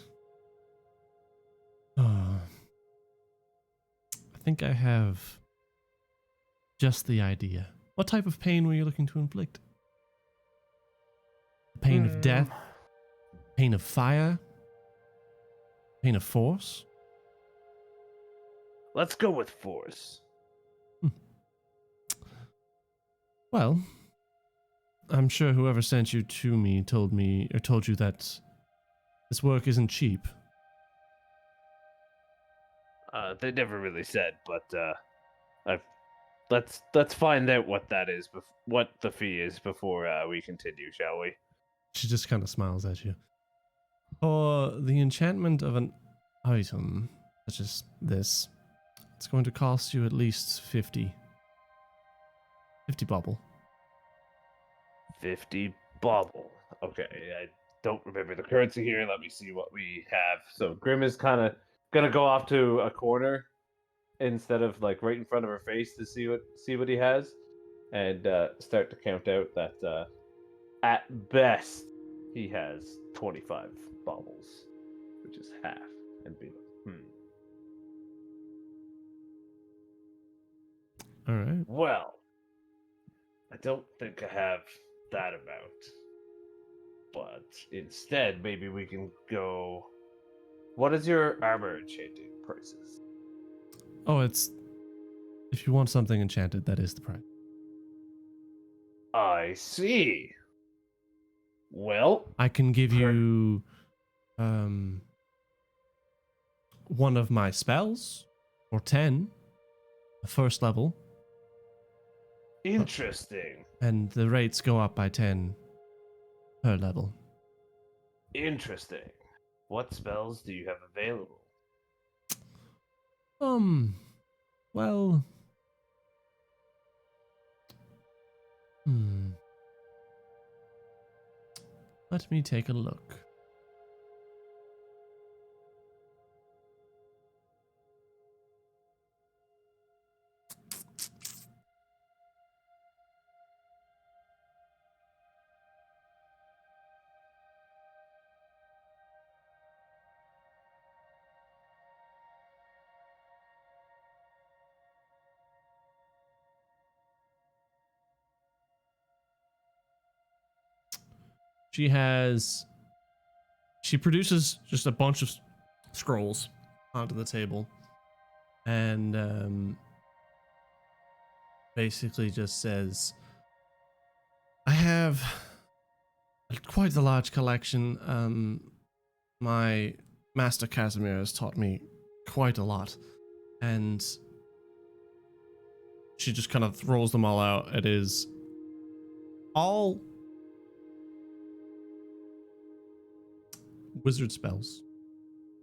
I think I have just the idea. What type of pain were you looking to inflict? Pain of death? Pain of fire? Pain of force? Let's go with force. Well, I'm sure whoever sent you to me told you that this work isn't cheap. They never really said, but let's find out what that is, what the fee is before we continue, shall we? She just kind of smiles at you. For the enchantment of an item such as this, it's going to cost you at least 50 bauble. 50 bauble. Okay, I don't remember the currency here. Let me see what we have. So Grim is kind of gonna go off to a corner instead of like right in front of her face to see what he has, and start to count out that at best he has 25 baubles, which is half, and be like, All right. Well, I don't think I have that amount. But instead, maybe we can go. What is your armor enchanting prices? Oh, it's if you want something enchanted, that is the price. I see. Well, I can give you one of my spells or 10, the first level. Interesting. And the rates go up by 10 per level. Interesting. What spells do you have available? Well, let me take a look. She produces just a bunch of scrolls onto the table, and basically just says, I have quite a large collection. My master Casimir has taught me quite a lot, and she just kind of rolls them all out. It is all wizard spells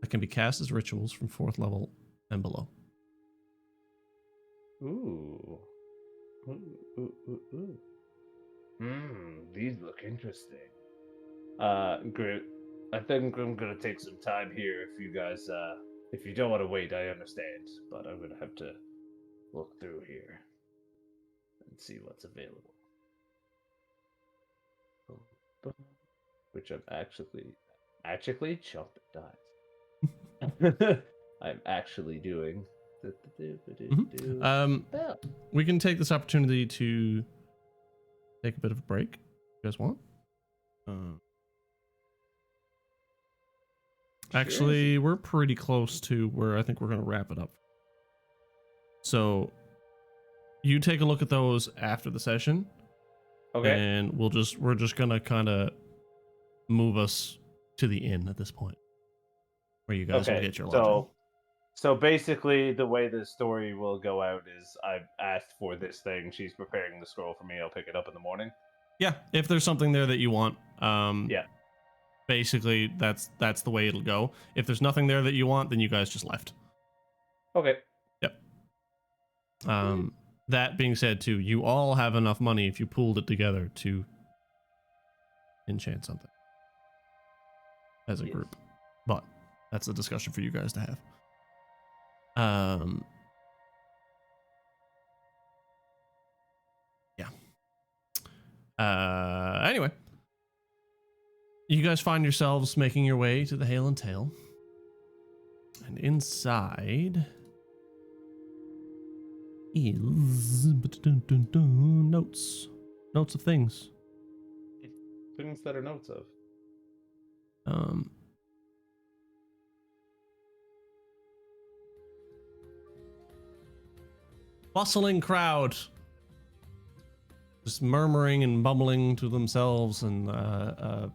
that can be cast as rituals from 4th level and below. Ooh. These look interesting. Groot, I think I'm gonna take some time here. If you guys, if you don't want to wait, I understand. But I'm gonna have to look through here and see what's available. Which I'm actually jumping dice. I'm actually doing. We can take this opportunity to take a bit of a break. You guys want? Actually, we're pretty close to where I think we're going to wrap it up. So you take a look at those after the session. Okay. And we're just going to kind of move us to the inn at this point, where you guys will get your lodging. So basically, the way the story will go out is I've asked for this thing. She's preparing the scroll for me. I'll pick it up in the morning. Yeah, if there's something there that you want. Yeah. Basically, that's the way it'll go. If there's nothing there that you want, then you guys just left. Okay. Yep. That being said, too, you all have enough money if you pooled it together to enchant something as a group. But that's a discussion for you guys to have. Anyway, you guys find yourselves making your way to the Hail and Tail, and inside is notes of things. Things that are notes of. Bustling crowd, just murmuring and bumbling to themselves, and a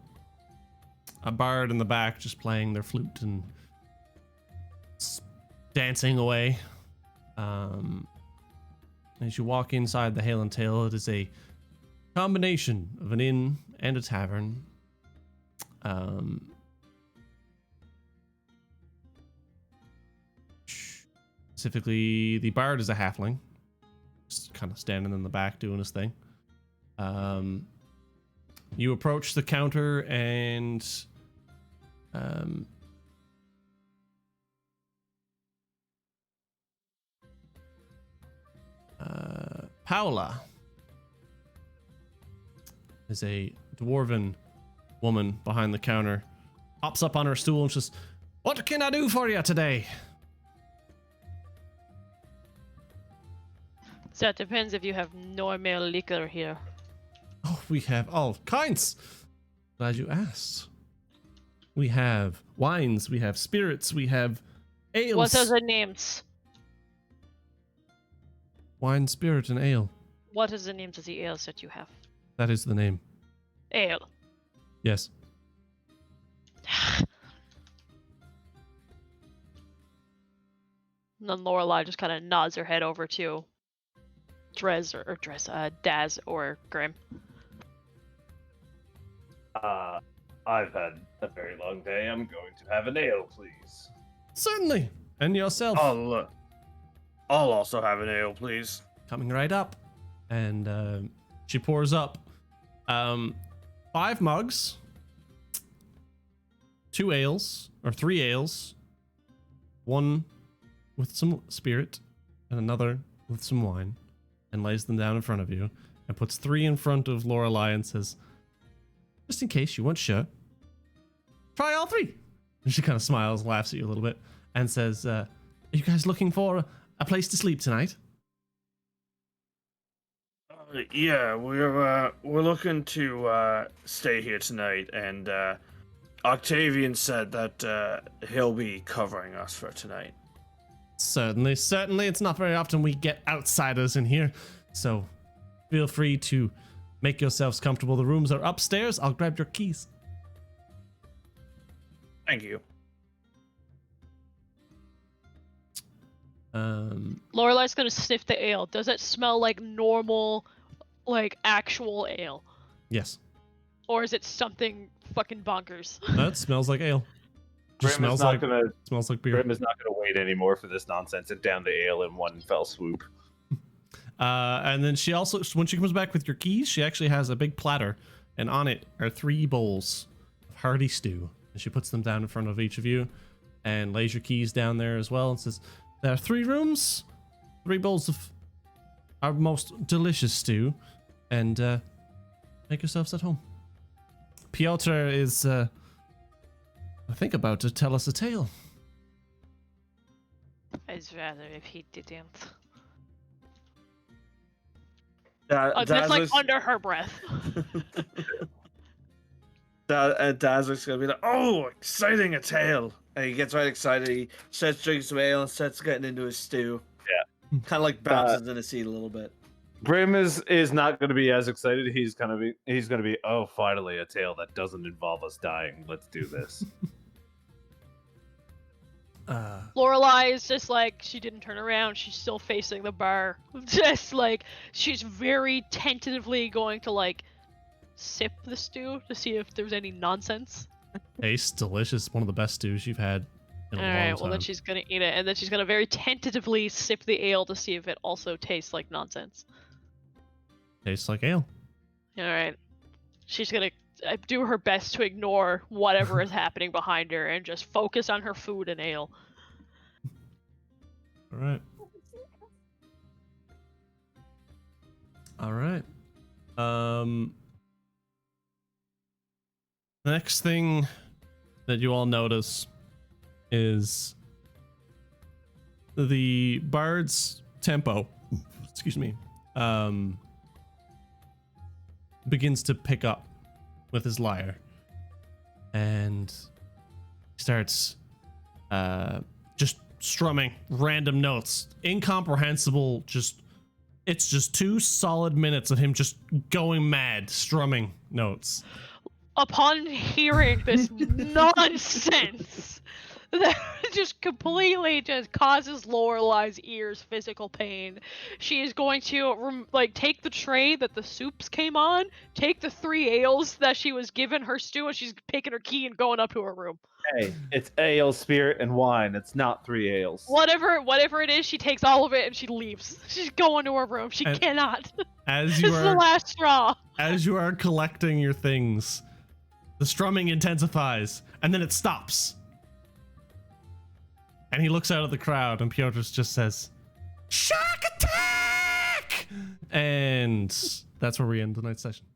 bard in the back just playing their flute and dancing away. As you walk inside the Hail and Tail, it is a combination of an inn and a tavern. Specifically, the bard is a halfling, just kind of standing in the back doing his thing. You approach the counter, and Paula is a dwarven woman behind the counter, hops up on her stool and says, "What can I do for you today?" So it depends if you have normal liquor here. Oh, we have all kinds. Glad you asked. We have wines, we have spirits, we have ales. What are the names? Wine, spirit, and ale. What is the names of the ales that you have? That is the name. Ale. Yes. And then Lorelai just kind of nods her head over to Daz or Grim. I've had a very long day. I'm going to have an ale, please. Certainly. And yourself. I'll also have an ale, please. Coming right up. And she pours up 5 mugs, 2 ales, or 3 ales, 1 with some spirit, and another with some wine, and lays them down in front of you, and puts 3 in front of Lorelai and says, "Just in case you weren't sure, try all 3." And she kind of smiles, laughs at you a little bit, and says, "Are you guys looking for a place to sleep tonight?" Yeah, we're looking to stay here tonight, and Octavian said that he'll be covering us for tonight. Certainly. It's not very often we get outsiders in here, So feel free to make yourselves comfortable. The rooms are upstairs. I'll grab your keys. Thank you. Lorelai's gonna sniff the ale. Does it smell like normal, like actual ale? Yes. Or is it something fucking bonkers? That smells like ale. Just Grim is smells not like gonna. smells like beer. Grim is not gonna wait anymore for this nonsense and down the ale in one fell swoop. And then she also, when she comes back with your keys, she actually has a big platter, and on it are 3 bowls of hearty stew. And she puts them down in front of each of you, and lays your keys down there as well, and says, "There are 3 rooms, 3 bowls of our most delicious stew, and make yourselves at home." Piotr is, I think, about to tell us a tale. I'd rather if he didn't. Daz That's like looks, under her breath. Daz looks gonna be like, "Oh, exciting, a tale!" And he gets right excited. He starts drinking some ale and starts getting into his stew. Yeah. Kind of like bounces in his seat a little bit. Grim is not going to be as excited. He's gonna be. Oh, finally a tale that doesn't involve us dying. Let's do this. Lorelai is just like, she didn't turn around. She's still facing the bar. Just like, she's very tentatively going to like sip the stew to see if there's any nonsense. Tastes delicious. One of the best stews you've had in a long Alright, time. well then she's gonna eat it, and then she's gonna very tentatively sip the ale to see if it also tastes like nonsense. Tastes like ale. Alright. She's gonna do her best to ignore whatever is happening behind her and just focus on her food and ale. All right. All right. The next thing that you all notice is the bard's tempo, excuse me, begins to pick up with his lyre, and starts just strumming random notes, incomprehensible, it's just 2 solid minutes of him just going mad, strumming notes. Upon hearing this nonsense, that just completely just causes Lorelai's ears physical pain. She is going to take the tray that the soups came on, take the 3 ales that she was given her stew, and she's taking her key and going up to her room. Hey, it's ale, spirit, and wine. It's not 3 ales. Whatever it is, she takes all of it and she leaves. She's going to her room. She cannot. As This you is the are last straw. as you are collecting your things, the strumming intensifies, and then it stops. And he looks out at the crowd, and Piotr just says, "Shark attack!" And that's where we end tonight's session.